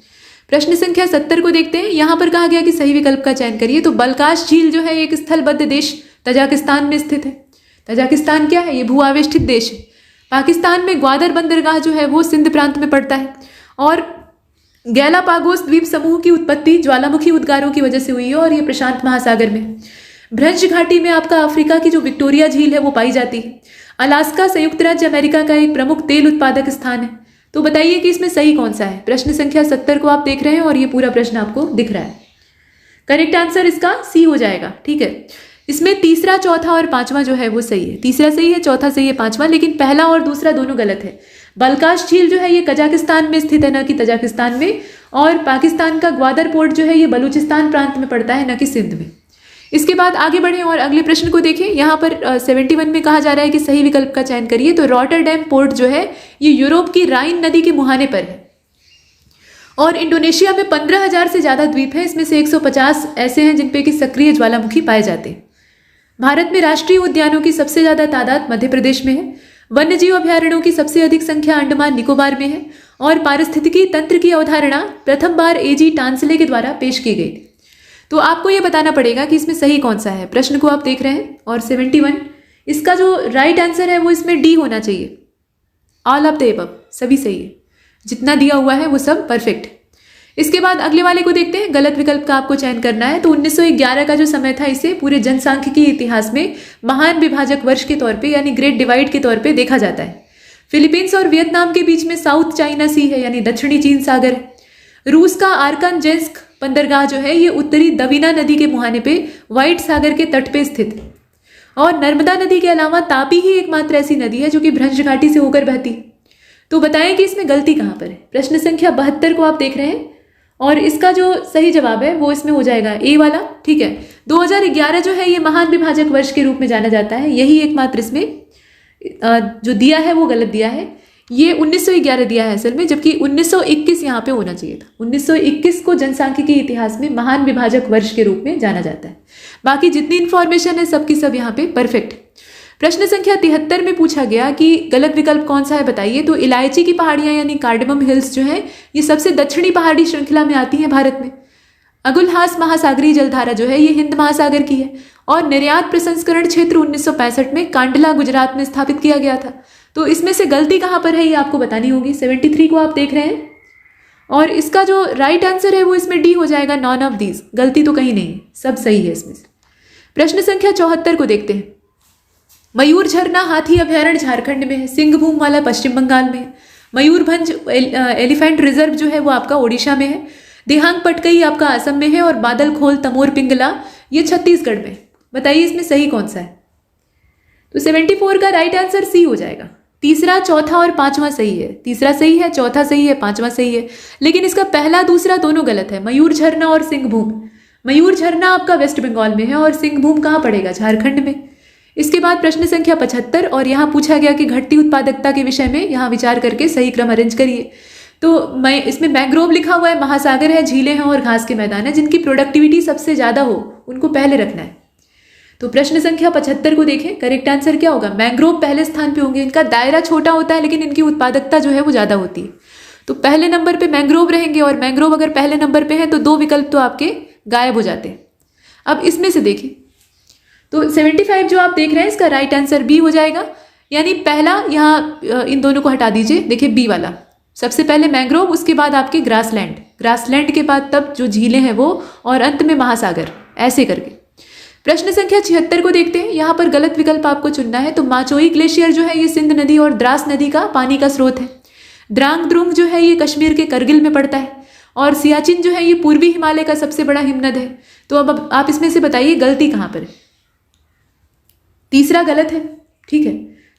Speaker 2: प्रश्न संख्या 70 को देखते हैं। यहाँ पर कहा गया कि सही विकल्प का चयन करिए। तो बलकाश झील जो है एक स्थलबद्ध देश तजाकिस्तान में स्थित है। तजाकिस्तान क्या है, ये भू आवेष्टित देश है। पाकिस्तान में ग्वादर बंदरगाह जो है वो सिंध प्रांत में पड़ता है और गैलापागोस द्वीप समूह की उत्पत्ति ज्वालामुखी उद्गारों की वजह से हुई है और ये प्रशांत महासागर में। भ्रंश घाटी में आपका अफ्रीका की जो विक्टोरिया झील है वो पाई जाती है। अलास्का संयुक्त राज्य अमेरिका का एक प्रमुख तेल उत्पादक स्थान है। तो बताइए कि इसमें सही कौन सा है। प्रश्न संख्या 70 को आप देख रहे हैं और ये पूरा प्रश्न आपको दिख रहा है। करेक्ट आंसर इसका सी हो जाएगा, ठीक है। इसमें तीसरा, चौथा और पांचवा जो है वो सही है। तीसरा सही है, चौथा सही है, पांचवा, लेकिन पहला और दूसरा दोनों गलत है। बलकाश झील जो है ये कजाकिस्तान में स्थित है, न कि तजाकिस्तान में, और पाकिस्तान का ग्वादर पोर्ट जो है ये बलूचिस्तान प्रांत में पड़ता है, न कि सिंध में। इसके बाद आगे बढ़ें और अगले प्रश्न को देखें। यहाँ पर 71 में कहा जा रहा है कि सही विकल्प का चयन करिए। तो रॉटरडैम पोर्ट जो है ये यूरोप की राइन नदी के मुहाने पर है और इंडोनेशिया में 15,000 से ज़्यादा द्वीप हैं। इसमें से 150 ऐसे हैं जिन पे कि सक्रिय ज्वालामुखी पाए जाते हैं। भारत में राष्ट्रीय उद्यानों की सबसे ज़्यादा तादाद मध्य प्रदेश में है। वन्यजीव अभयारण्यों की सबसे अधिक संख्या अंडमान निकोबार में है और पारिस्थितिकी तंत्र की अवधारणा प्रथम बार एजी टांसले के द्वारा पेश की गई। तो आपको ये बताना पड़ेगा कि इसमें सही कौन सा है। प्रश्न को आप देख रहे हैं और 71 इसका जो राइट आंसर है वो इसमें डी होना चाहिए। ऑल ऑफ द एबव, सभी सही है, जितना दिया हुआ है वो सब परफेक्ट। इसके बाद अगले वाले को देखते हैं। गलत विकल्प का आपको चयन करना है। तो 1911 का जो समय था इसे पूरे जनसांख्यिकी इतिहास में महान विभाजक वर्ष के तौर पे यानी ग्रेट डिवाइड के तौर पे देखा जाता है। फिलीपींस और वियतनाम के बीच में साउथ चाइना सी है यानी दक्षिणी चीन सागर है। रूस का आर्कानजेस्क बंदरगाह जो है ये उत्तरी दवीना नदी के मुहाने पे व्हाइट सागर के तट पे स्थित है और नर्मदा नदी के अलावा तापी ही एकमात्र ऐसी नदी है जो कि भ्रंश घाटी से होकर बहती। तो बताएं कि इसमें गलती कहाँ पर है। प्रश्न संख्या 72 को आप देख रहे हैं और इसका जो सही जवाब है वो इसमें हो जाएगा ए वाला, ठीक है। 2011 जो है ये महान विभाजक वर्ष के रूप में जाना जाता है। यही एकमात्र इसमें जो दिया है वो गलत दिया है। ये 1911 दिया है असल में, जबकि 1921 यहाँ पे होना चाहिए था। 1921 को जनसांख्यिकी इतिहास में महान विभाजक वर्ष के रूप में जाना जाता है। बाकी जितनी इंफॉर्मेशन है सबकी सब यहाँ पे परफेक्ट। प्रश्न संख्या 73 में पूछा गया कि गलत विकल्प कौन सा है बताइए। तो इलायची की पहाड़ियां यानी कार्डमम हिल्स जो है ये सबसे दक्षिणी पहाड़ी श्रृंखला में आती हैं भारत में। अगुलहास महासागरीय जलधारा जो है ये हिंद महासागर की है और निर्यात प्रसंस्करण क्षेत्र 1965 में कांडला गुजरात में स्थापित किया गया था। तो इसमें से गलती कहाँ पर है ये आपको बतानी होगी। 73 को आप देख रहे हैं और इसका जो राइट आंसर है वो इसमें डी हो जाएगा, नॉन ऑफ दीज। गलती तो कहीं नहीं है, सब सही है इसमें से। प्रश्न संख्या 74 को देखते हैं। मयूर झरना हाथी अभयारण्य झारखंड में है, सिंहभूम वाला पश्चिम बंगाल में है, मयूरभंज एलिफेंट रिजर्व जो है वो आपका ओडिशा में है, देहांग पटकई आपका असम में है और बादल खोल तमोर पिंगला ये छत्तीसगढ़ में। बताइए इसमें सही कौन सा है। तो 74 का राइट आंसर सी हो जाएगा। तीसरा, चौथा और पांचवा सही है। तीसरा सही है, चौथा सही है, पांचवा सही है, लेकिन इसका पहला दूसरा दोनों गलत है। मयूर झरना और सिंहभूम, मयूर झरना आपका वेस्ट बंगाल में है और सिंहभूम कहाँ पड़ेगा, झारखंड में। इसके बाद प्रश्न संख्या 75 और यहाँ पूछा गया कि घटती उत्पादकता के विषय में यहाँ विचार करके सही क्रम अरेंज करिए। तो मैं इसमें मैंग्रोव लिखा हुआ है, महासागर है, झीलें हैं और घास के मैदान है, जिनकी प्रोडक्टिविटी सबसे ज्यादा हो उनको पहले रखना है। तो प्रश्न संख्या 75 को देखें, करेक्ट आंसर क्या होगा, मैंग्रोव पहले स्थान पे होंगे। इनका दायरा छोटा होता है लेकिन इनकी उत्पादकता जो है वो ज्यादा होती है। तो पहले नंबर पे मैंग्रोव रहेंगे और मैंग्रोव अगर पहले नंबर पे है तो दो विकल्प तो आपके गायब हो जाते हैं। अब इसमें से देखिए, तो 75 जो आप देख रहे हैं इसका राइट आंसर बी हो जाएगा, यानी पहला यहाँ इन दोनों को हटा दीजिए। देखिए बी वाला, सबसे पहले मैंग्रोव, उसके बाद आपके ग्रासलैंड, ग्रासलैंड के बाद तब जो झीलें हैं वो, और अंत में महासागर, ऐसे करके। प्रश्न संख्या 76 को देखते हैं। यहाँ पर गलत विकल्प आपको चुनना है। तो माचोई ग्लेशियर जो है ये सिंध नदी और द्रास नदी का पानी का स्रोत है। द्रांग द्रुंग जो है ये कश्मीर के करगिल में पड़ता है और सियाचिन जो है ये पूर्वी हिमालय का सबसे बड़ा हिमनद है। तो अब आप इसमें से बताइए गलती कहाँ पर है। तीसरा गलत है, ठीक है,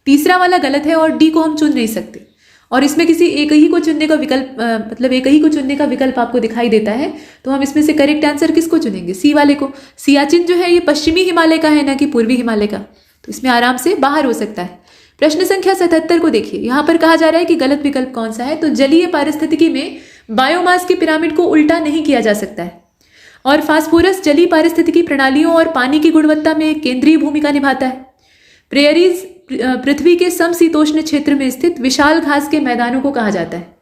Speaker 2: तीसरा वाला गलत है और डी को हम चुन नहीं सकते और इसमें किसी एक ही को चुनने का विकल्प मतलब एक ही को चुनने का विकल्प आपको दिखाई देता है। तो हम इसमें से करेक्ट आंसर किसको चुनेंगे, सी वाले को। सियाचिन जो है ये पश्चिमी हिमालय का है, ना कि पूर्वी हिमालय का, तो इसमें आराम से बाहर हो सकता है। प्रश्न संख्या 77 को देखिए, यहाँ पर कहा जा रहा है कि गलत विकल्प कौन सा है। तो जलीय पारिस्थितिकी में बायोमास के पिरामिड को उल्टा नहीं किया जा सकता है और फास्फोरस जलीय पारिस्थितिकी प्रणालियों और पानी की गुणवत्ता में एक केंद्रीय भूमिका निभाता है। प्रेयरीज पृथ्वी के समशीतोष्ण क्षेत्र में स्थित विशाल घास के मैदानों को कहा जाता है।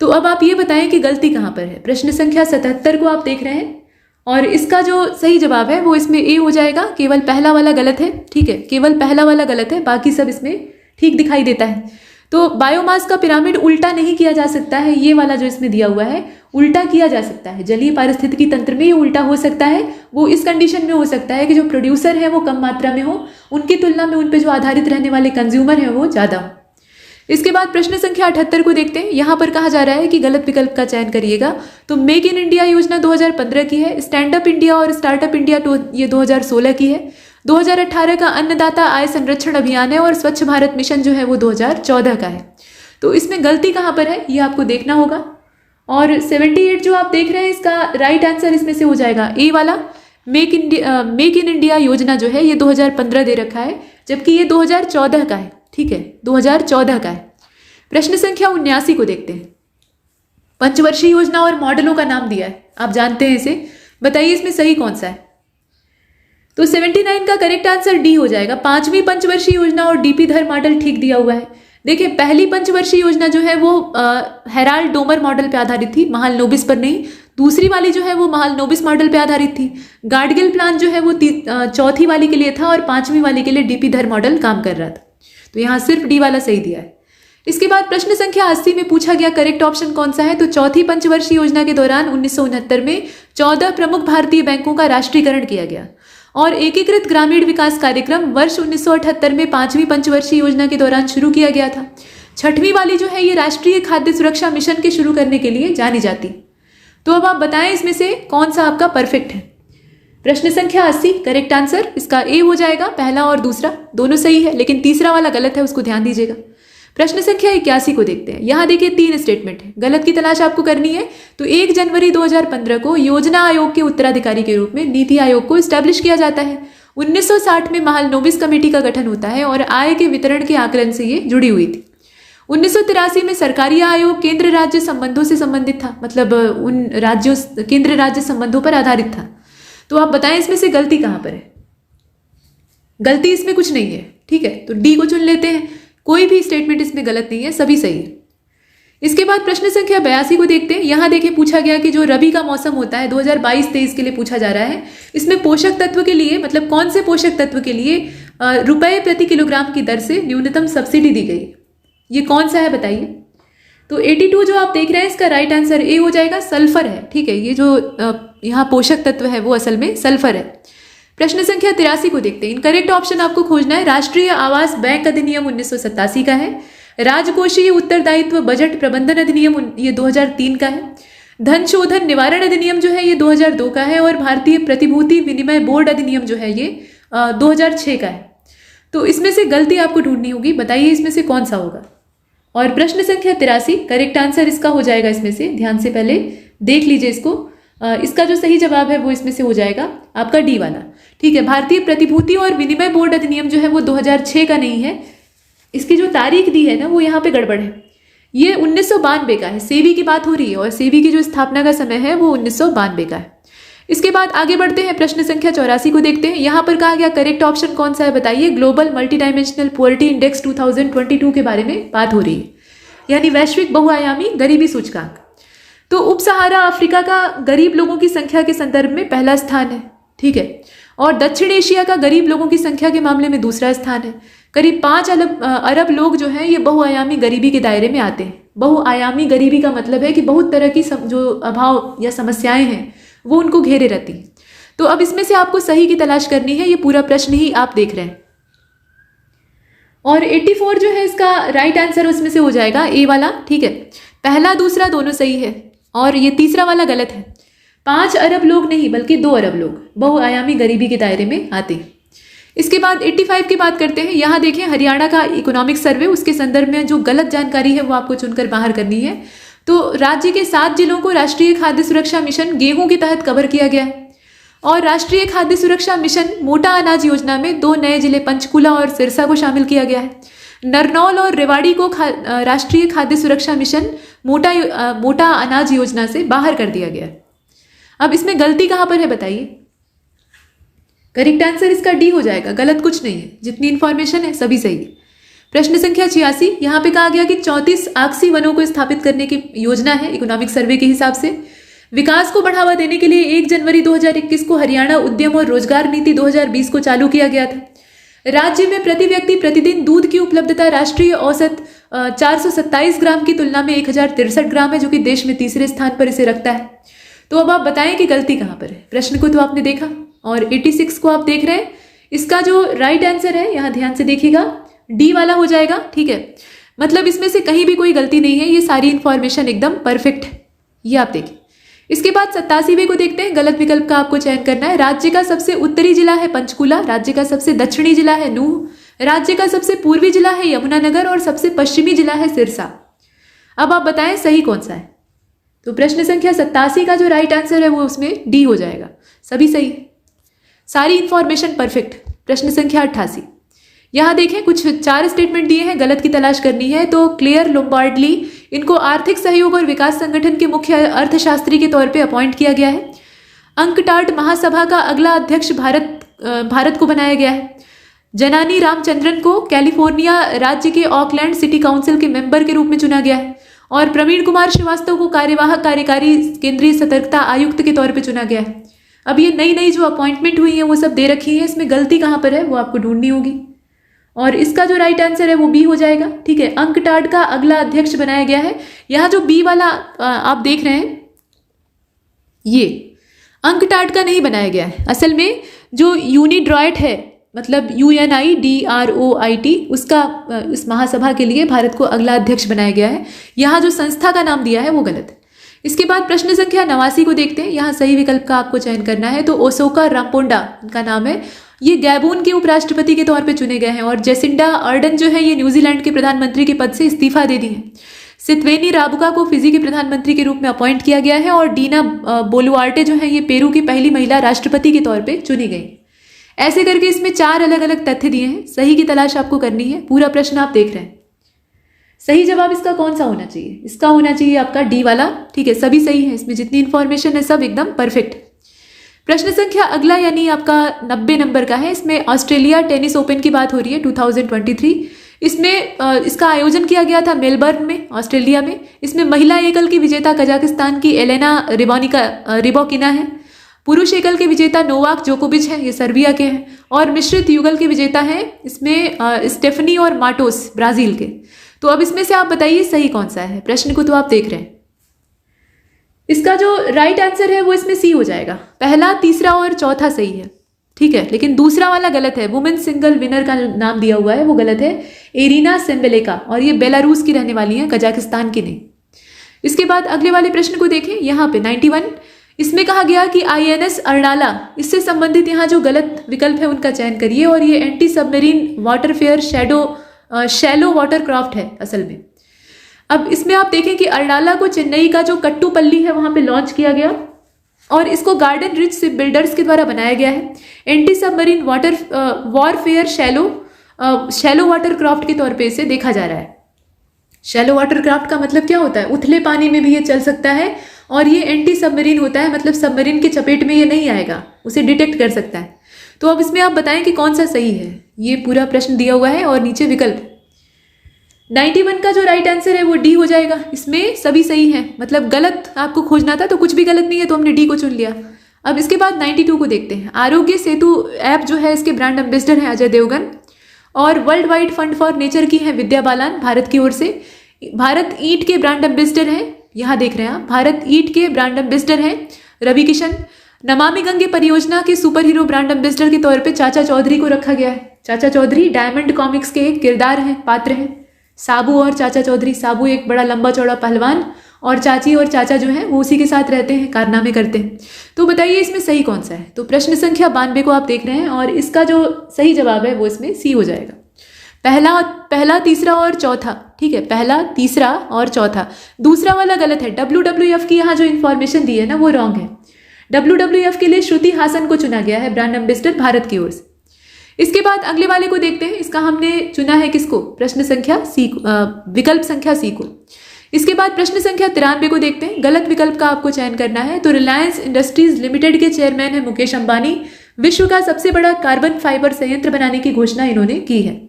Speaker 2: तो अब आप ये बताएं कि गलती कहाँ पर है। प्रश्न संख्या 77 को आप देख रहे हैं और इसका जो सही जवाब है वो इसमें ए हो जाएगा। केवल पहला वाला गलत है, ठीक है, केवल पहला वाला गलत है, बाकी सब इसमें ठीक दिखाई देता है। तो बायोमास का पिरामिड उल्टा नहीं किया जा सकता है, ये वाला जो इसमें दिया हुआ है उल्टा किया जा सकता है। जलीय पारिस्थितिकी तंत्र में ये उल्टा हो सकता है। वो इस कंडीशन में हो सकता है कि जो प्रोड्यूसर है वो कम मात्रा में हो, उनकी तुलना में उन पे जो आधारित रहने वाले कंज्यूमर हैं वो ज्यादा हो। इसके बाद प्रश्न संख्या 78 को देखते हैं। यहाँ पर कहा जा रहा है कि गलत विकल्प का चयन करिएगा। तो मेक इन इंडिया योजना 2015 की है, स्टैंड अप इंडिया और स्टार्टअप इंडिया ये 2016 की है, 2018 का अन्नदाता आय संरक्षण अभियान है और स्वच्छ भारत मिशन जो है वो 2014 का है। तो इसमें गलती कहाँ पर है ये आपको देखना होगा। और 78 जो आप देख रहे हैं इसका राइट आंसर इसमें से हो जाएगा ए वाला। मेक इन इंडिया योजना जो है ये 2015 दे रखा है, जबकि ये 2014 का है, ठीक है, 2014 का है। प्रश्न संख्या 79 को देखते हैं। पंचवर्षीय योजना और मॉडलों का नाम दिया है, आप जानते हैं इसे, बताइए इसमें सही कौन सा है। तो 79 का करेक्ट आंसर डी हो जाएगा। पांचवी पंचवर्षीय योजना और डीपी धर मॉडल ठीक दिया हुआ है। देखिए पहली पंचवर्षीय योजना जो है वो हेराल्ड डोमर मॉडल पे आधारित थी, महालनोबिस पर नहीं। दूसरी वाली जो है वो महालनोबिस मॉडल पे आधारित थी। गाडगिल प्लान जो है वो चौथी वाली के लिए था और पांचवी वाली के लिए डीपी धर मॉडल काम कर रहा था। तो यहाँ सिर्फ डी वाला सही दिया है। इसके बाद प्रश्न संख्या 80 में पूछा गया करेक्ट ऑप्शन कौन सा है। तो चौथी पंचवर्षीय योजना के दौरान 1969 में 14 प्रमुख भारतीय बैंकों का राष्ट्रीयकरण किया गया और एकीकृत ग्रामीण विकास कार्यक्रम वर्ष 1978 में पांचवी पंचवर्षीय योजना के दौरान शुरू किया गया था। छठवीं वाली जो है ये राष्ट्रीय खाद्य सुरक्षा मिशन के शुरू करने के लिए जानी जाती। तो अब आप बताएं इसमें से कौन सा आपका परफेक्ट है। प्रश्न संख्या 80 करेक्ट आंसर इसका ए हो जाएगा। पहला और दूसरा दोनों सही है, लेकिन तीसरा वाला गलत है, उसको ध्यान दीजिएगा। प्रश्न संख्या 81 को देखते हैं। यहाँ देखिए 3 स्टेटमेंट है, गलत की तलाश आपको करनी है। तो 1 जनवरी 2015 को योजना आयोग के उत्तराधिकारी के रूप में नीति आयोग को स्टैब्लिश किया जाता है। 1960 में महालनोबिस कमेटी का गठन होता है और आय के वितरण के आकलन से ये जुड़ी हुई थी। 1983 में सरकारी आयोग केंद्र राज्य संबंधों से संबंधित था, मतलब उन राज्यों केंद्र राज्य संबंधों पर आधारित था। तो आप बताएं इसमें से गलती कहाँ पर है। गलती इसमें कुछ नहीं है, ठीक है, तो डी को चुन लेते हैं। कोई भी स्टेटमेंट इसमें गलत नहीं है, सभी सही है। इसके बाद प्रश्न संख्या 82 को देखते हैं। यहाँ देखिए पूछा गया कि जो रबी का मौसम होता है 2022-23 के लिए पूछा जा रहा है, इसमें पोषक तत्व के लिए मतलब कौन से पोषक तत्व के लिए रुपए प्रति किलोग्राम की दर से न्यूनतम सब्सिडी दी गई, ये कौन सा है बताइए। तो 82 जो आप देख रहे हैं इसका राइट आंसर ए हो जाएगा, सल्फर है। ठीक है, ये जो यहाँ पोषक तत्व है वो असल में सल्फर है। प्रश्न संख्या 83 को देखते हैं। इनकरेक्ट ऑप्शन आपको खोजना है। राष्ट्रीय आवास बैंक अधिनियम 1987 का है, राजकोषीय उत्तरदायित्व बजट प्रबंधन अधिनियम ये 2003 का है, धन शोधन निवारण अधिनियम जो है ये 2002 का है, और भारतीय प्रतिभूति विनिमय बोर्ड अधिनियम जो है ये 2006 का है। तो इसमें से गलती आपको ढूंढनी होगी, बताइए इसमें से कौन सा होगा। और प्रश्न संख्या 83 करेक्ट आंसर इसका हो जाएगा, इसमें से ध्यान से पहले देख लीजिए इसको। इसका जो सही जवाब है वो इसमें से हो जाएगा आपका डी वाला। ठीक है, भारतीय प्रतिभूति और विनिमय बोर्ड अधिनियम जो है वो 2006 का नहीं है, इसकी जो तारीख दी है ना वो यहाँ पे गड़बड़ है, ये 1992 का है। सेबी की बात हो रही है और सेबी की जो स्थापना का समय है वो 1992 का है। इसके बाद आगे बढ़ते हैं, प्रश्न संख्या 84 को देखते हैं। यहाँ पर कहा गया करेक्ट ऑप्शन कौन सा है बताइए। Global multi dimensional poverty index 2022 के बारे में बात हो रही है, यानी वैश्विक बहुआयामी गरीबी सूचकांक। तो उप सहारा अफ्रीका का गरीब लोगों की संख्या के संदर्भ में पहला स्थान है, ठीक है, और दक्षिण एशिया का गरीब लोगों की संख्या के मामले में दूसरा स्थान है। करीब 5 अरब लोग जो हैं ये बहुआयामी गरीबी के दायरे में आते हैं। बहुआयामी गरीबी का मतलब है कि बहुत तरह की जो अभाव या समस्याएं हैं वो उनको घेरे रहती हैं। तो अब इसमें से आपको सही की तलाश करनी है, ये पूरा प्रश्न ही आप देख रहे हैं। और 84 जो है इसका राइट आंसर उसमें से हो जाएगा ए वाला। ठीक है, पहला दूसरा दोनों सही है और ये तीसरा वाला गलत है। 5 अरब लोग नहीं बल्कि 2 अरब लोग बहुआयामी गरीबी के दायरे में आते हैं। इसके बाद 85 की बात करते हैं। यहाँ देखें हरियाणा का इकोनॉमिक सर्वे, उसके संदर्भ में जो गलत जानकारी है वो आपको चुनकर बाहर करनी है। तो राज्य के 7 जिलों को राष्ट्रीय खाद्य सुरक्षा मिशन गेहूं के तहत कवर किया गया है, और राष्ट्रीय खाद्य सुरक्षा मिशन मोटा अनाज योजना में 2 नए जिले पंचकुला और सिरसा को शामिल किया गया है। नरनौल और रेवाड़ी को राष्ट्रीय खाद्य सुरक्षा मिशन मोटा अनाज योजना से बाहर कर दिया गया है। अब इसमें गलती कहाँ पर है बताइए। करेक्ट आंसर इसका डी हो जाएगा, गलत कुछ नहीं है, जितनी इंफॉर्मेशन है सभी सही है। प्रश्न संख्या 86, यहाँ पे कहा गया कि 34 आक्सी वनों को स्थापित करने की योजना है इकोनॉमिक सर्वे के हिसाब से। विकास को बढ़ावा देने के लिए 1 जनवरी 2021 को हरियाणा उद्यम और रोजगार नीति 2020 को चालू किया गया था। राज्य में प्रति व्यक्ति प्रतिदिन दूध की उपलब्धता राष्ट्रीय औसत 427 ग्राम की तुलना में 1063 ग्राम है, जो कि देश में तीसरे स्थान पर इसे रखता है। तो अब आप बताएं कि गलती कहाँ पर है। प्रश्न को तो आपने देखा और 86 को आप देख रहे हैं। इसका जो राइट आंसर है यहाँ ध्यान से देखिएगा, डी वाला हो जाएगा। ठीक है, मतलब इसमें से कहीं भी कोई गलती नहीं है, ये सारी इंफॉर्मेशन एकदम परफेक्ट है, ये आप देखिए। इसके बाद 87वें को देखते हैं। गलत विकल्प का आपको चयन करना है। राज्य का सबसे उत्तरी जिला है पंचकुला, राज्य का सबसे दक्षिणी जिला है नूह, राज्य का सबसे पूर्वी जिला है यमुनानगर और सबसे पश्चिमी जिला है सिरसा। अब आप बताएं सही कौन सा है। तो प्रश्न संख्या 87 का जो राइट आंसर है वो उसमें डी हो जाएगा, सभी सही है, सारी इंफॉर्मेशन परफेक्ट। प्रश्न संख्या 88, यहाँ देखें कुछ 4 स्टेटमेंट दिए हैं, गलत की तलाश करनी है। तो क्लेयर लोम्बार्डली, इनको आर्थिक सहयोग और विकास संगठन के मुख्य अर्थशास्त्री के तौर पे अपॉइंट किया गया है। अंकटाड महासभा का अगला अध्यक्ष भारत को बनाया गया है। जनानी रामचंद्रन को कैलिफोर्निया राज्य के ऑकलैंड सिटी काउंसिल के मेंबर के रूप में चुना गया है। और प्रवीण कुमार श्रीवास्तव को कार्यवाहक कार्यकारी केंद्रीय सतर्कता आयुक्त के तौर पर चुना गया है। अब ये नई जो अपॉइंटमेंट हुई है वो सब दे रखी है, इसमें गलती कहाँ पर है वो आपको ढूंढनी होगी। और इसका जो राइट आंसर है वो बी हो जाएगा। ठीक है, अंकटाड का अगला अध्यक्ष बनाया गया है। यहाँ जो बी वाला आप देख रहे हैं ये अंकटाड का नहीं बनाया गया है। असल में जो यूनिड्रॉइट है, मतलब UNIDROIT, उसका इस महासभा के लिए भारत को अगला अध्यक्ष बनाया गया है। यहाँ जो संस्था का नाम दिया है वो गलत है। इसके बाद प्रश्न संख्या 89 को देखते हैं। यहाँ सही विकल्प का आपको चयन करना है। तो ओसोका रामपोंडा इनका नाम है, ये गैबून के उपराष्ट्रपति के तौर पे चुने गए हैं। और जेसिंडा अर्डन जो है ये न्यूजीलैंड के प्रधानमंत्री के पद से इस्तीफा दे दी है। सितवेनी राबुका को फिजी के प्रधानमंत्री के रूप में अपॉइंट किया गया है। और डीना बोलुआर्टे जो है ये पेरू की पहली महिला राष्ट्रपति के तौर पर चुनी गई। ऐसे करके इसमें 4 अलग अलग तथ्य दिए हैं, सही की तलाश आपको करनी है। पूरा प्रश्न आप देख रहे हैं। सही जवाब इसका कौन सा होना चाहिए? इसका होना चाहिए आपका डी वाला। ठीक है, सभी सही है, इसमें जितनी इंफॉर्मेशन है सब एकदम परफेक्ट। प्रश्न संख्या अगला यानी आपका 90 नंबर का है। इसमें ऑस्ट्रेलिया टेनिस ओपन की बात हो रही है 2023। इसमें इसका आयोजन किया गया था मेलबर्न में, ऑस्ट्रेलिया में। इसमें महिला एकल की विजेता कजाकिस्तान की एलेना रिबोकिना है। पुरुष एकल के विजेता नोवाक जोकोविच है, ये सर्बिया के हैं। और मिश्रित युगल के विजेता हैं इसमें स्टेफनी और माटोस, ब्राजील के। तो अब इसमें से आप बताइए सही कौन सा है। प्रश्न को तो आप देख रहे हैं। इसका जो राइट आंसर है वो इसमें सी हो जाएगा। पहला, तीसरा और चौथा सही है, ठीक है, लेकिन दूसरा वाला गलत है। वुमेन सिंगल विनर का नाम दिया हुआ है वो गलत है, एरिना सेम्बेलेका, और ये बेलारूस की रहने वाली हैं, कजाकिस्तान की नहीं। इसके बाद अगले वाले प्रश्न को देखें, यहाँ पे 91। इसमें कहा गया कि INS अर्डाला, इससे संबंधित यहाँ जो गलत विकल्प है उनका चयन करिए। और ये एंटी सबमरीन वाटरफेयर शैलो वाटरक्राफ्ट है असल में। अब इसमें आप देखें कि अर्डाला को चेन्नई का जो कट्टुपल्ली है वहां पे लॉन्च किया गया और इसको गार्डन रिच शिप बिल्डर्स के द्वारा बनाया गया है। Anti submarine warfare shallow watercraft के तौर पे इसे देखा जा रहा है। शैलो वाटरक्राफ्ट का मतलब क्या होता है? उथले पानी में भी ये चल सकता है, और ये एंटी सबमरीन होता है, मतलब सबमरीन की चपेट में ये नहीं आएगा, उसे डिटेक्ट कर सकता है। तो अब इसमें आप बताएं कि कौन सा सही है। ये पूरा प्रश्न दिया हुआ है और नीचे विकल्प। 91 का जो राइट आंसर है वो डी हो जाएगा। इसमें सभी सही हैं, मतलब गलत आपको खोजना था तो कुछ भी गलत नहीं है, तो हमने डी को चुन लिया। अब इसके बाद 92 को देखते हैं। आरोग्य सेतु ऐप जो है इसके ब्रांड एम्बेसडर हैं अजय देवगन, और world wide fund for nature की है विद्या बालन, भारत की ओर से। भारत ईंट के ब्रांड एम्बेसडर हैं, यहाँ देख रहे हैं आप, भारत ईंट के ब्रांड एम्बेसडर हैं रवि किशन। नमामि गंगे परियोजना के सुपर हीरो ब्रांड एम्बेसडर के तौर पे चाचा चौधरी को रखा गया है। चाचा चौधरी डायमंड कॉमिक्स के एक किरदार हैं, पात्र हैं। साबू और चाचा चौधरी, साबू एक बड़ा लंबा चौड़ा पहलवान, और चाची और चाचा जो हैं वो उसी के साथ रहते हैं, कारनामे करते हैं। तो बताइए इसमें सही कौन सा है। तो प्रश्न संख्या 92 को आप देख रहे हैं, और इसका जो सही जवाब है वो इसमें सी हो जाएगा। पहला, तीसरा और चौथा, ठीक है, पहला, तीसरा और चौथा। दूसरा वाला गलत है। WWF की यहाँ जो इन्फॉर्मेशन दी है ना वो रॉन्ग है। WWF के लिए श्रुति हासन को चुना गया है ब्रांड एम्बेसडर भारत की ओर से। इसके बाद अगले वाले को देखते हैं। इसका हमने चुना है किसको? प्रश्न संख्या सी, विकल्प संख्या सी को। इसके बाद प्रश्न संख्या 93 को देखते हैं। गलत विकल्प का आपको चयन करना है। तो रिलायंस इंडस्ट्रीज लिमिटेड के चेयरमैन है मुकेश अंबानी। विश्व का सबसे बड़ा कार्बन फाइबर संयंत्र बनाने की घोषणा इन्होंने की है,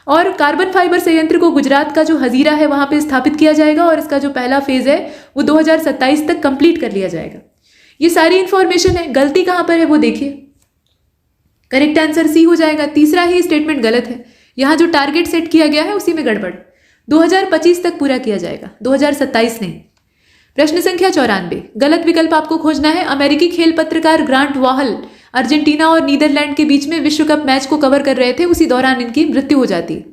Speaker 2: और कार्बन फाइबर संयंत्र को गुजरात का जो हजीरा है वहां पे स्थापित किया जाएगा, और इसका जो पहला फेज है वो 2027 तक कंप्लीट कर लिया जाएगा। ये सारी इंफॉर्मेशन है। गलती कहां पर है वो देखिए। करेक्ट आंसर सी हो जाएगा। तीसरा ही स्टेटमेंट गलत है। यहाँ जो टारगेट सेट किया गया है उसी में गड़बड़। 2025 तक पूरा किया जाएगा, 2027 नहीं। प्रश्न संख्या 94, गलत विकल्प आपको खोजना है। अमेरिकी खेल पत्रकार ग्रांट वाहल अर्जेंटीना और नीदरलैंड के बीच में विश्व कप मैच को कवर कर रहे थे, उसी दौरान इनकी मृत्यु हो जाती है।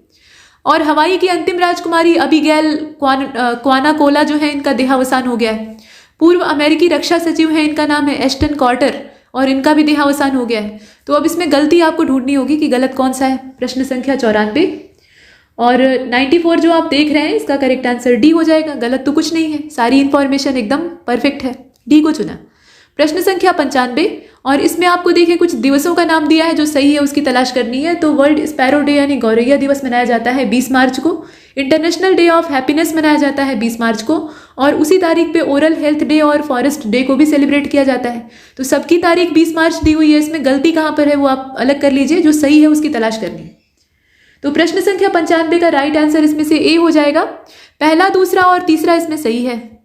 Speaker 2: और हवाई की अंतिम राजकुमारी अबिगैल क्वानाकोला जो है इनका देहावसान हो गया है। पूर्व अमेरिकी रक्षा सचिव है, इनका नाम है एस्टन कॉर्टर, और इनका भी देहावसान हो गया है। तो अब इसमें गलती आपको ढूंढनी होगी कि गलत कौन सा है। प्रश्न संख्या 94 और 94 जो आप देख रहे हैं इसका करेक्ट आंसर डी हो जाएगा। गलत तो कुछ नहीं है, सारी इंफॉर्मेशन एकदम परफेक्ट है, डी को चुना। प्रश्न संख्या 95, और इसमें आपको देखिए कुछ दिवसों का नाम दिया है, जो सही है उसकी तलाश करनी है। तो वर्ल्ड स्पैरो डे यानी गौरैया दिवस मनाया जाता है 20 मार्च को। इंटरनेशनल डे ऑफ हैप्पीनेस मनाया जाता है 20 मार्च को, और उसी तारीख पे ओरल हेल्थ डे और फॉरेस्ट डे को भी सेलिब्रेट किया जाता है। तो सबकी तारीख 20 मार्च दी हुई है, इसमें गलती कहाँ पर है वो आप अलग कर लीजिए, जो सही है उसकी तलाश करनी है। तो प्रश्न संख्या 95 का राइट आंसर इसमें से ए हो जाएगा। पहला, दूसरा और तीसरा इसमें सही है,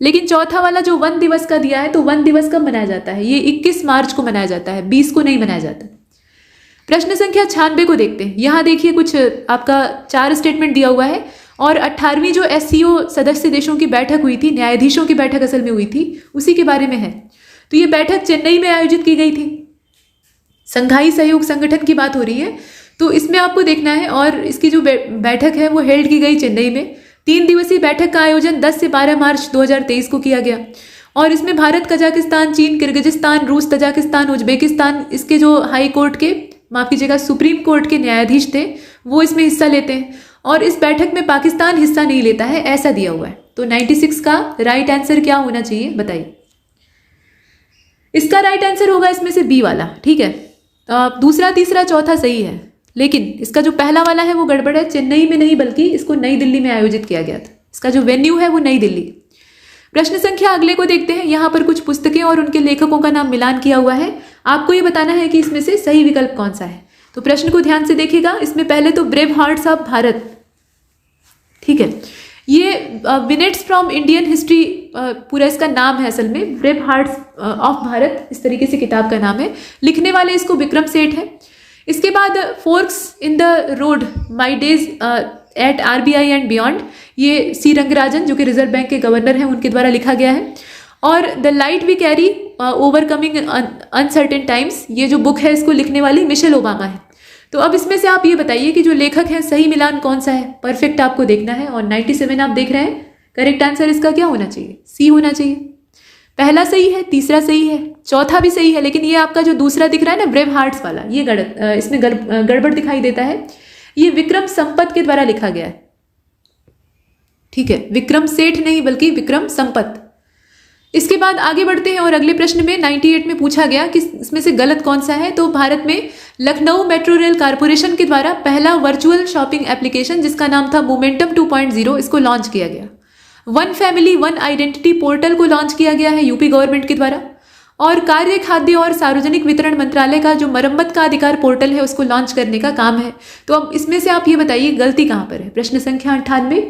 Speaker 2: लेकिन चौथा वाला जो वन दिवस का दिया है, तो वन दिवस कब मनाया जाता है? ये 21 मार्च को मनाया जाता है, 20 को नहीं मनाया जाता। प्रश्न संख्या 96 को देखते हैं। यहाँ देखिए कुछ आपका 4 स्टेटमेंट दिया हुआ है, और 18वीं जो SCO सदस्य देशों की बैठक हुई थी, न्यायाधीशों की बैठक असल में हुई थी, उसी के बारे में है। तो ये बैठक चेन्नई में आयोजित की गई थी, संघाई सहयोग संगठन की बात हो रही है। तो इसमें आपको देखना है, और इसकी जो बैठक है वो हेल्ड की गई चेन्नई में। 3 दिवसीय बैठक का आयोजन 10 से 12 मार्च 2023 को किया गया, और इसमें भारत, कजाकिस्तान, चीन, किर्गिजिस्तान, रूस, तजाकिस्तान, उज्बेकिस्तान, इसके जो हाई कोर्ट के, माफ कीजिएगा, सुप्रीम कोर्ट के न्यायाधीश थे वो इसमें हिस्सा लेते हैं, और इस बैठक में पाकिस्तान हिस्सा नहीं लेता है, ऐसा दिया हुआ है। तो 96 का राइट आंसर क्या होना चाहिए बताइए। इसका राइट आंसर होगा इसमें से बी वाला, ठीक है। दूसरा, तीसरा, चौथा सही है, लेकिन इसका जो पहला वाला है वो गड़बड़ है। चेन्नई में नहीं बल्कि इसको नई दिल्ली में आयोजित किया गया था। इसका जो वेन्यू है वो नई दिल्ली। प्रश्न संख्या अगले को देखते हैं। यहाँ पर कुछ पुस्तकें और उनके लेखकों का नाम मिलान किया हुआ है। आपको ये बताना है कि इसमें से सही विकल्प कौन सा है। तो प्रश्न को ध्यान से देखिएगा। इसमें पहले तो ब्रेव हार्ट्स ऑफ भारत, ठीक है, ये मिनट्स फ्रॉम इंडियन हिस्ट्री पूरा इसका नाम है, असल में ब्रेव हार्ट्स ऑफ भारत इस तरीके से किताब का नाम है। लिखने वाले इसको विक्रम सेठ है। इसके बाद forks in the road my days at RBI and beyond, ये सी रंगराजन जो कि रिजर्व बैंक के गवर्नर हैं उनके द्वारा लिखा गया है। और the light we carry overcoming uncertain times, ये जो बुक है इसको लिखने वाली मिशेल ओबामा है। तो अब इसमें से आप ये बताइए कि जो लेखक है सही मिलान कौन सा है। परफेक्ट आपको देखना है और 97 आप देख रहे हैं। करेक्ट आंसर इसका क्या होना चाहिए? सी होना चाहिए। पहला सही है, तीसरा सही है, चौथा भी सही है, लेकिन ये आपका जो दूसरा दिख रहा है ना ब्रेव हार्ट्स वाला, ये इसमें गड़बड़ दिखाई देता है। ये विक्रम संपत के द्वारा लिखा गया है, ठीक है, विक्रम सेठ नहीं बल्कि विक्रम संपत। इसके बाद आगे बढ़ते हैं और अगले प्रश्न में 98 में पूछा गया कि इसमें से गलत कौन सा है। तो भारत में लखनऊ मेट्रो रेल कारपोरेशन के द्वारा पहला वर्चुअल शॉपिंग एप्लीकेशन जिसका नाम था मोमेंटम 2.0 इसको लॉन्च किया गया। One family one identity portal को लॉन्च किया गया है यूपी गवर्नमेंट के द्वारा। और कार्य खाद्य और सार्वजनिक वितरण मंत्रालय का जो मरम्मत का अधिकार पोर्टल है उसको लॉन्च करने का काम है। तो अब इसमें से आप ये बताइए गलती कहाँ पर है। प्रश्न संख्या 98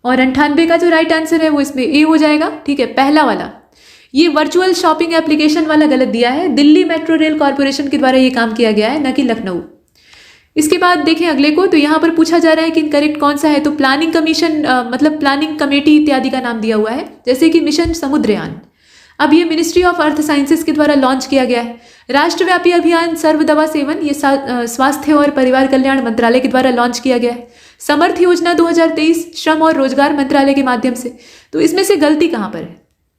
Speaker 2: और 98 का जो राइट आंसर है वो इसमें ए हो जाएगा, ठीक है। पहला वाला ये वर्चुअल शॉपिंग एप्लीकेशन वाला गलत दिया है। दिल्ली मेट्रो रेल कॉर्पोरेशन के द्वारा ये काम किया गया है, न कि लखनऊ। इसके बाद देखें अगले को, तो यहाँ पर पूछा जा रहा है कि करेक्ट कौन सा है। तो प्लानिंग कमीशन मतलब प्लानिंग कमेटी इत्यादि का नाम दिया हुआ है, जैसे कि मिशन समुद्रयान। अब ये मिनिस्ट्री ऑफ अर्थ साइंसेस के द्वारा लॉन्च किया गया है। राष्ट्रव्यापी अभियान सर्व दवा सेवन, ये स्वास्थ्य और परिवार कल्याण मंत्रालय के द्वारा लॉन्च किया गया है। समर्थ योजना 2023 श्रम और रोजगार मंत्रालय के माध्यम से। तो इसमें से गलती कहाँ पर है।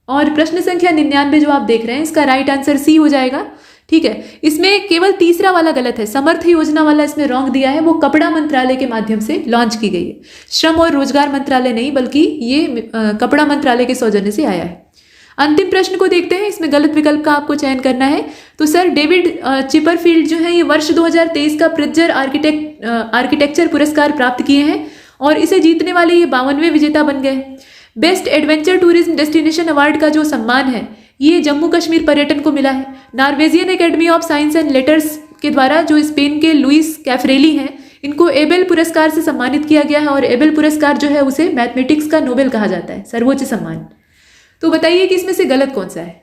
Speaker 2: और प्रश्न संख्या 99 जो आप देख रहे हैं इसका राइट आंसर सी हो जाएगा, ठीक है। इसमें केवल तीसरा वाला गलत है, समर्थ योजना वाला इसमें रॉन्ग दिया है। वो कपड़ा मंत्रालय के माध्यम से लॉन्च की गई है, श्रम और रोजगार मंत्रालय नहीं, बल्कि ये कपड़ा मंत्रालय के सौजन्य से आया है। अंतिम प्रश्न को देखते हैं। इसमें गलत विकल्प का आपको चयन करना है। तो सर डेविड चिपरफील्ड जो है ये वर्ष 2023 का प्रिट्जर आर्किटेक्चर पुरस्कार प्राप्त किए हैं और इसे जीतने वाले ये 52वें विजेता बन गए। Best adventure tourism destination award का जो सम्मान है ये जम्मू कश्मीर पर्यटन को मिला है। Norwegian academy of science and letters के द्वारा जो स्पेन के लुइस कैफरेली हैं इनको एबेल पुरस्कार से सम्मानित किया गया है। और एबेल पुरस्कार जो है उसे मैथमेटिक्स का नोबेल कहा जाता है, सर्वोच्च सम्मान। तो बताइए कि इसमें से गलत कौन सा है।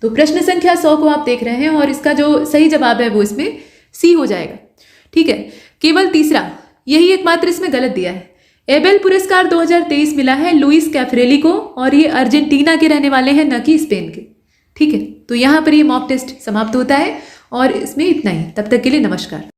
Speaker 2: तो प्रश्न संख्या 100 को आप देख रहे हैं और इसका जो सही जवाब है वो इसमें सी हो जाएगा, ठीक है। केवल तीसरा यही एकमात्र इसमें गलत दिया है। एबेल पुरस्कार 2023 मिला है लुइस कैफरेली को और ये अर्जेंटीना के रहने वाले हैं, न कि स्पेन के, ठीक है। तो यहाँ पर ये मॉक टेस्ट समाप्त होता है और इसमें इतना ही। तब तक के लिए नमस्कार।